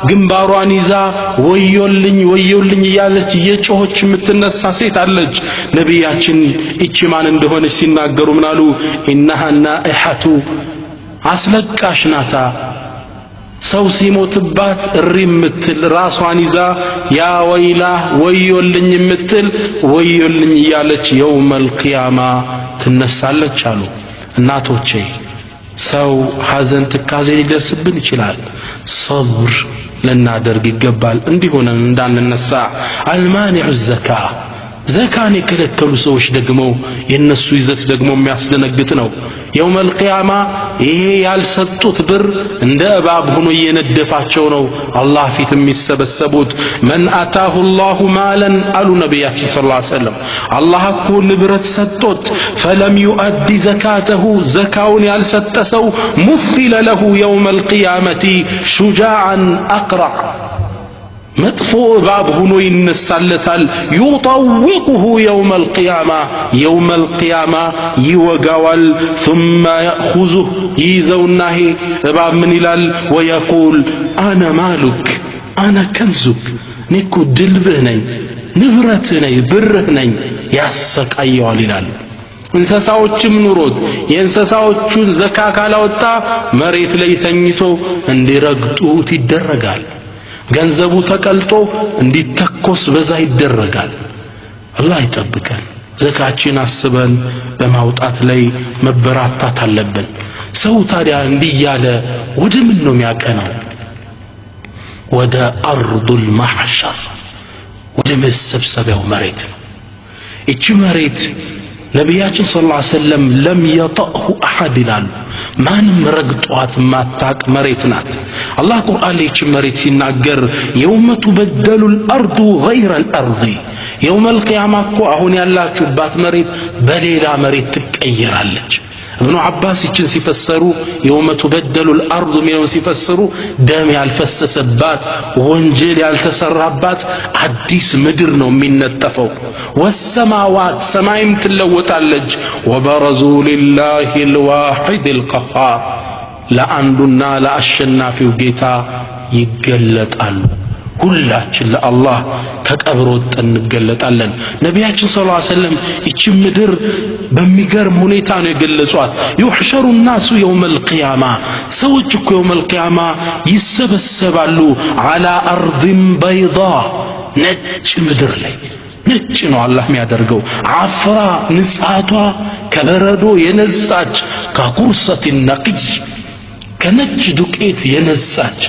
ግንባሯን ይዛ ወዮልኝ ወዮልኝ እያለች እየጮኸች የምትነሳ ሴት አለች። ነቢያችን እቺ ማን እንደሆነች ሲናገሩ ምናሉ? ኢነሃ ናኢሐቱ አስለቃሽ ናታ። ሰው ሲሞትባት እሪ የምትል ራሷን ይዛ ያ ወይላ ወዮልኝ የምትል ወዮልኝ እያለች የውመል ቂያማ ትነሳለች አሉ። እናቶቼ ሰው ሐዘን ትካዜ ሊደርስብን ይችላል ሰብር ልናደርግ ይገባል እንዲሆነን እንዳንነሳ አልማኒዑ ዘካ ዘካን የከለከሉ ሰዎች ደግሞ የነሱ ይዘት ደግሞ የሚያስደነግጥ ነው የውመል ቂያማ ይሄ ያልሰጡት ብር እንደ እባብ ሆኖ እየነደፋቸው ነው አላህ ፊት የሚሰበሰቡት መን አታሁ አላሁ ማለን አሉ ነቢያችን ሰለላሁ ዐለይሂ ወሰለም አላህ እኮ ንብረት ሰጥቶት ፈለም ዩአዲ ዘካተሁ ዘካውን ያልሰጠ ሰው ሙፊለ ለሁ የውመል ቂያመቲ ሹጃዓን አቅረዕ መጥፎ እባብ ሆኖ ይነሳለታል يطوقه يوم القيامة ይወጋዋል ثم يأخذه ይዘውናሂ እባብ ምን ይላል ويقول أنا مالك أنا كنزك ንኩ ድልብህ ነኝ ንብረትህ ነኝ ብርህ ነኝ ያሰቃየዋል ይላል እንስሳዎችም ኑሮት የእንስሳዎቹን ዘካ ካላወጣ መሬት ላይ ተኝቶ እንዲረግጡት ይደረጋል ገንዘቡ ተቀልጦ እንዲተኮስ በዛ ይደረጋል አላህ ይጠብቀን ዘካችን አስበን በማውጣት ላይ መበራታት አለብን ሰው ታዲያ እንዲያለ ወደ ምን ነው የሚያቀናው ወደ አርዱል ማህሸር ወደ መሰብሰቢያው መሬት እቺ መሬት ነቢያችን ሰለላሁ ዐለይሂ ወሰለም ለም يطأه احد ይላሉ ማንም ረግጧት ማታቅ መሬት ናት አላህ ቁርአን ላይ እቺ መሬት ሲናገር يوم تبدل الارض غير الارض يوم القيامه እኮ አሁን ያላችሁባት መሬት በሌላ መሬት ትቀየራለች ابن عباس ይችን ሲፈሰሩ يوم تبدل الارض ሚለው ሲፈሰሩ ደም ያልፈሰሰባት ወንጀል ያልተሰራባት አዲስ ምድር ነው የሚነጠፈው والسماوات ሰማይም ትለወጣለች وبرزوا لله الواحد القهار ለአንዱና ለአሸናፊው ጌታ ይገለጣሉ ሁላችን ለአላህ ከቀብር ወጥተን እንገለጣለን ነቢያችን ሰለላሁ ዐለይሂ ወሰለም እቺ ምድር በሚገርም ሁኔታ ነው የገለጿት يحشر الناس يوم القيامة ሰዎች እኮ يوم القيامة ይሰበሰባሉ على أرض بيضاء ነጭ ምድር ላይ ነጭ ነው አላህ የሚያደርገው አፍራ ንጻቷ ከበረዶ የነጻች ከቁርሰት ነቅይ ከነጭ ዱቄት የነጻች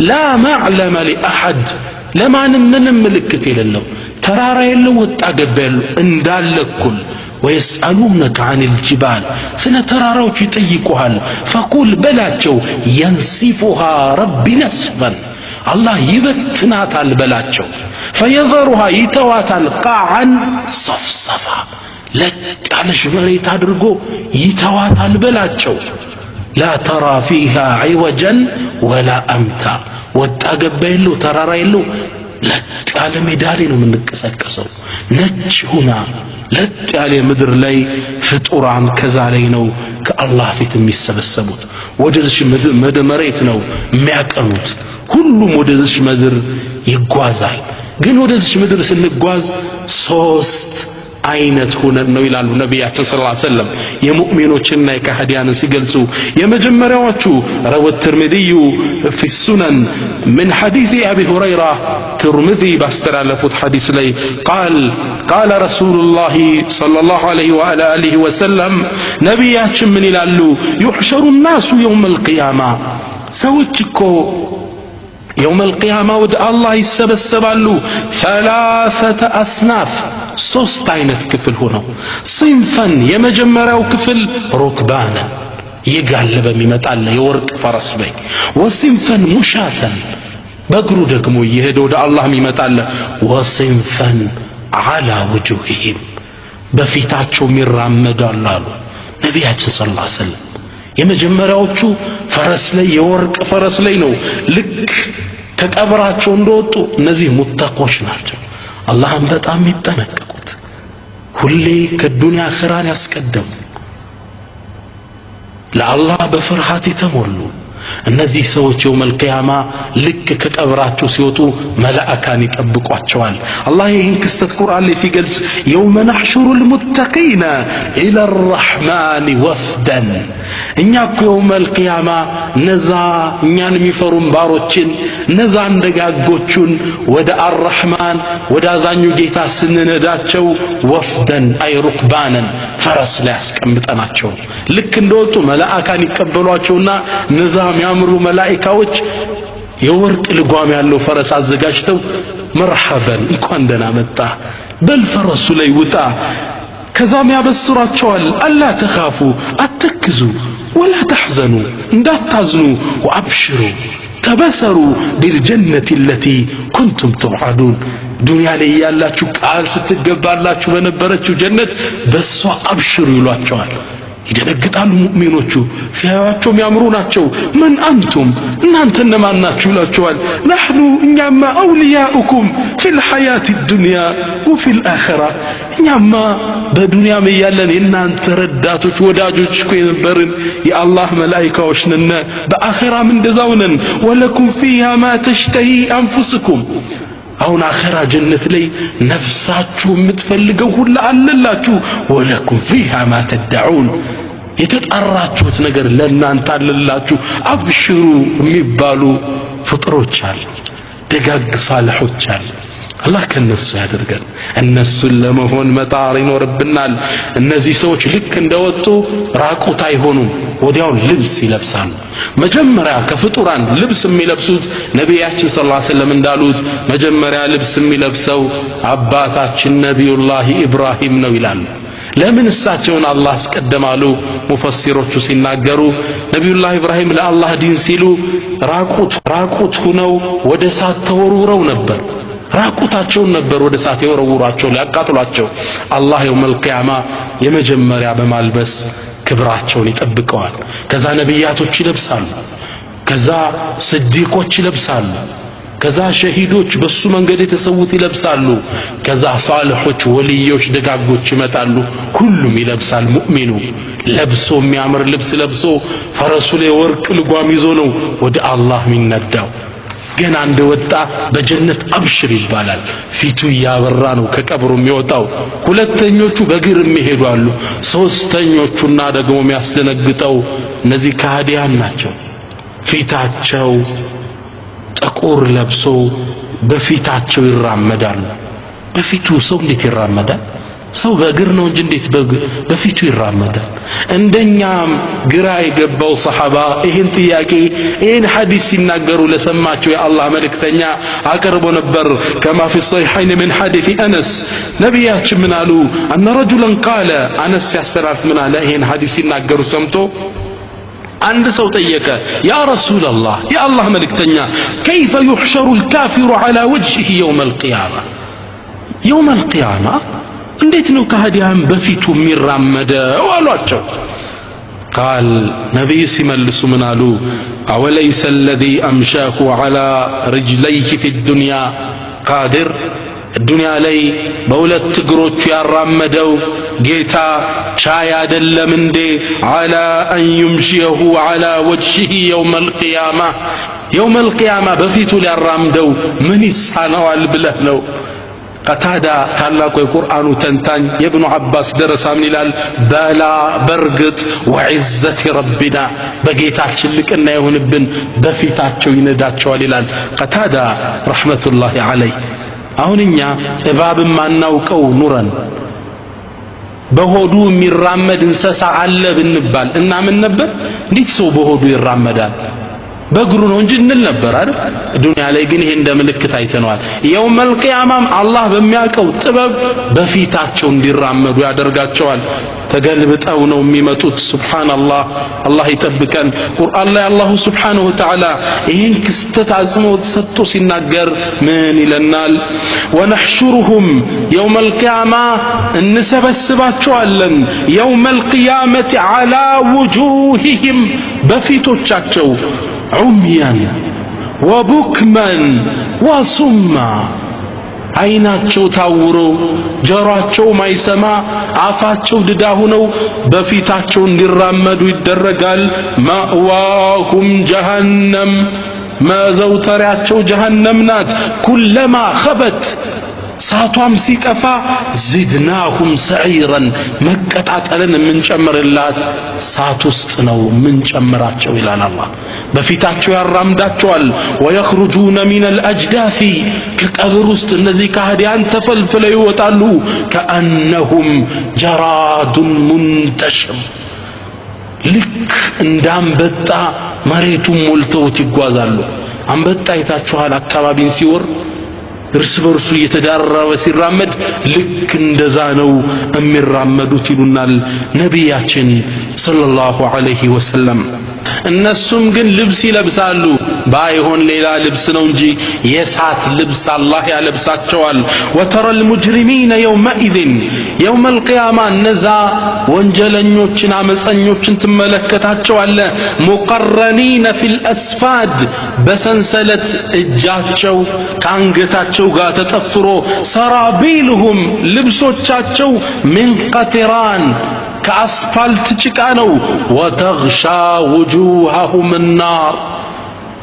لا معلم لأحد ለማንም ምንም ምልክት የሌለው ተራራ የለው ወጣ ገባ የለው እንዳለኩል ويسألونك عن الجبال سنة تراروች ይጠይቁሃል فقل በላቸው ينسفها ربي نسفا الله ይበትናታል በላቸው فيذرها ይተዋታል قاعا صفصفا ለቃለሽ መሬት አድርጎ ይተዋታል በላቸው لا ترى فيها عوجا ولا أمتا ወጣ ገባ የለው ተራራ የለው ለቃለ ሜዳ ላይ ነው የምንቀሰቀሰው ነጭ ሁና ለጥ ያለ ምድር ላይ ፍጡራን ከዛ ላይ ነው ከአላህ ፊት የሚሰበሰቡት ወደዚህ መሬት ነው የሚያቀኑት ሁሉም ወደዚህ ምድር ይጓዛል ግን ወደዚህ ምድር ስንጓዝ ሶስት አይነት ሆነን ነው ይላሉ ነቢያችን ሰለላሁ ዐለይሂ ወሰለም የሙእሚኖችና የካህዲያንን ሲገልጹ የመጀመሪያዎቹ روى الترمذي في السنن من حديث أبي هريرة ترمذي باستلفت حديث لي قال رسول الله صلى الله عليه وعلى آله وسلم نبياتنا من يلالو يحشر الناس يوم القيامة سوتكو يوم القيامة ود الله يسبسبالو ثلاثة أصناف ሶስት አይነት ክፍል ሆነው صنفا የመጀመሪያው ክፍል ሩክባና ይጋለበ የሚመጣለ የወርቅ ፈረስ ላይ وصنفا مشاة በእግሩ ደግሞ እየሄደ ወደ አላህ የሚመጣለ وصنفا على وجوههم በፊታቸው ይራመዳሉ አሉ ነቢያችን ሰለላሁ ዐለይሂ ወሰለም የመጀመሪያዎቹ ፈረስ ላይ የወርቅ ፈረስ ላይ ነው ልክ ከቀብራቸው እንደወጡ እነዚህ ሙተቆች ናቸው አላህን በጣም ይጠነቀቁት ሁሌ ከዱንያ አኺራን ያስቀደሙ ለአላህ በፍርሃት የተሞሉ እነዚህ ሰዎች የውመል ቂያማ ልክ ከቀብራቸው ሲወጡ መላእካን ይጠብቋቸዋል አላህ ይህን ክስተት ቁርአን ላይ ሲገልጽ የውመ ነሕሹሩል ሙተቂና ኢላ الرحمن ወፍደን እኛ እኮ የውመል ቂያማ ነዛ እኛን የሚፈሩን ባሮችን ነዛ እንደጋጎቹን ወደ አርrahማን ወደ አዛኙ ጌታ ስንነዳቸው ወፍደን አይ ሩክባነን ፈረስ ላይ አስቀምጠናቸው ልክ እንደወጡ መላእካን ይቀበሏቸውና ነዛ የሚያምሩ መላእክቶች የወርቅ ልጓም ያለው ፈረስ አዘጋጅተው መርሐበን እንኳን ደህና መጣ በልፈረሱ ላይ ውጣ ከዛም ያበስራቸዋል አላ ተኻፉ አትክዙ ወላ ተሕዘኑ እንዳታዝኑ ወአብሽሩ ተበሰሩ بالجنة التي كنتم توعدون ዱንያ ላይ ያላችሁ ቃል ስትገባላችሁ በነበረችው ጀነት በሷ አብሽሩ ይሏቸዋል ይደነግጣሉ ሙእሚኖቹ ሲያዩአቸው የሚያምሩ ናቸው ምን አንቱም እናንተ እነማን ናችሁ ይሏቸዋል نحن እኛማ አውሊያኡኩም في الحياة الدنيا وفي الآخرة እኛማ በዱንያም ያለን የናንተ ረዳቶች ወዳጆች እኮ የነበርን የአላህ መላእክቶች ነን በአኺራም እንደዛው ነን ወለኩም فيها ما تشتهي أنفسكم አሁን አኺራ ጀነት ላይ ነፍሳችሁ የምትፈልገው ሁሉ አለላችሁ ወለኩም فيها ما تدعون የተጣራችሁት ነገር ለእናንተ አለላችሁ አብሽሩ የሚባሉ ፍጥሮች አሉ ደጋግ ሳልሖች አሉ አላህ ከነሱ ያደርገን እነሱን ለመሆን መጣር ይኖርብናል እነዚህ ሰዎች ልክ እንደወጡ ራቁት አይሆኑም ወዲያው ልብስ ይለብሳሉ መጀመሪያ ከፍጡራን ልብስ የሚለብሱት ነቢያችን ሰለላሁ ዐለይሂ ወሰለም እንዳሉት መጀመሪያ ልብስ የሚለብሰው አባታችን ነቢዩላህ ኢብራሂም ነው ይላሉ ለምን እሳቸውን አላህ አስቀደማሉ ሙፈሲሮቹ ሲናገሩ ነቢዩላህ ኢብራሂም ለአላህ ዲን ሲሉ ራቁት ሆነው ወደ እሳት ተወርውረው ነበር ራቁታቸውን ነበር ወደ እሳት የወረወሯቸው ሊያቃጥሏቸው አላህ የውመል ቂያማ የመጀመሪያ በማልበስ ክብራቸውን ይጠብቀዋል ከዛ ነቢያቶች ይለብሳሉ ከዛ ስዲቆች ይለብሳሉ ከዛ ሸሂዶች በሱ መንገድ የተሰውት ይለብሳሉ ከዛ ሷሊሖች ወልዮች ደጋጎች ይመጣሉ ሁሉም ይለብሳል ሙእሚኑ ለብሶ የሚያምር ልብስ ለብሶ ፈረሱ ላይ ወርቅ ልጓም ይዞ ነው ወደ አላህ የሚነዳው ገና እንደወጣ በጀነት አብሽር ይባላል ፊቱ ያበራ ነው ከቀብሩ የሚወጣው ሁለተኞቹ በእግር የሚሄዱ አሉ ሶስተኞቹና ደግሞ የሚያስደነግጠው እነዚህ ከሃዲያን ናቸው ፊታቸው ጥቁር ለብሶ በፊታቸው ይራመዳሉ በፊቱ ሰው እንዴት ይራመዳል ሰው በእግር ነው እንጂ እንዴት በፊቱ ይራመዳል እንደኛም ግራ የገባው ሰሃባ ይሄን ጥያቄ ይሄን ሐዲስ ሲናገሩ ለሰማቸው የአላህ መልእክተኛ አቀርቦ ነበር كما في الصحيحين من حديث انس ነብያችን ምን አሉ ان رجلا قال انس ያስተላልፍ ምን አለ ይሄን ሐዲስ ሲናገሩ ሰምቶ አንድ ሰው ጠየቀ ያ ረሱላህ የአላህ መልእክተኛ كيف يحشر الكافر على وجهه يوم القيامه يوم القيامه እንዴት ነው ከሃዲያን በፊቱ የሚራመደው አሏቸው قال ነብይ ሲመልሱ ምን አሉ اوليس الذي امشاه على رجليه في الدنيا قادر الدنيا ላይ በሁለት እግሮቹ ያራመደው ጌታ ቻይ አይደለም እንዴ على ان يمشيه على وجهه يوم القيامه يوم القيامه በፊቱ ሊያራምደው ምን ይሳነዋል ብለህ ነው ቀታዳ ታላቁ የቁርአኑ ተንታኝ የኢብኑ አባስ ደረሳ ምን ይላል በላ በርግጥ ወዕዘት ረቢና በጌታችን ልቅና ይሁንብን በፊታቸው ይነዳቸዋል ይላል ቀታዳ ረህመቱላሂ ዐለይህ አሁንኛ እባብም ማናውቀው ኑረን በሆዱ የሚራመድ እንስሳ አለ ብንባል እና ምን ነበር እንዴት ሰው በሆዱ ይራመዳል በእግሩ ነው እንጂ እንል ነበር አይደል ዱንያ ላይ ግን ይሄ እንደ ምልክት አይተነዋል የውመል ቂያማም አላህ በሚያውቀው ጥበብ በፊታቸው እንዲራመዱ ያደርጋቸዋል ተገልብጠው ነው የሚመጡት ሱብሃንአላህ አላህ ይጠብቀን ቁርአን ላይ አላሁ ሱብሃነሁ ወተዓላ ይህን ክስተት አጽንኦት ሰጥቶ ሲናገር ምን ይለናል ወነሕሹሩሁም የውመል ቂያማ እንሰበስባቸዋለን የውመል ቂያመት ዐላ ውጁሂሂም በፊቶቻቸው عميا وبكما وصما አይናቸው ታውሮ ጆሮአቸው ማይሰማ አፋቸው ድዳ ሆነው በፊታቸው እንዲራመዱ ይደረጋል ማዋሁም ጀሃነም መዘውተሪያቸው ጀሃነም ናት ኩለማ ኸበት ሳቷም ሲጠፋ ዝድናሁም ሰዒረን መቀጣጠልን የምንጨምርላት ሳት ውስጥ ነው ምንጨምራቸው ይላል አላህ። በፊታቸው ያራምዳቸዋል። ወየኽሩጁነ ሚነል አጅዳፊ ከቀብር ውስጥ እነዚህ ከሃዲያን ተፈልፍለው ይወጣሉ። ከአነሁም ጀራዱን ሙንተሽር ልክ እንዳንበጣ መሬቱን ሞልተውት ይጓዛሉ። አንበጣ አይታችኋል? አካባቢን ሲወር እርስ በርሱ እየተዳረበ ሲራመድ ልክ እንደዛ ነው የሚራመዱት ይሉናል ነቢያችን ሰለላሁ ዐለይሂ ወሰለም። እነሱም ግን ልብስ ይለብሳሉ። ባይሆን ሌላ ልብስ ነው እንጂ የሳት ልብስ አላህ ያለብሳቸዋል። ወተረል ሙጅሪሚነ የውመኢዝን የውመል ቂያማ እነዛ ወንጀለኞችን አመፀኞችን ትመለከታቸዋለ ሙቀረኒነ ፊል አስፋድ በሰንሰለት እጃቸው ከአንገታቸው ጋር ተጠፍሮ ሰራቢልሁም ልብሶቻቸው ምን ቀጢራን ከአስፋልት ጭቃ ነው። ወተግሻ ውጁሃሁም ናር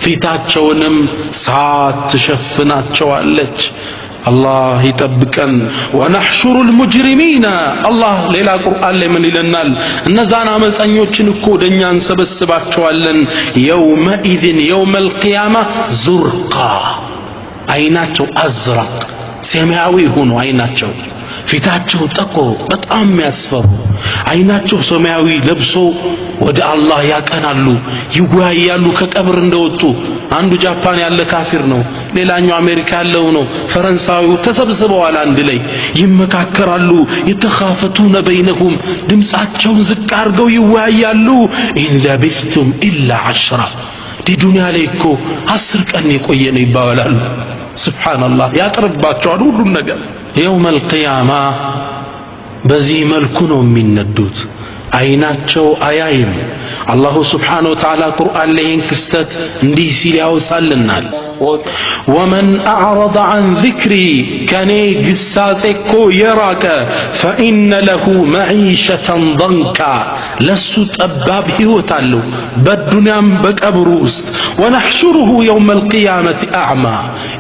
ፊታቸውንም ሳት ትሸፍናቸዋለች። አላህ ይጠብቀን። ወነሕሹሩ ልሙጅሪሚነ አላህ ሌላ ቁርአን ላይ ምን ይለናል? እነዛን አመፀኞችን እኮ ወደኛ እንሰበስባቸዋለን። የውመኢዝን የውመል ቂያማ ዙርቃ አይናቸው አዝራቅ ሰማያዊ ሆኖ አይናቸው ፊታቸው ጠቆር በጣም የሚያስፈሩ አይናቸው ሰማያዊ ለብሶ ወደ አላህ ያቀናሉ፣ ይወያያሉ። ከቀብር እንደወጡ አንዱ ጃፓን ያለ ካፊር ነው፣ ሌላኛው አሜሪካ ያለው ነው፣ ፈረንሳዊው ተሰብስበዋል አንድ ላይ ይመካከራሉ። የተኻፈቱነ በይነሁም ድምፃቸውን ዝቅ አድርገው ይወያያሉ። ኢን ለቢስቱም ኢላ ዐሽራ ዱንያ ላይ እኮ 10 ቀን የቆየ ነው ይባባላሉ። ሱብሃንአላህ ያጥርባቸዋል ሁሉም ነገር። የውመል ቂያማ በዚህ መልኩ ነው የሚነዱት። አይናቸው አያይም። አላሁ ስብሓነሁ ወተዓላ ቁርአን ላይ ይህን ክስተት እንዲህ ሲል ያወሳልናል። ወመን አዕረض ዐን ዚክሪ ከኔ ግሳጼ እኮ የራቀ ፈኢነ ለሁ መዒሸተን ضንካ ለሱ ጠባብ ሕይወት አለው በዱንያም በቀብሩ ውስጥ። ወነሕሹሩሁ የውመል ቂያመቲ አዕማ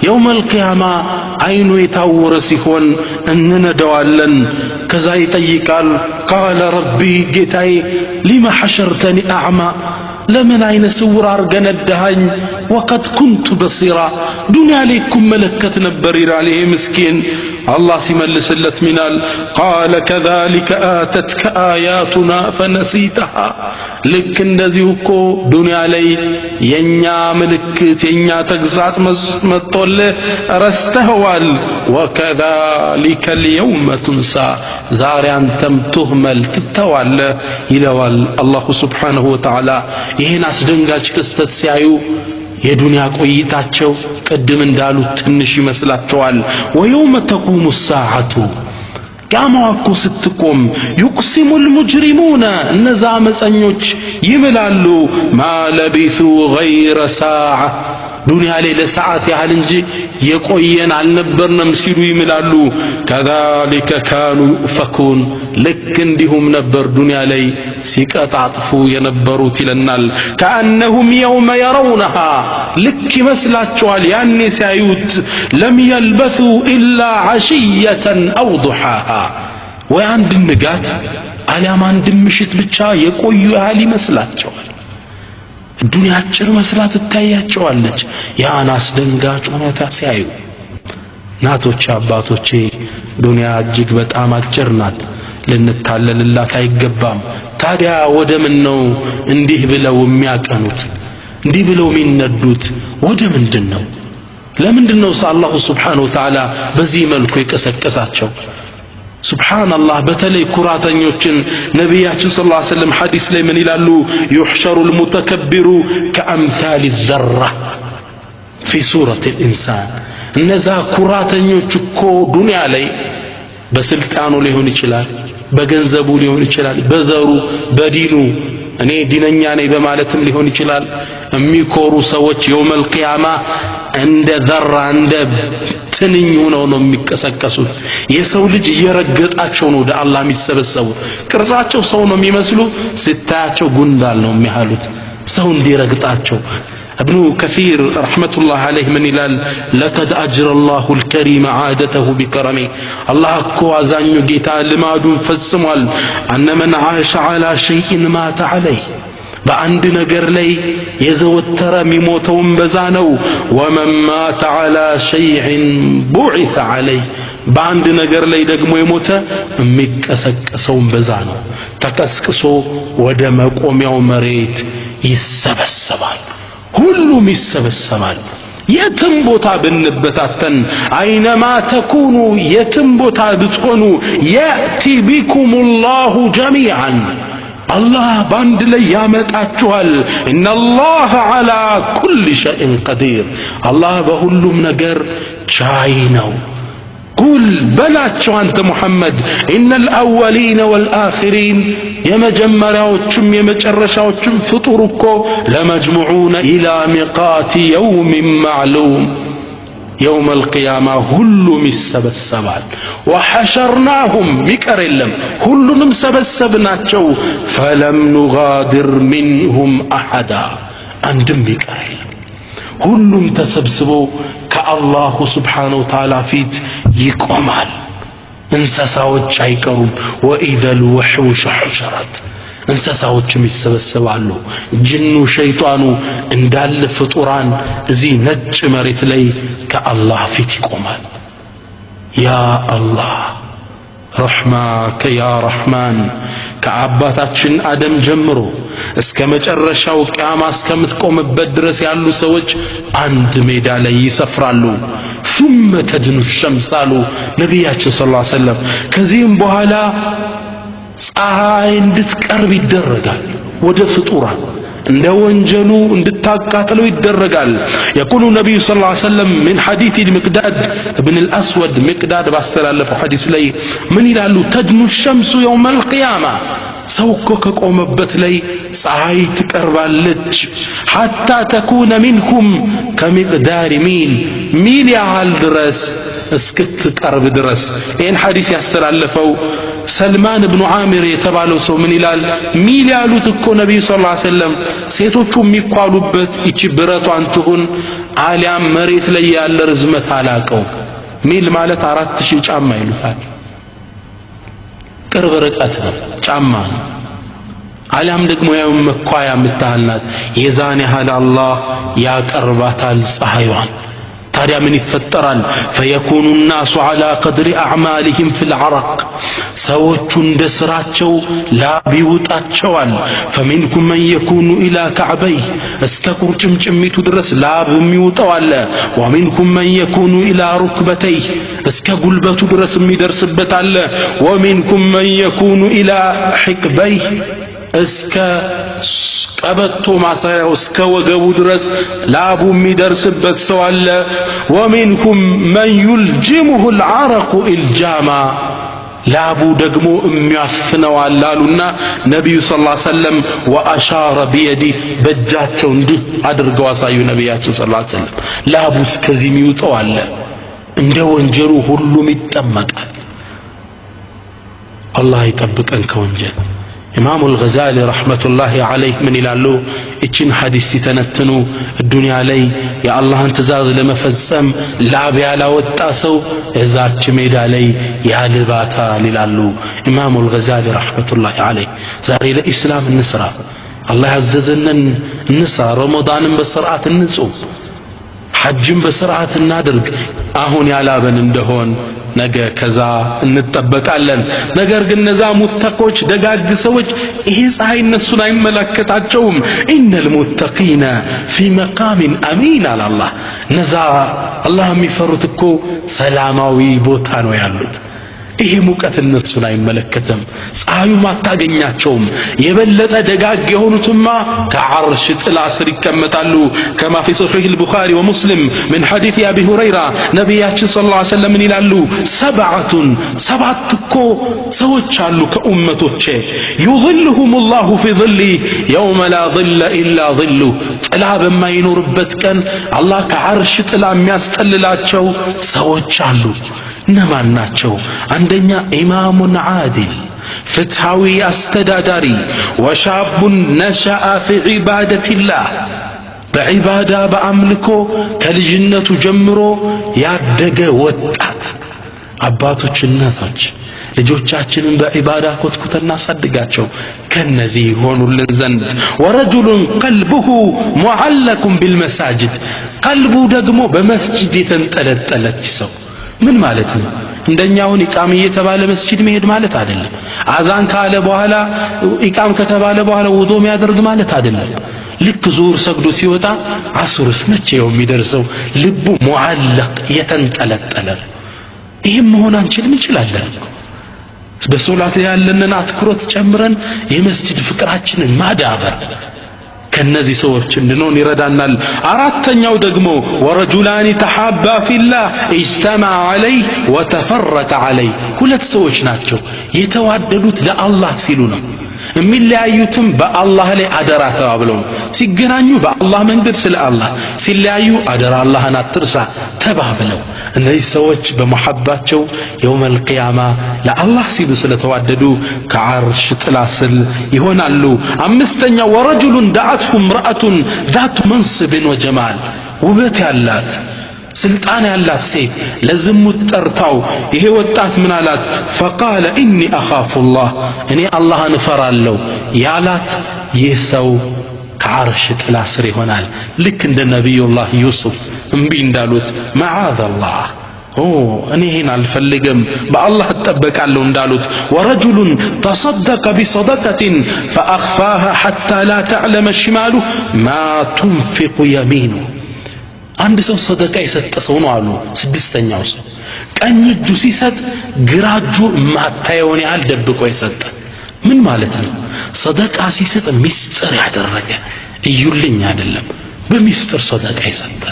የውመል ቂያማ አይኑ የታወረ ሲሆን እንነደዋለን። ከዛ ይጠይቃል ቃለ ረቢ ጌታዬ ሊመ ሐሸርተኒ አዕማ ለምን አይነ ስውር አርገህ ነዳኸኝ? ወቀድ ኩንቱ በሲራ ዱንያ ላይ እኮ መለከት ነበር ይላል ይሄ ምስኪን። አላህ ሲመልስለት ሚናል ቃለ ከዛሊከ አተትከ አያቱና ፈነሲተሃ ልክ እንደዚሁ እኮ ዱንያ ላይ የኛ ምልክት የኛ ተግዛት መጥቶልህ ረስተኸዋል። ወከዛሊከ ልየውመ ቱንሳ ዛሬ አንተም ቱህመል ትተዋለህ ይለዋል አላሁ ስብሓነሁ ወተዓላ። ይህን አስደንጋጭ ክስተት ሲያዩ የዱንያ ቆይታቸው ቅድም እንዳሉት ትንሽ ይመስላቸዋል። ወየውመ ተቁሙ ሰዓቱ ቂያማዋ እኮ ስትቆም ዩቅሲሙል ሙጅሪሙነ እነዛ አመፀኞች ይምላሉ ማ ለቢሱ ገይረ ሰዓ ዱንያ ላይ ለሰዓት ያህል እንጂ የቆየን አልነበርንም ሲሉ ይምላሉ። ከዛሊከ ካኑ ዩእፈኩን ልክ እንዲሁም ነበር ዱንያ ላይ ሲቀጣጥፉ የነበሩት ይለናል። ከአነሁም የውመ የረውነሃ ልክ ይመስላቸዋል ያኔ ሲያዩት ለም የልበሱ ኢላ ዐሽየተን አው ዱሓሃ ወይ አንድ ንጋት አሊያም አንድ ምሽት ብቻ የቆዩ ያህል ይመስላቸዋል። ዱንያ አጭር መስላ ትታያቸዋለች ያን አስደንጋጭ ሁኔታ ሲያዩ። እናቶቼ አባቶቼ ዱንያ እጅግ በጣም አጭር ናት፣ ልንታለልላት አይገባም። ታዲያ ወደ ምን ነው እንዲህ ብለው የሚያቀኑት? እንዲህ ብለው የሚነዱት ወደ ምንድን ነው? ለምንድን ነው አላሁ ስብሓነሁ ወተዓላ በዚህ መልኩ የቀሰቀሳቸው? ሱብሓነላህ በተለይ ኩራተኞችን ነቢያችን ሰለላሁ ዐለይሂ ወሰለም ሐዲስ ላይ ምን ይላሉ? ዩሕሸሩል ሙተከቢሩ ከአምሳሊ ዘራ ፊ ሱረቲል ኢንሳን እነዛ ኩራተኞች እኮ ዱንያ ላይ በስልጣኑ ሊሆን ይችላል፣ በገንዘቡ ሊሆን ይችላል፣ በዘሩ በዲኑ እኔ ዲነኛ ነኝ በማለትም ሊሆን ይችላል። የሚኮሩ ሰዎች የውመል ቂያማ እንደ ዘራ እንደ ትንኝ ሆነው ነው የሚቀሰቀሱት። የሰው ልጅ እየረገጣቸው ነው ወደ አላህ የሚሰበሰቡት። ቅርጻቸው ሰው ነው የሚመስሉ፣ ስታያቸው ጉንዳል ነው የሚያህሉት ሰው እንዲረግጣቸው። ابن كثير رحمة الله عليه من إلال لقد أجرى الله الكريم عادته بكرمه الله كوازانيو جيتا لما دون فالسموال أن من عاش على شيء مات عليه በአንድ ነገር ላይ የዘወተረ የሚሞተውን በዛ ነው ومن مات على شيء بعث عليه በአንድ ነገር ላይ ደግሞ የሞተ የሚቀሰቀሰውን በዛ ነው ተቀስቅሶ ወደ መቆሚያው መሬት ይሰበሰባል ሁሉም ይሰበሰባል የትም ቦታ ብንበታተን አይነማ ተኩኑ የትም ቦታ ብትሆኑ يأتي بكم الله جميعا الله باند لي يامتاچوال ان الله على كل شيء قدير الله بهلم ነገር ቻይ ነው قل بلاچو انت محمد ان الاولين والاخرين የመጀመሪያዎችም የመጨረሻዎችም ፍጡር እኮ ለመጅሙዑን الى ميقات يوم معلوم يوم القيامة هلهم السبسبال وحشرناهم مكرلم هلهم سبسبناچو فلم نغادر منهم أحدا عندهم مكرلم هلهم تسبسبو كالله سبحانه وتعالى فيت يقومال انسساوچ አይቀሩም وإذا الوحوش حشرت እንስሳዎችም ይሰበሰባሉ ጅኑ ሸይጣኑ እንዳለ ፍጡራን እዚህ ነጭ መሬት ላይ ከአላህ ፊት ይቆማል ያ አላህ ረህማከ ያ ረህማን ከአባታችን አደም ጀምሮ እስከ መጨረሻው ቂያማ እስከምትቆምበት ድረስ ያሉ ሰዎች አንድ ሜዳ ላይ ይሰፍራሉ ثم تدنو الشمس አሉ ነብያችን ሰለላሁ ዐለይሂ ወሰለም ከዚህም በኋላ ፀሐይ እንድትቀርብ ይደረጋል ወደ ፍጡራን እንደ ወንጀሉ እንድታቃጥለው ይደረጋል يقول النبي صلى الله عليه وسلم من حديث المقداد ابن الأسود مقداد باستلالفው حديث ላይ ምን ይላሉ تدنو الشمس يوم القيامة ሰውኮ ከቆመበት ላይ ፀሐይ ትቀርባለች حتى تكون منكم كمقدار ሚል ያህል ድረስ እስክትቀርብ ድረስ ይህን ሐዲስ ያስተላለፈው ሰልማን ኢብኑ ዓሚር የተባለው ሰው ምን ይላል ሚል ያሉት እኮ ነብዩ ሰለላሁ ዐለይሂ ወሰለም ሴቶቹ የሚኳሉበት እቺ ብረቷን ትሁን አሊያም መሬት ላይ ያለ ርዝመት አላቀው ሚል ማለት 4000 ጫማ ይሉታል ቅርብ ርቀት ነው ጫማ አሊያም ደግሞ ያው መኳያ ምታልናት የዛን ያህል አላህ ያቀርባታል ፀሐይዋን ታዲያ ምን ይፈጠራል فيكون الناس على قدر اعمالهم في العرق ሰዎቹ እንደ ስራቸው ላብ ይውጣቸዋል فمنكم من يكون الى كعبيه እስከ ቁርጭምጭሚቱ ድረስ ላብ የሚውጣው አለ ومنكم من يكون الى ركبتيه እስከ ጉልበቱ ድረስ የሚደርስበት አለ ومنكم من يكون الى حقبيه እስከ ቀበቶ ማሰሪያው እስከ ወገቡ ድረስ ላቡ የሚደርስበት ሰው አለ ومنكم من يلجمه العرق الجاما ላቡ ደግሞ የሚያፍነው አላሉና ነብዩ ሰለላሁ ዐለይሂ ወሰለም واشار بيدي በእጃቸው እንዲህ አድርገው አሳዩ ነብያችን ሰለላሁ ዐለይሂ ወሰለም ላቡ እስከዚህ የሚውጣው አለ እንደ ወንጀሉ ሁሉም ይጠመቃል አላህ ይጠብቀን ከወንጀል ኢማሙ አልገዛሊ ረህመቱላሂ ዐለይህ ምን ይላሉ እቺን ሐዲስ ሲተነትኑ ዱንያ ላይ የአላህን ትእዛዝ ለመፈጸም ላብ ያላወጣ ሰው እዛች ሜዳ ላይ ያልባታል ይላሉ ኢማሙ አልገዛሊ ረህመቱላሂ ዐለይህ ዛሬ ለኢስላም እንስራ አላህ ያዘዘንን እንስራ ረመዳንን በስርዓት እንጾም ሐጅን በስርዓት እናድርግ አሁን ያላበን እንደሆን ነገ ከዛ እንጠበቃለን ነገር ግን ነዛ ሙተቆች ደጋግ ሰዎች ይሄ ፀሐይ እነሱን አይመለከታቸውም ኢነል ሙተቂና ፊ መቃሚን አሚን አላህ ነዛ አላህ የሚፈሩት እኮ ሰላማዊ ቦታ ነው ያሉት ይሄ ሙቀት እነሱን አይመለከተም ፀሐዩም አታገኛቸውም የበለጠ ደጋግ የሆኑትማ ከዓርሽ ጥላ ስር ይቀመጣሉ كما في صحيح البخاري ومسلم من حديث ابي هريره ነብያችን ሰለላሁ ዐለይሂ ወሰለም ይላሉ ሰባት እኮ ሰዎች አሉ ከኡመቶቼ يظلهم الله في ظله يوم لا ظل الا ظله ጥላ በማይኖርበት ቀን አላህ ከዓርሽ ጥላ የሚያስጠልላቸው ሰዎች አሉ እነማን ናቸው አንደኛ ኢማሙን ዓዲል ፍትሃዊ አስተዳዳሪ ወሻቡን ነሸአ ፊ ዒባደቲላህ በዒባዳ በአምልኮ ከልጅነቱ ጀምሮ ያደገ ወጣት አባቶች እናቶች ልጆቻችንን በዒባዳ ኮትኩተን እናሳድጋቸው ከነዚህ ሆኑልን ዘንድ ወረጁሉን ቀልቡሁ ሙዓለቁን ቢልመሳጅድ ቀልቡ ደግሞ በመስጂድ የተንጠለጠለች ሰው ምን ማለት ነው እንደኛውን ኢቃም እየተባለ መስጂድ መሄድ ማለት አይደለም አዛን ካለ በኋላ ኢቃም ከተባለ በኋላ ውዶ የሚያደርግ ማለት አይደለም ልክ ዙር ሰግዶ ሲወጣ አስርስ መቼው የሚደርሰው ልቡ ሙዓለቅ የተንጠለጠለ ይሄም መሆን አንችልም እንችላለን በሶላት ያለንን አትኩሮት ጨምረን የመስጂድ ፍቅራችንን ማዳበር ከነዚህ ሰዎች እንድንሆን ይረዳናል አራተኛው ደግሞ ወረጁላኒ ተሐባ ፊላህ اجتمع عليه وتفرق عليه ሁለት ሰዎች ናቸው የተዋደዱት ለአላህ ሲሉ ነው የሚለያዩትም በአላህ ላይ አደራ ተባብለው ሲገናኙ በአላህ መንገድ ስለ አላህ ሲለያዩ አደራ አላህን አትርሳ ተባብለው እነዚህ ሰዎች በመሐባቸው يوم القيامة ለአላህ ሲሉ ስለተዋደዱ ከዓርሽ ጥላ ስር ይሆናሉ አምስተኛው ወረጁሉን دعته امرأة ذات منصب وجمال ውበት ያላት ስልጣን ያላት ሴት ለዝሙት ጠርታው ይሄ ወጣት ምን አላት فقال اني اخاف الله እኔ አላህን እፈራለሁ ያላት ይህ ሰው ከዓርሽ ጥላ ስር ይሆናል ልክ እንደ ነብዩላህ ዩሱፍ እምቢ እንዳሉት معاذ الله እኔ ይሄን አልፈልግም በአላህ ተጠበቃለሁ እንዳሉት ወረጁሉን تصدق بصدقة فاخفاها حتى لا تعلم شماله ما تنفق يمينه አንድ ሰው ሰደቃ የሰጠ ሰው ነው አሉ ስድስተኛው ሰው ቀኝ እጁ ሲሰጥ ግራ እጁ ማታየውን ያህል ደብቆ የሰጠ ምን ማለት ነው ሰደቃ ሲሰጥ ሚስጥር ያደረገ እዩልኝ አይደለም በሚስጥር ሰደቃ የሰጠ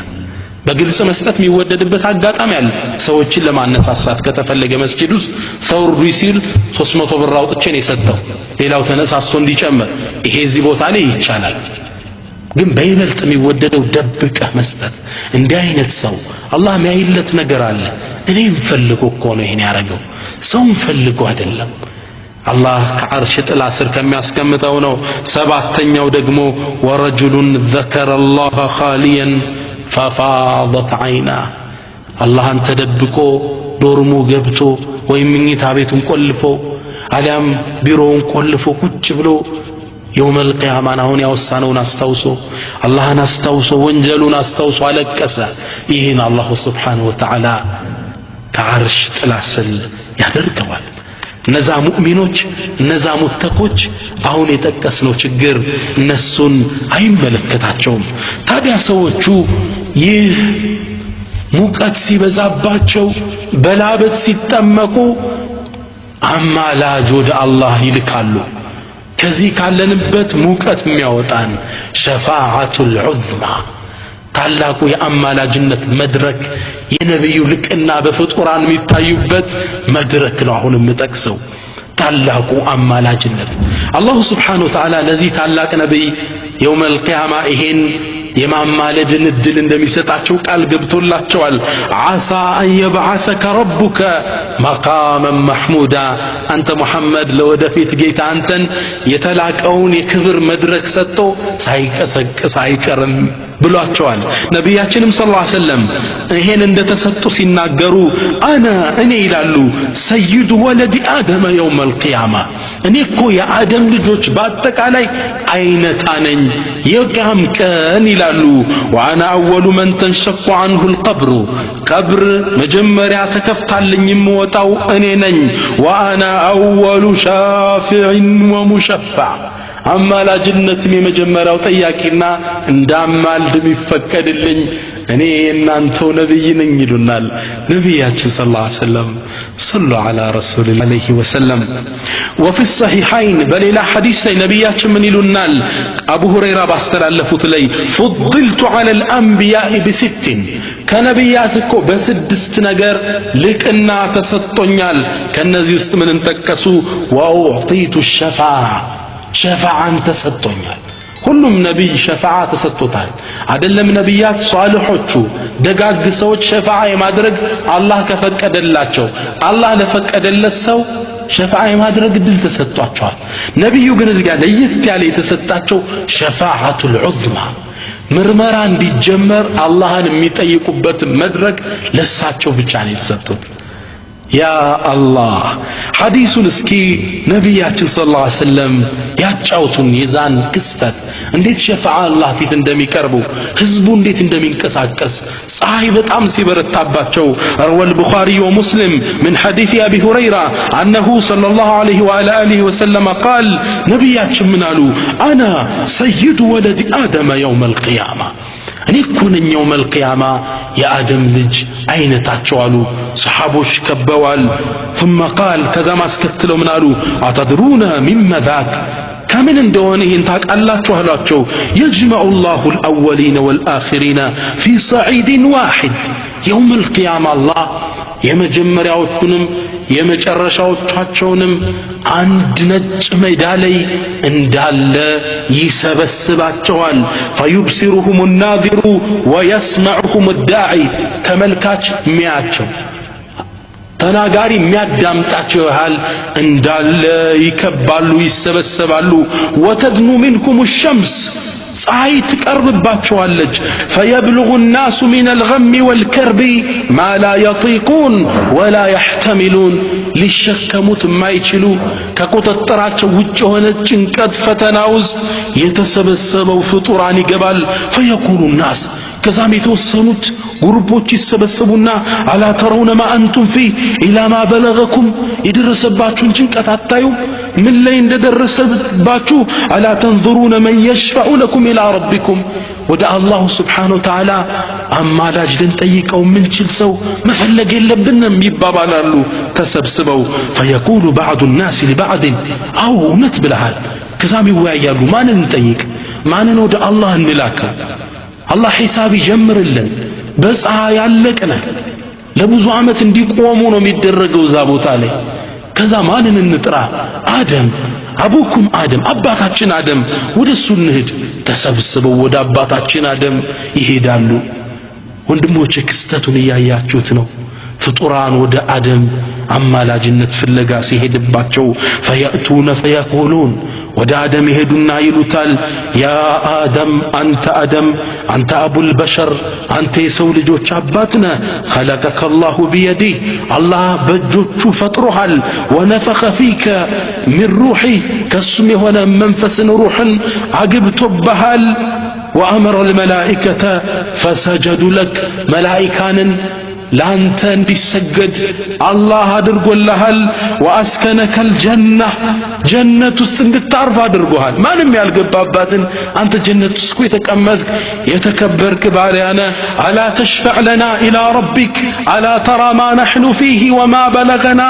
በግልጽ መስጠት የሚወደድበት አጋጣሚ አለ ሰዎችን ለማነሳሳት ከተፈለገ መስጊድ ውስጥ ሰው ሩይ ሲል 300 ብር አውጥቼ ነው የሰጠው ሌላው ተነሳስቶ እንዲጨምር ይሄ እዚህ ቦታ ላይ ይቻላል ግን በይበልጥ የሚወደደው ደብቀህ መስጠት እንዲህ አይነት ሰው አላህ የሚያይለት ነገር አለ እኔም ፈልጎ እኮ ነው ይሄን ያረጋው ሰውም ፈልጎ አይደለም አላህ ከዓርሽ ጥላ ስር ከሚያስቀምጠው ነው ሰባተኛው ደግሞ ወረጁሉን ذكر الله خاليا ففاضت عيناه አላህን ተደብቆ ዶርሙ ገብቶ ወይም መኝታ ቤቱን ቆልፎ አሊያም ቢሮውን ቆልፎ ቁጭ ብሎ يوم القيامة هون يوصانون استوسو الله نستوسو وانجلون استوسو على الكسا إيهن الله سبحانه وتعالى كعرش تلاسل يادرقوال نزا مؤمنوش نزا متقوش هون يتكسنو شجر نسون عين ملكتاتشوم تابع سوچو يه ሙቀት ሲበዛባቸው በላበት ሲጠመቁ አማላጅ ወደ አላህ ይልካሉ ከዚህ ካለንበት ሙቀት የሚያወጣን ሸፋዓቱል ዑዝማ ታላቁ የአማላጅነት መድረክ የነብዩ ልቅና በፍጡራን የሚታዩበት መድረክ ነው አሁን የምጠቅሰው ታላቁ አማላጅነት አላሁ Subhanahu Wa Ta'ala ለዚህ ታላቅ ነብይ يوم القيامة ይሄን የማማለድን እድል እንደሚሰጣቸው ቃል ገብቶላቸዋል ዓሳ አን የብዓሰከ ረቡከ መቃመን መሕሙዳ አንተ ሙሐመድ ለወደፊት ጌታ አንተን የተላቀውን የክብር መድረክ ሰጥቶ ሳይቀሰቅስ አይቀርም ብሏቸዋል ነቢያችንም ሰለላሁ ዐለይሂ ወሰለም ይሄን እንደተሰጡ ሲናገሩ እኔ ይላሉ ሰይዱ ወለዲ አደም የውም አልቂያማ እኔ እኮ የአደም ልጆች በአጠቃላይ አይነታ ነኝ የቂያም ቀን ይላሉ ወአና አወሉ መን ተንሸቁ ዐንሁ القبر ቀብር መጀመሪያ ተከፍታልኝ የምወጣው እኔ ነኝ ወአና አወሉ ሻፊዕን ወሙሸፈዕ አማላጅነትም የመጀመሪያው ጠያቂና እንዳማልድ ይፈቀድልኝ እኔ የናንተው ነብይ ነኝ ይሉናል ነብያችን ሰለላሁ ዐለይሂ ወሰለም صلوا على رسول الله عليه وسلم وفي الصحيحين بليلا حديث نبياتنا من يلونال أبو هريرة باستلالفوت لي فضلت على الأنبياء بست كنبياتكو بسدست نجر لك أننا تسطنيال كالنزي من انتكسو وأعطيت الشفاعة شفاعة تسطنيال ሁሉም ነብይ ሸፋዓ ተሰጥቶታል አይደለም ነብያት ሷሊሖቹ ደጋግ ሰዎች ሸፋዓ የማድረግ አላህ ከፈቀደላቸው አላህ ለፈቀደለት ሰው ሸፋዓ የማድረግ ድል ተሰጥቷቸዋል ነብዩ ግን እዚህ ጋር ለየት ያለ የተሰጣቸው ሸፋዓቱል ዑዝማ ምርመራ እንዲጀመር አላህን የሚጠይቁበት መድረክ ለሳቸው ብቻ ነው የተሰጡት። ያ አላህ ሐዲሱን እስኪ ነቢያችን ሰለላሁ ዐለይሂ ወሰለም ያጫውቱን የዛን ክስተት እንዴት ሸፋዓ አላህ ፊት እንደሚቀርቡ ህዝቡ እንዴት እንደሚንቀሳቀስ ፀሐይ በጣም ሲበረታባቸው روى البخاري ومسلم من حديث أبي هريرة أنه صلى الله عليه وعلى آله وسلم قال ነቢያችን ምን አሉ أنا سيد ولد آدم يوم القيامة እኔ እኮ ነኝ የውመል ቂያማ የአደም ልጅ አይነታቸው አሉ። ሰሃቦች ከበዋል። ثم قال ከዛ ማስከትለው ምን አሉ አተድሩነ ሚመ ذاك ከምን እንደሆነ ይህን ታውቃላችሁ አሏቸው። يجمع الله الأولين والآخرين في صعيد واحد የውመል ቂያማ አላህ የመጀመሪያዎቹንም የመጨረሻዎቻቸውንም አንድ ነጭ ሜዳ ላይ እንዳለ ይሰበስባቸዋል። فيبصرهم الناظر ويسمعهم الداعي ተመልካች የሚያቸው ተናጋሪ የሚያዳምጣቸው ያህል እንዳለ ይከባሉ ይሰበሰባሉ። وتدنو منكم الشمس ፀሐይ ትቀርብባቸዋለች። فيبلغ الناس من الغم والكرب ما لا يطيقون ولا يحتملون ሊሸከሙት የማይችሉ ከቁጥጥራቸው ውጭ የሆነ ጭንቀት ፈተና ውስጥ የተሰበሰበው ፍጡራን ይገባል። فيقول الناس ከዛም የተወሰኑት ግሩፖች ይሰበሰቡና ألا ترون ما أنتم فيه إلى ما بلغكم የደረሰባችሁን ጭንቀት አታዩም? ምን ላይ እንደደረሰባችሁ ألا تنظرون من يشفع لكم إلى ربكم ወደ አላሁ ስብሓነሁ ወተዓላ አማላጅ ልንጠይቀው ምንችል ሰው መፈለግ የለብንም ይባባላሉ ተሰብስበው። فيقول بعض الناس لبعض አው እውነት ብለሃል። ከዛም ይወያያሉ። ማንን እንጠይቅ? ማንን ወደ አላህ እንላክ? አላህ ሒሳብ ይጀምርልን። በፀሐይ ያለቅነ ለብዙ ዓመት እንዲቆሙ ነው የሚደረገው እዛ ቦታ ላይ። ከዛ ማንን እንጥራ? አደም አቡኩም አደም አባታችን አደም ወደሱ እንሂድ። ተሰብስበው ወደ አባታችን አደም ይሄዳሉ። ወንድሞቼ ክስተቱን እያያችሁት ነው። ፍጡራን ወደ አደም አማላጅነት ፍለጋ ሲሄድባቸው فيأتون فيقولون ወደ አደም ይሄዱና ይሉታል ያ አደም አንተ አደም አንተ አቡል በሸር አንተ የሰው ልጆች አባት ነህ። خلقك الله بيده አላህ በእጆቹ ፈጥሮሃል። ونفخ فيك من روحه ከሱም የሆነ መንፈስን ሩህን አግብቶብሃል። وأمر الملائكة فسجدوا لك ملائكان لانت እንዲሰገድ አላህ አድርጎልሃል። وأسكنك الجنة ጀነት ውስጥ እንድታርፍ አድርጎሃል። ማንም ያልገባባትን አንተ ጀነት ውስጥ የተቀመጥክ የተከበርክ ባሪያ ነህ። ألا تشفع لنا إلى ربك ألا ترى ما نحن فيه وما بلغنا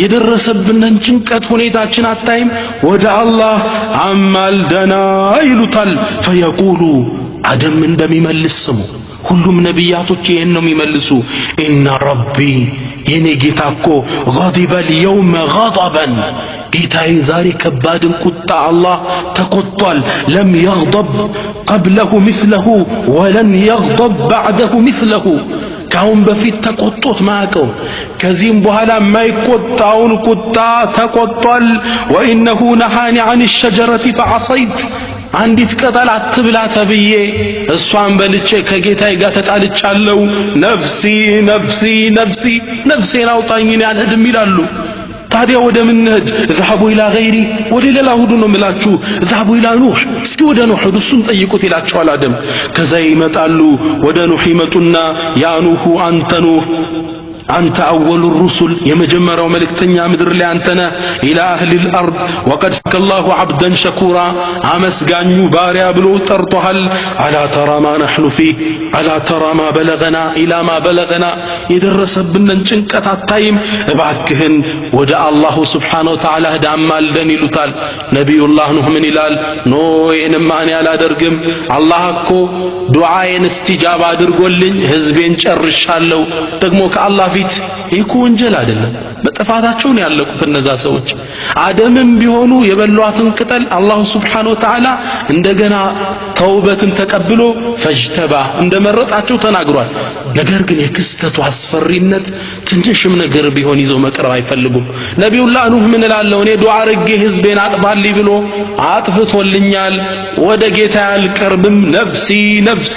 የደረሰብንን ጭንቀት ሁኔታችን አታይም? ወደ አላህ አማልደና ይሉታል። فيقول አደም እንደሚመልስ ስሙ። ሁሉም ነቢያቶች ይሄን ነው የሚመልሱ ኢነ ረቢ የኔ ጌታ እኮ غضب اليوم غضبا ጌታዬ ዛሬ ከባድን ቁጣ አላህ ተቆጥቷል። ለም يغضب قبله مثله ولن يغضب بعده مثله ካሁን በፊት ተቆጥቶት ማያውቀው ከዚህም በኋላ የማይቆጣውን ቁጣ ተቆጥቷል። وإنه نهاني عن الشجرة فعصيت አንዲት ቅጠል አትብላ ተብዬ እሷን በልቼ ከጌታዬ ጋር ተጣልቻለሁ። ነፍሲ ነፍሲ ነፍሲ ነፍሴን አውጣኝ አልሄድም ይላሉ። ታዲያ ወደ ምን እንሂድ? اذهبوا الى غيري ወደ ሌላ ሁሉ ነው የምላችሁ። اذهبوا الى نوح እስኪ ወደ ኑህ እሱን ጠይቁት ይላቸዋል አደም። ከዛ ይመጣሉ ወደ ኑህ ይመጡና ያ ኑህ አንተ ኑህ أنت أول الرسل يمجمر وملكتنيا مدر لأنتنا إلى أهل الأرض وقد سك الله عبدا شكورا عمس قانيو باريا بلو ترطهل ألا ترى ما نحن فيه ألا ترى ما بلغنا إلى ما بلغنا يدرس بننشن كتاتايم باكهن ودع الله سبحانه وتعالى هدى عمال دني لطال نبي الله نوح من إلال نوين ماني على درقم الله أكو دعاين استجابة درقولين هزبين شرش هالو تقموك الله ፊት ይኩ ወንጀል አይደለም። በጥፋታቸው ነው ያለቁት እነዛ ሰዎች። አደምም ቢሆኑ የበሏትን ቅጠል አላህ Subhanahu Wa Ta'ala እንደገና ተውበትን ተቀብሎ ፈጅተባ እንደመረጣቸው ተናግሯል። ነገር ግን የክስተቱ አስፈሪነት ትንሽም ነገር ቢሆን ይዞ መቅረብ አይፈልጉም። ነቢዩላህ ኑህ ምን እላለሁ እኔ ዱዓ አድርጌ ህዝቤን አጥፋልኝ ብሎ አጥፍቶልኛል፣ ወደ ጌታ አልቀርብም፣ ነፍሲ ነፍሲ፣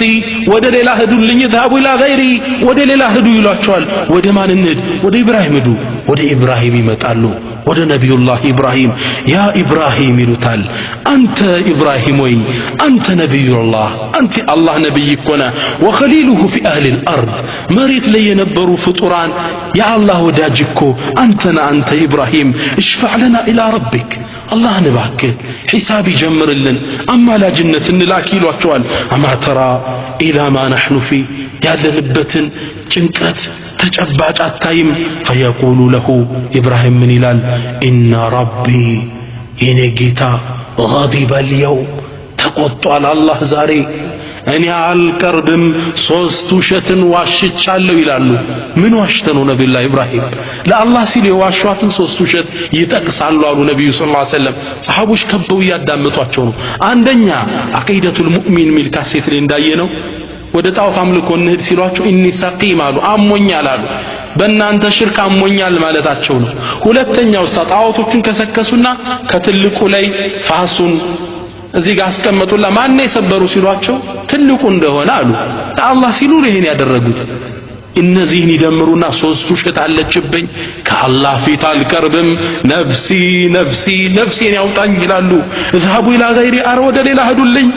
ወደ ሌላ ሂዱልኝ፣ ذهبوا الى غيري፣ ወደ ሌላ ሂዱ ይሏቸዋል። ወደ ማን እንሂድ? ወደ ኢብራሂም ሂዱ። ወደ ኢብራሂም ይመጣሉ። ወደ ነቢዩላህ ኢብራሂም ያ ኢብራሂም ይሉታል። አንተ ኢብራሂም ወይ አንተ ነቢዩላህ፣ አንተ አላህ ነቢይ እኮ ነህ። ወኸሊሉሁ ፊ አህሊ አልአርድ፣ መሬት ላይ የነበሩ ፍጡራን የአላህ ወዳጅ እኮ አንተ ነህ። አንተ ኢብራሂም እሽፈዕ ለና ኢላ ረቢክ፣ አላህን እባክህ ሒሳብ ይጀምርልን፣ አማላጅነት እንላክ ይሏቸዋል። አማ ተራ ኢላ ማ ነሕኑ ፊ፣ ያለንበትን ጭንቀት ተጨባጭ አታይም? ፈየቁሉ ለሁ ኢብራሂም ምን ይላል? ኢነ ረቢ፣ የኔ ጌታ ገዲበ አልየውም፣ ተቆጧል አላህ ዛሬ፣ እኔ አልቀርብም፣ ሶስት ውሸትን ዋሽቻለሁ ይላሉ። ምን ዋሽተ ነው ነቢዩላህ ኢብራሂም? ለአላህ ሲል የዋሿትን ሶስት ውሸት ይጠቅሳሉ አሉ ነቢዩ ሰለላሁ ዐለይሂ ወሰለም። ሰሐቦች ከበው እያዳመጧቸው ነው። አንደኛ አቂደቱል ሙእሚን ሚል ካሴት ላይ እንዳየነው ወደ ጣዖት አምልኮ እንሂድ ሲሏቸው ኢኒ ሰቂም አሉ፣ አሞኛል አሉ። በእናንተ ሽርክ አሞኛል ማለታቸው ነው። ሁለተኛው ጣዖቶቹን ከሰከሱና ከትልቁ ላይ ፋሱን እዚህ ጋር አስቀመጡላ። ማን የሰበሩ ሲሏቸው ትልቁ እንደሆነ አሉ። ለአላህ ሲሉ ይሄን ያደረጉት። እነዚህን ይደምሩና ሶስት ውሸት አለችብኝ፣ ከአላህ ፊት አልቀርብም፣ ነፍሲ ነፍሲ ነፍሴን ያውጣኝ ይላሉ። اذهبوا الى غيري፣ አረ ወደ ሌላ ሂዱልኝ።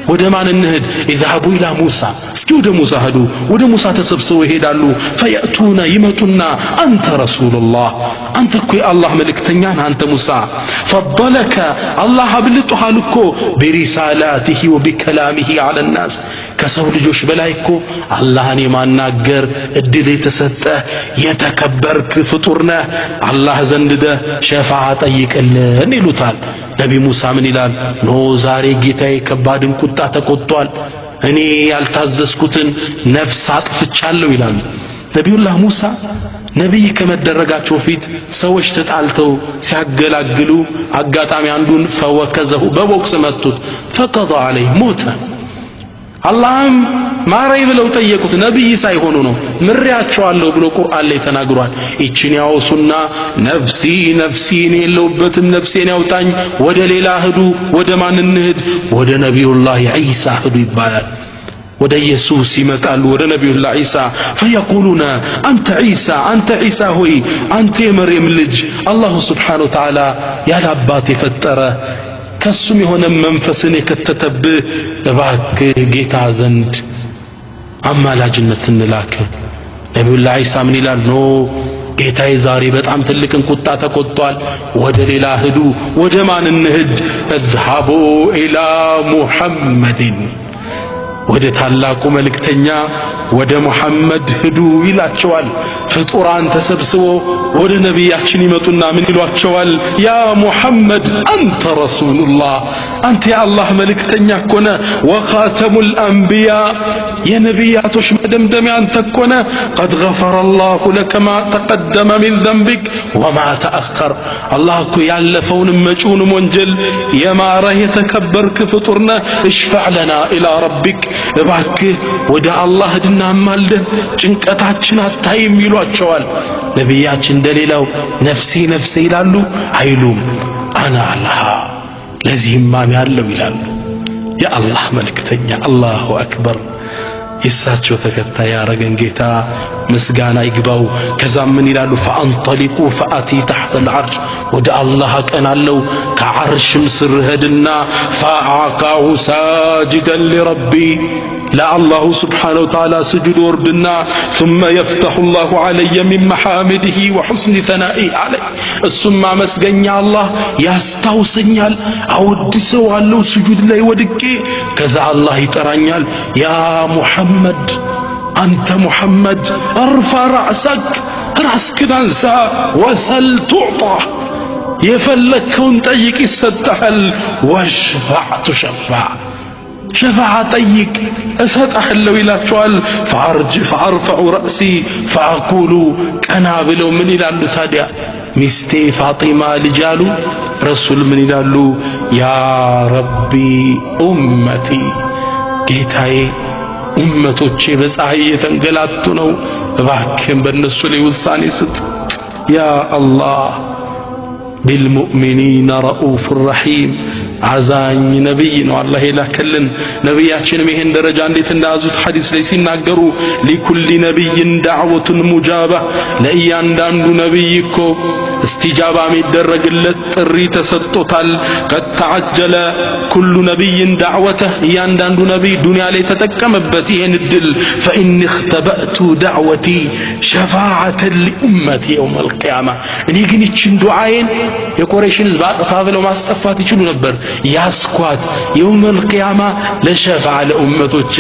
ወደ ማን እንሂድ? اذهبوا الى موسى፣ እስኪ ወደ ሙሳ ሂዱ። ወደ ሙሳ ተሰብስበው ይሄዳሉ። ፈየእቱና፣ ይመጡና አንተ ረሱሉላህ፣ አንተ እኮ የአላህ መልእክተኛ ነህ አንተ ሙሳ። ፈضለከ፣ አላህ አብልጦሃል እኮ ቢሪሳላቲሂ ወቢከላሚሂ ዐለ الناس፣ ከሰው ልጆች በላይ እኮ አላህን የማናገር እድል የተሰጠ የተከበርክ ፍጡር ነህ። አላህ ዘንድ ሸፋዓ ጠይቅልን ይሉታል። ነቢ ሙሳ ምን ይላል? ኖ ዛሬ ጌታዬ ከባድን ቁጣ ተቆጥቷል፣ እኔ ያልታዘዝኩትን ነፍስ አጥፍቻለሁ ይላሉ። ነቢዩላህ ሙሳ ነቢይ ከመደረጋቸው ፊት ሰዎች ተጣልተው ሲያገላግሉ አጋጣሚ አንዱን ፈወከዘሁ፣ በቦክስ መቱት። ፈቀض ዐለይህ፣ ሞተ። አላህም ማረይ ብለው ጠየቁት። ነቢይ ሳይሆኑ ነው። ምሬያቸዋለሁ ብሎ ቁርአን ላይ ተናግሯል። ይችን ያወሱና ነፍሲ ነፍሲ፣ እኔ የለሁበትም፣ ነፍሴን ያውጣኝ፣ ወደ ሌላ ሂዱ። ወደ ማን እንሂድ? ወደ ነቢዩላህ ዒሳ ሂዱ ይባላል። ወደ ኢየሱስ ይመጣሉ፣ ወደ ነቢዩላህ ዒሳ። ፈየቁሉና አንተ ዒሳ፣ አንተ ዒሳ ሆይ አንተ የመርየም ልጅ አላሁ ስብሓነሁ ወተዓላ ያለ አባት የፈጠረ ከሱም የሆነ መንፈስን የከተተብህ እባክህ ጌታ ዘንድ አማላጅነት እንላክ። ነቢዩላህ ዒሳ ምን ይላል? ኖ ጌታዬ ዛሬ በጣም ትልቅን ቁጣ ተቆጥቷል፣ ወደ ሌላ ሂዱ። ወደ ማን እንሂድ? እዝሃቡ ኢላ ሙሐመድን፣ ወደ ታላቁ መልእክተኛ ወደ ሙሐመድ ሂዱ ይላቸዋል። ፍጡራን ተሰብስቦ ወደ ነቢያችን ይመጡና ምን ይሏቸዋል? ያ ሙሐመድ አንተ ረሱሉላህ፣ አንተ የአላህ መልእክተኛ እኮ ነህ። ወኻተሙል አንቢያ፣ የነቢያቶች መደምደሚያ አንተ እኮ ነህ። ቀድ ገፈረ አላሁ ለከ ማ ተቀደመ ሚን ዘንቢክ ወማ ተአኸር፣ አላህ እኮ ያለፈውንም መጪውንም ወንጀል የማረህ የተከበርክ ፍጡር ነህ። እሽፈዕ ለና ኢላ ረቢክ፣ እባክህ ወደ አላህ ሂድና አማልደን፣ ጭንቀታችን አታይም ይሏቸዋል። ነቢያችን እንደሌላው ነፍሴ ነፍሴ ይላሉ አይሉም። አና አላህ፣ ለዚህም ማን ያለው ይላሉ። የአላህ መልእክተኛ አላሁ አክበር። የእሳቸው ተከታይ ያረገን ጌታ ምስጋና ይግባው። ከዛም ምን ይላሉ? ፈአንጠሊቁ ፈአቲ ተሕተ አልዓርሽ፣ ወደ አላህ አቀናለው ከዓርሽም ስር ሄድና ፈአቃዑ ሳጅደን ሊረቢ፣ ለአላሁ ስብሓነሁ ወተዓላ ስጁድ ወርድና ثم يفتح الله علي من محامده وحسن ثنائه علي፣ እሱም ማመስገኛ አላህ ያስታውሰኛል፣ አወድሰዋለሁ ስጁድ ላይ ወድቄ። ከዛ አላህ ይጠራኛል፣ ያ ሙሐመድ፣ አንተ ሙሐመድ እርፋ ረዕሰክ፣ ራስክን አንሳ፣ ወሰል ቱዕጣ፣ የፈለግከውን ጠይቅ ይሰጠሃል፣ ወሽፋዕ ቱሸፋዕ፣ ሸፋዓ ጠይቅ እሰጥሃለሁ ይላቸዋል። ፈአርፈዑ ረእሲ ፈአቁሉ፣ ቀና ብለው ምን ይላሉ ታዲያ? ሚስቴ ፋጢማ ልጅ አሉ። ረሱል ምን ይላሉ? ያ ረቢ ኡመቲ፣ ጌታዬ ኡመቶቼ በፀሐይ የተንገላቱ ነው እባክህን በእነሱ ላይ ውሳኔ ስጥ ያ አላህ بالمؤمنين رؤوف رحيم አዛኝ ነብይ ነው አላህ የላከልን ነብያችንም ይሄን ደረጃ እንዴት እንዳያዙት ሐዲስ ላይ ሲናገሩ لكل نبي دعوة مجابة ለእያንዳንዱ ነብይ እኮ استجابة የሚደረግለት ጥሪ ተሰጥቶታል قد تعجل كل نبي دعوته እያንዳንዱ ነብይ ዱንያ ላይ ተጠቀመበት ይሄን እድል فإن اختبأت دعوتي شفاعة لأمتي يوم القيامة እኔ ግን እቺን ዱዓዬን የቁረይሽን ህዝብ አጥፋ ብለው ማስጠፋት ይችሉ ነበር ያስኳት يوم القيامة لشفاعة لأمتوቼ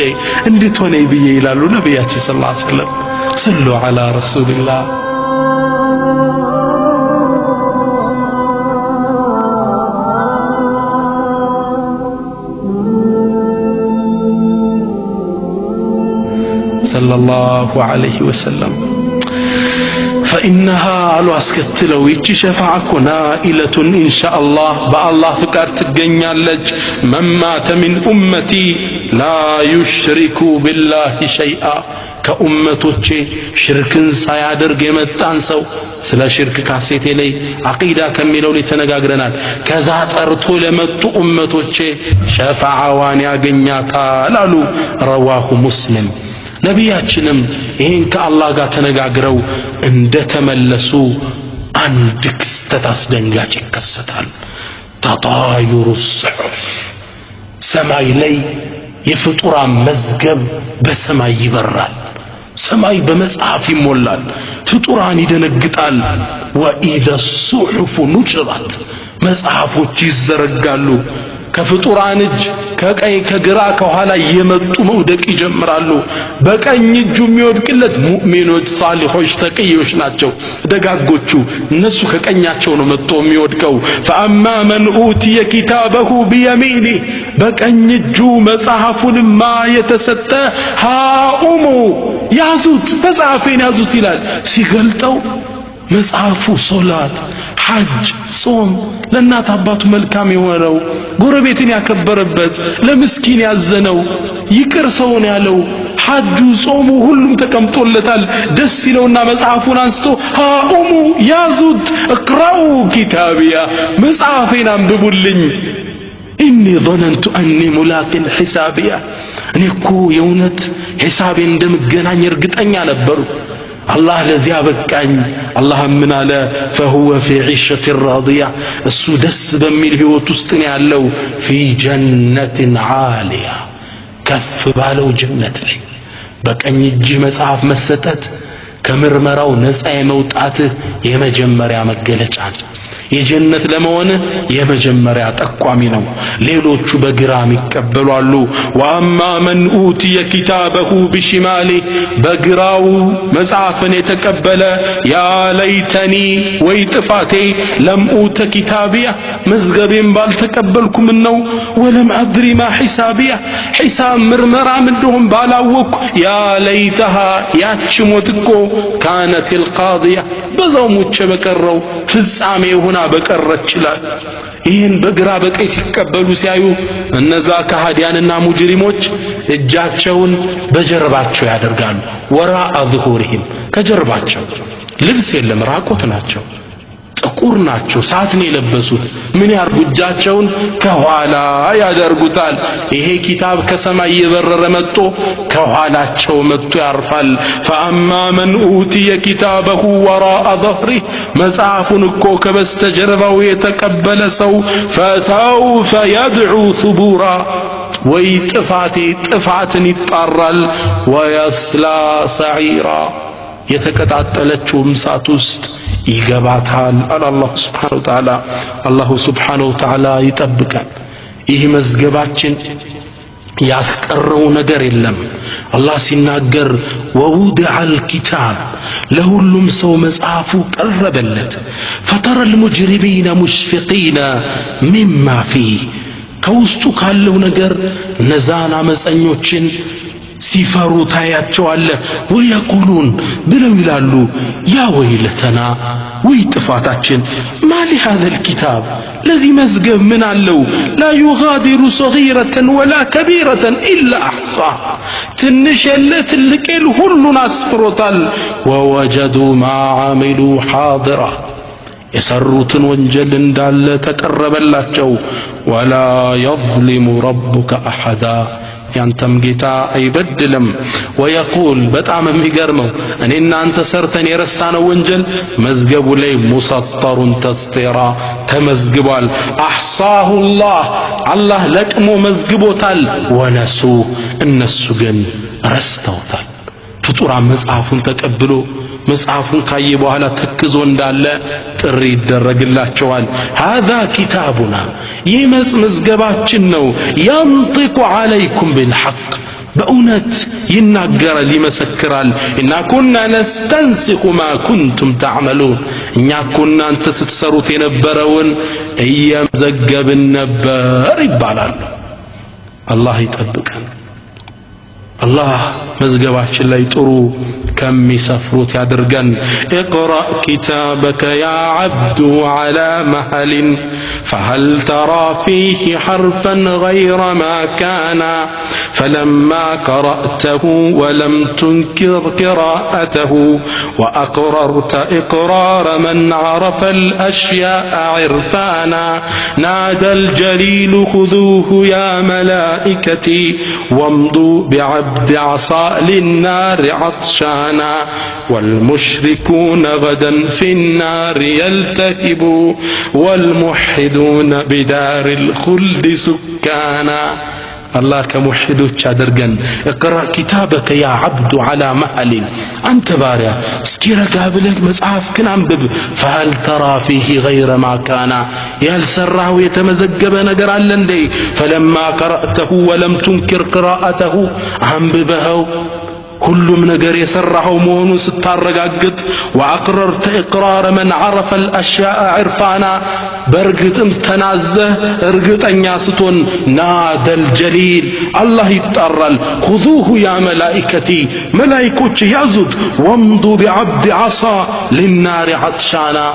እንድትሆነ ይብዬ ይላሉ ነብያችን ሰለላሁ ዐለይሂ ወሰለም صلوا على رسول الله صلى الله عليه وسلم فإنها على أسكتلو يجي شفاعك نائلة إن شاء الله بالله فكر تجنيالج من مات من أمتي لا يشرك بالله شيئا كأمتوچ شركن سيادر جمتان سو سلا شرك كاسيت لي عقيدة كملو لي تنغاغرنال كذا طرتو لمتو أمتوچ شفاعة واني اغنياتا لالو رواه مسلم ነብያችንም ይሄን ከአላህ ጋር ተነጋግረው እንደተመለሱ አንድ ክስተት አስደንጋጭ ይከሰታል ተጣዩሩ الصحف ሰማይ ላይ የፍጡራን መዝገብ በሰማይ ይበራል ሰማይ በመጽሐፍ ይሞላል ፍጡራን ይደነግጣል وإذا الصحف نشرت መጽሐፎች ይዘረጋሉ ከፍጡራን እጅ ከቀኝ ከግራ ከኋላ የመጡ መውደቅ ይጀምራሉ በቀኝ እጁ የሚወድቅለት ሙእሚኖች ሳሊሖች ተቅዮች ናቸው ደጋጎቹ እነሱ ከቀኛቸው ነው መጥቶ የሚወድቀው فأما من أوتي كتابه بيمينه በቀኝ እጁ መጽሐፉንማ የተሰጠ ሃኡሙ ያዙት መጽሐፌን ያዙት ይላል ሲገልጠው መጽሐፉ ሶላት ሐጅ ጾም ለእናት አባቱ መልካም የሆነው ጎረቤትን ያከበረበት ለምስኪን ያዘነው ይቅር ሰውን ያለው ሐጁ ጾሙ ሁሉም ተቀምጦለታል ደስ ይለውና መጽሐፉን አንስቶ ሃኡሙ ያዙት እቅራኡ ኪታቢያ መጽሐፌን አንብቡልኝ إني ظننت أني ملاق حسابيا أنيكو يونت حسابي እንደምገናኝ እርግጠኛ ነበሩ الله لزيا بكاني الله من على فهو في عيشة راضية السدس بميل هو تستني علو في جنة عالية كف بالو جنة لي بكاني يجي مصحف مستت كمرمراو نصاي موطاته يمجمريا مገለጫል የጀነት ለመሆን የመጀመሪያ ጠቋሚ ነው ሌሎቹ በግራም ይቀበላሉ وأما من أوتي كتابه بشماله በግራው መጽሐፍን የተቀበለ يا ليتني ويطفاتي لم أوت كتابيا مزغبين بالتقبلكم ነው ولم أدري ما حسابيا حساب مرمرا منهم بالاوك يا ليتها ያች ሞትኮ كانت القاضية በዛው ሞቼ በቀረው ፍጻሜ ሆና በቀረች ይላል ይህን በግራ በቀኝ ሲቀበሉ ሲያዩ እነዛ ከሃዲያንና ሙጅሪሞች እጃቸውን በጀርባቸው ያደርጋሉ ወራ አዝሁሪሂም ከጀርባቸው ልብስ የለም ራቆት ናቸው ጥቁር ናቸው ሳትን የለበሱት ምን ያርጉ እጃቸውን ከኋላ ያደርጉታል ይሄ ኪታብ ከሰማይ የበረረ መጥቶ ከኋላቸው መጥቶ ያርፋል فأما من أوتي كتابه وراء ظهره መጽሐፉን እኮ ከበስተጀርባው የተቀበለ ሰው فسوف يدعو ثبورا ወይ ጥፋትን ይጣራል ويصلى سعيرا የተቀጣጠለችው እሳት ውስጥ ይገባታል አላህ Subhanahu Wa Ta'ala አላህ Subhanahu Wa Ta'ala ይጠብቀን ይህ መዝገባችን ያስቀረው ነገር የለም አላህ ሲናገር ووضع الكتاب ለሁሉም ሰው መጽሐፉ ቀረበለት فترى المجرمين مشفقين مما فيه ከውስጡ ካለው ነገር ነዛና መጸኞችን ሲፈሩ ታያቸዋለህ ወየቁሉን ብለው ይላሉ ያ ወይለተና ወይ ጥፋታችን ማሊ هذا الكتاب ለዚህ መዝገብ ምን አለው لا يغادر صغيرة ولا كبيرة إلا أحصاها ትንሽ የለ ትልቅ የለ ሁሉን አስፍሮታል ووجدوا ما عملوا حاضرا የሰሩትን ወንጀል እንዳለ ተቀረበላቸው ولا يظلم ربك أحدا ያንተም ጌታ አይበድልም ወየቁል በጣም የሚገርመው እኔና አንተ ሰርተን የረሳነው ወንጀል መዝገቡ ላይ ሙሰጠሩን ተስጢራ ተመዝግቧል አህሳሁ አላህ ለቅሞ መዝግቦታል ወነሱ እነሱ ግን ረስተውታል ፍጡራን መጽሐፉን ተቀብሎ መጽሐፉን ካየ በኋላ ተክዞ እንዳለ ጥሪ ይደረግላቸዋል هذا كتابنا መዝገባችን ነው ينطق عليكم بالحق በእውነት ይናገራል ይመሰክራል እና ኩና ነስተንሲኹ ما كنتم تعملون እኛ ኩና አንተ ስትሰሩት የነበረውን እየመዘገብን ነበር ይባላል አላህ ይጠብቀን አላህ መዝገባችን ላይ ጥሩ ከሚሰፍሩት ያድርገን اقرأ كتابك يا عبد على مهل فهل ترى فيه حرفا غير ما كان فلما قرأته ولم تنكر قراءته وأقررت إقرار من عرف الأشياء عرفانا نادى الجليل خذوه يا ملائكتي وامضوا بعبد عصا للنار عطشانا والمشركون غدا في النار يلتهبوا والموحدون بدار الخلد سكانا الله كموحدوች አድርገን اقرأ كتابك يا عبد على مهل أنت باريا እስኪ ረጋ ብለህ መጽሐፍህን አንብብ فهل ترى فيه غير ما كان ያልሰራው የተመዘገበ ነገር አለ እንዴ فلما قرأته ولم تنكر قراءته አንብበው ሁሉም ነገር የሰራው መሆኑን ስታረጋግጥ وأقررت إقرار من عرف الأشياء عرفانا በርግጥም ተናዘህ እርግጠኛ ስትሆን نادى الجليل الله ይጣራል خذوه يا ملائكتي ملائكوች ያዙት وامضوا بعبد عصا للنار عطشانا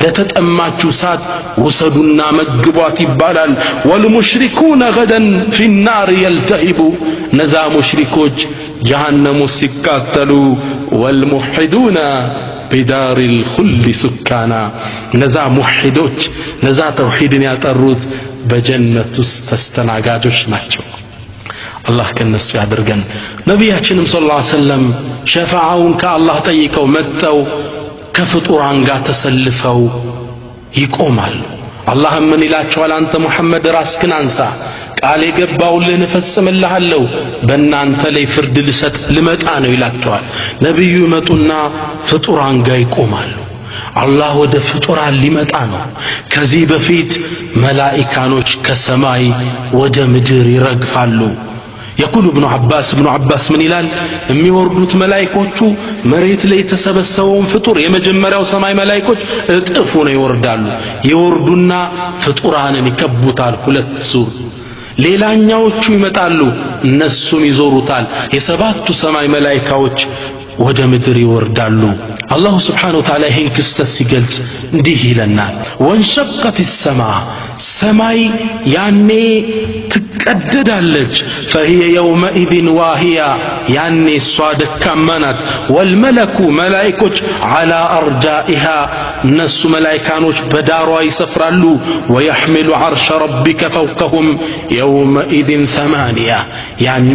ለተጠማችሁ ሳት ወሰዱና መግቧት ይባላል والمشركون غدا في النار يلتهبوا ነዛ ሙሽሪኮች جهنم سكاتلو والموحدون بدار الخلد سكانا نزا موحدوች ነዛ ተውሂድን ያጠሩት በጀነት ውስጥ ተስተናጋጆች ናቸው አላህ ከነሱ ያድርገን ነብያችንም ሰለላሁ ዐለይሂ ወሰለም ሸፋዓውን ከአላህ ጠይቀው መጥተው ከፍጡራን ጋር ተሰልፈው ይቆማሉ አላህ ምን ይላቸዋል አንተ ሙሐመድ ራስክን አንሳ ቃል የገባውልህን እፈጽምልሃለሁ በእናንተ ላይ ፍርድ ልሰጥ ልመጣ ነው ይላቸዋል ነብዩ ይመጡና ፍጡራን ጋር ይቆማሉ አላህ ወደ ፍጡራን ሊመጣ ነው ከዚህ በፊት መላእክቶች ከሰማይ ወደ ምድር ይረግፋሉ يقول ابن عباس من ይላል የሚወርዱት መላእክቶቹ መሬት ላይ ተሰበሰበውን ፍጡር የመጀመሪያው ሰማይ መላእክቶች እጥፍ ነው ይወርዳሉ ይወርዱና ፍጡራንን ይከቡታል ሁለት ዙር ሌላኛዎቹ ይመጣሉ እነሱም ይዞሩታል የሰባቱ ሰማይ መላእክቶች ወደ ምድር ይወርዳሉ አላህ Subhanahu Wa Ta'ala ይህን ክስተት ሲገልጽ እንዲህ ይለናል ወንሸቀት السماء ሰማይ ያኔ ትቀደዳለች فهي يومئذ واهية ያኔ እሷ ደካማ ናት والملك መላእክቶች على أرجائها እነሱ መላእክቶች በዳሯ ይሰፍራሉ ويحمل عرش ربك فوقهم يومئذ 8 ያኔ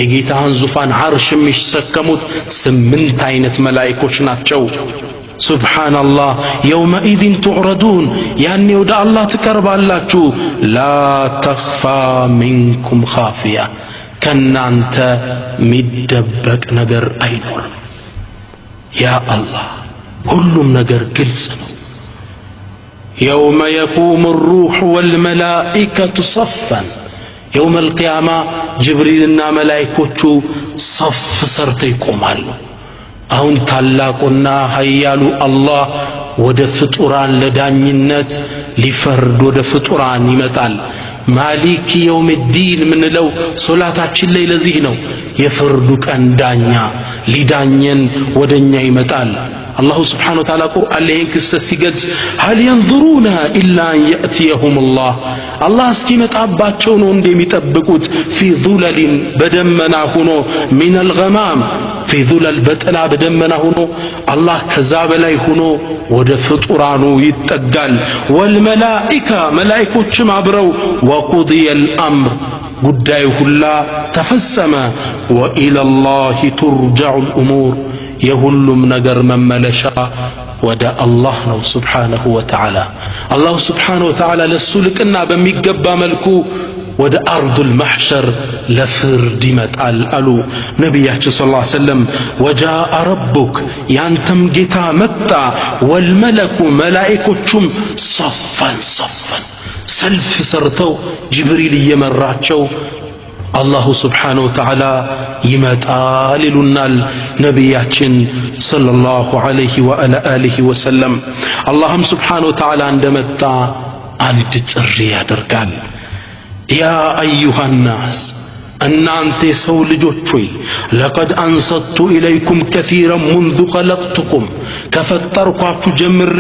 የጌታህን ዙፋን ዓርሽ የሚሸከሙት 8 አይነት መላእክቶች ናቸው سبحان الله يومئذ تعرضون يعني ودع الله تكربالاችሁ لا تخفى منكم خافية ከናንተ ሚደበቅ ነገር አይኖርም يا الله ሁሉም ነገር ግልጽ ነው يوم يقوم الروح والملائكة صفا يوم القيامة جبريلنا ملائكوቹ صف ሰርተው ይቆማሉ አሁን ታላቁና ኃያሉ አላህ ወደ ፍጡራን ለዳኝነት ሊፈርድ ወደ ፍጡራን ይመጣል ማሊክ የውምዲን ምንለው ሶላታችን ላይ ለዚህ ነው። የፍርዱ ቀን ዳኛ ሊዳኘን ወደኛ ይመጣል። አላሁ ስብሓነሁ ወተዓላ ቁርአን ላይ ክስተት ሲገልጽ ሀል የንዙሩነ ኢላ አን የእትየሁሙላህ አላህ እስኪመጣባቸው ነው እንደሚጠብቁት ፊ ዙለሊን በደመና ሆኖ ሚነል ገማም ፊ ዙለል በጥላ በደመና ሆኖ አላህ ከዛ በላይ ሆኖ ወደ ፍጡራኑ ይጠጋል። ወልመላኢካ መላኢኮችም አብረው ወቁድየል አምር ጉዳዩ ሁላ ተፈጸመ። ወኢለላሂ ቱርጀዑል ኡሙር የሁሉም ነገር መመለሻ ወደ አላህ ነው ሱብሓነሁ ወተዓላ። አላሁ ስብሓነሁ ወተዓላ ለሱ ልቅና በሚገባ መልኩ ወደ አርዱል መሕሸር ለፍርድ ይመጣል አሉ ነቢያችን ሰለላሁ ዐለይሂ ወሰለም። ወጃአ ረቡክ ያንተም ጌታ መጣ፣ ወልመለኩ መላኢኮቹም ሰፈን ሰፈን ሰልፍ ሰርተው ጅብሪል እየመራቸው አላሁ ስብሓነሁ ወተዓላ ይመጣል ይሉናል ነቢያችን ሰለላሁ ዐለይሂ ወአሊሂ ወሰለም። አላህም ስብሓነሁ ወተዓላ እንደመጣ አንድ ጥሪ ያደርጋል። ያ አዩሃ ናስ እናንተ የሰው ልጆች ሆይ ለቀድ አንሰቱ ኢለይኩም ከሲረን ሙንዙ ኸለቅቱኩም ከፈጠርኳችሁ ጀምሬ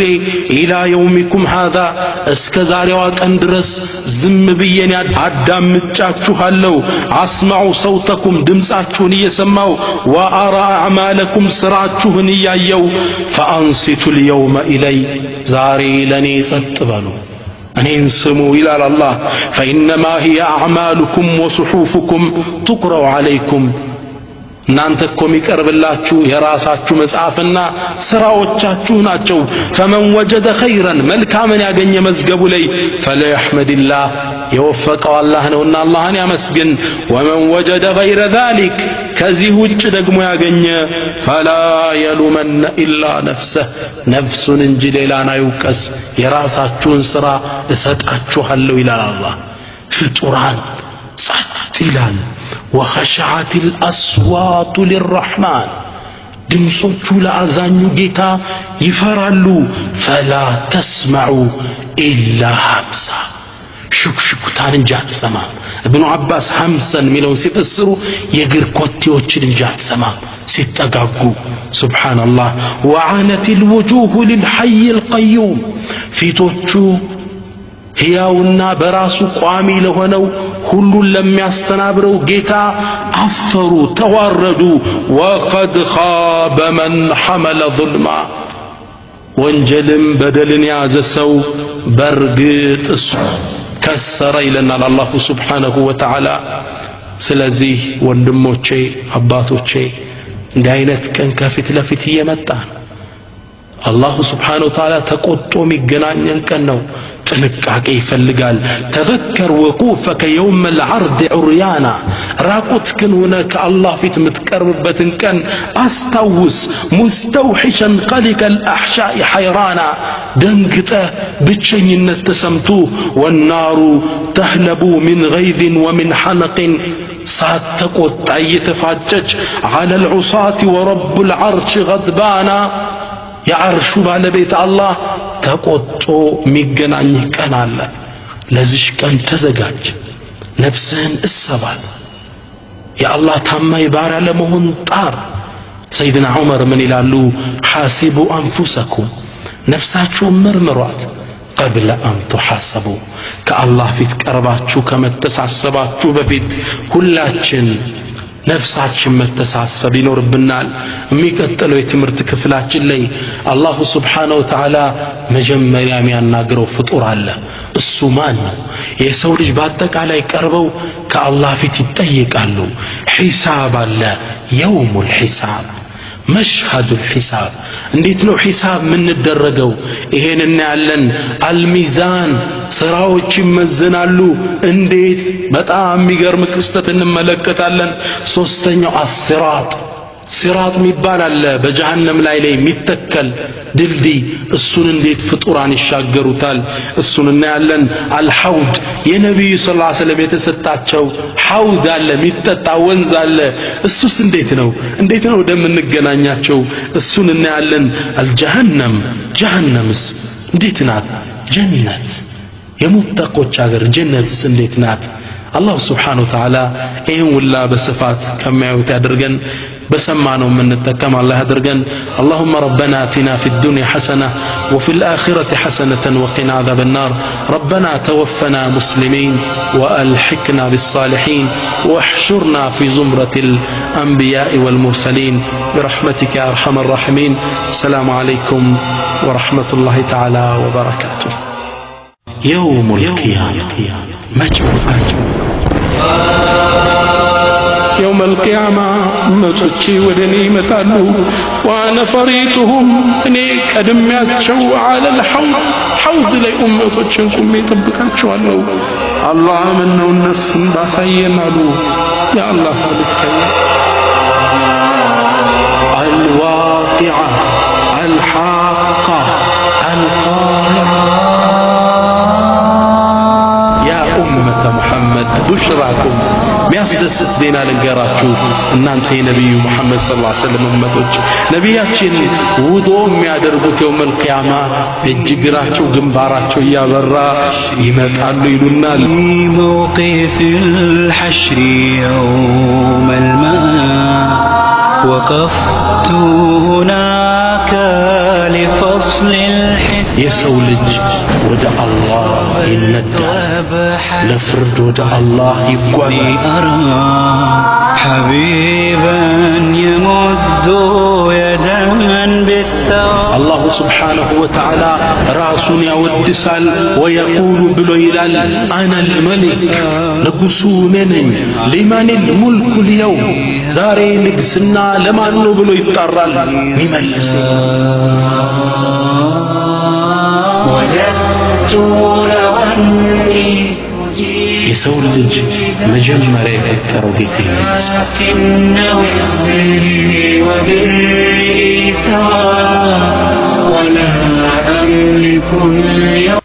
ኢላ የውሚኩም ሃዛ እስከ ዛሬዋ ቀን ድረስ ዝም ብዬን አዳምጫችኋለሁ። አስማዑ ሰውተኩም ድምፃችሁን እየሰማው ወአራ አዕማለኩም ስራችሁን እያየው ፈአንሲቱ ልየውመ ኢለይ ዛሬ ለእኔ ጸጥ በሉ እኔን ስሙ ይላል አላህ። ፈኢነማ ሂየ አዕማሉኩም ወሱሑፉኩም ቱቅረኡ ዐለይኩም እናንተ እኮ የሚቀርብላችሁ የራሳችሁ መጽሐፍና ስራዎቻችሁ ናቸው። ፈመን ወጀደ ኸይረን መልካምን ያገኘ መዝገቡ ላይ ፈለየሕመድላህ የወፈቀው አላህ ነውና አላህን ያመስግን። ወመን ወጀደ ገይረ ዛሊክ ከዚህ ውጭ ደግሞ ያገኘ ፈላ የሉመነ ኢላ ነፍሰህ ነፍሱን እንጂ ሌላን አይውቀስ የራሳችሁን ሥራ እሰጣችኋለሁ ይላል አላህ። ፍጡራን ጸጥ ይላል። ወኸሸዐት አልአስዋቱ ሊረሕማን ድምፆቹ ለአዛኙ ጌታ ይፈራሉ። ፈላ ተስመዑ ኢላ ሀምሳ ሽኩሽኩታን እንጂ አትሰማም። እብኑ ዓባስ ሐምሰን የሚለውን ሲፈስሩ የእግር ኮቴዎችን እንጂ አትሰማም ሲጠጋጉ። ሱብሓነላህ። ወዓነት ልውጁሁ ልልሐይ ልቀዩም ፊቶቹ ሕያውና በራሱ ቋሚ ለሆነው ሁሉን ለሚያስተናብረው ጌታ አፈሩ፣ ተዋረዱ። ወቀድ ኻበ መን ሐመለ ዙልማ ወንጀልም በደልን የያዘ ሰው በርግጥ እሱ ከሰረ ይለናል አላሁ ስብሓነሁ ወተዓላ። ስለዚህ ወንድሞቼ አባቶቼ እንዲህ አይነት ቀን ከፊት ለፊት እየመጣ አላሁ ስብሓነሁ ወተዓላ ተቆጦ የሚገናኘን ቀን ነው። ጥንቃቄ ይፈልጋል። ተዘከር ወቁፈከ የውመል ዐርድ ዑርያና ራቁትክን ሆነ ከአላህ ፊት የምትቀርብበትን ቀን አስታውስ። ሙስተውሒሸን ቀሊቀል አሕሻኢ ሐይራና ደንግጠ ብቸኝነት ተሰምቶ ወናሩ ተህለቡ ሚን ገይዝን ወሚን ሐነቅን ሳትቆጣ እየተፋጨች ዐለል ዑሳቲ ወረቡል ዐርሽ ገድባና የዐርሹ ባለቤት አላህ ተቆጦ የሚገናኝህ ቀን አለ። ለዚሽ ቀን ተዘጋጅ፣ ነፍስህን እሰባት፣ የአላህ ታማኝ ባሪያ ለመሆን ጣር። ሰይድና ዑመር ምን ይላሉ? ሐሲቡ አንፉሰኩም ነፍሳችሁን መርምሯት ቀብለ አን ቱሐሰቡ ከአላህ ፊት ቀርባችሁ ከመተሳሰባችሁ በፊት ሁላችን ነፍሳችን መተሳሰብ ይኖርብናል። የሚቀጥለው የትምህርት ክፍላችን ላይ አላሁ ስብሓነሁ ወተዓላ መጀመሪያ የሚያናግረው ፍጡር አለ። እሱ ማን ነው? የሰው ልጅ በአጠቃላይ ቀርበው ከአላህ ፊት ይጠየቃሉ። ሒሳብ አለ። የውሙል ሒሳብ መሽሀዱል ሒሳብ እንዴት ነው ሒሳብ የምንደረገው? ይሄን እናያለን። አልሚዛን ስራዎች ይመዘናሉ። እንዴት? በጣም የሚገርም ክስተት እንመለከታለን። ሶስተኛው አስሲራጥ ሲራጥ የሚባል አለ በጀሃነም ላይ የሚተከል ድልድይ። እሱን እንዴት ፍጡራን ይሻገሩታል? እሱን እናያለን። አልሐውድ የነቢዩ ሰለላሁ ዐለይሂ ወሰለም የተሰጣቸው ሐውድ አለ፣ የሚጠጣ ወንዝ አለ። እሱስ እንዴት ነው ወደምንገናኛቸው? እሱን እናያለን። አልጀሃነም ጀሃነምስ እንዴት ናት? ጀነት የሙተቆች አገር ጀነትስ እንዴት ናት? አላህ ሱብሓነሁ ወተዓላ ይህን ሁላ በስፋት ከሚያዩት ያድርገን። በሰማነው የምንጠቀም አላህ ያድርገን። اللهم ربنا آتنا في الدنيا حسنة وفي الآخرة حسنة وقنا عذاب النار ربنا توفنا مسلمين وألحقنا بالصالحين واحشرنا في زمرة الأنبياء والمرسلين برحمتك يا أرحم الراحمين. السلام عليكم ورحمة الله تعالى وبركاته. يوم القيامة مجموعة يوم القيامة أمتي ودني متالو وأنا فريقهم أني كدمياتشو على الحوض حوض لي أمتوچنكم يطبقاچوالو الله منو الناس باخينالو يا الله لكي الواقعة الحاقة القارعة يا أمة محمد بشراكم ሚያስደስት ዜና ልንገራችሁ እናንተ የነብዩ መሐመድ ሰለላሁ ዐለይሂ ወሰለም ኡመቶች ነቢያችን ውዶ የሚያደርጉት የውመል ቂያማ እጅግራቸው ግንባራቸው እያበራ ይመጣሉ ይሉናል። موقف الحشر يوم الماء وقفت هناك لفصل الحساب የሰው ልጅ ወደ አላህ ይነዳል፣ ለፍርድ ወደ አላህ ይጓዛል። أرى حبيبا يمد يدا بالثواب አላሁ ስብሓነሁ ወተዓላ ራሱን ያወድሳል። ወየቁሉ ብሎ ይላል አነል መሊክ ንጉሡ እኔ ነኝ። ሊመኒል ሙልኩ ልየውም ዛሬ ንግስና ለማን ነው ብሎ ይጣራል። ሚመልስ የሰው ልጅ መጀመሪያ የፈጠረው ጌታ ይመልሳል። ولا أملك اليوم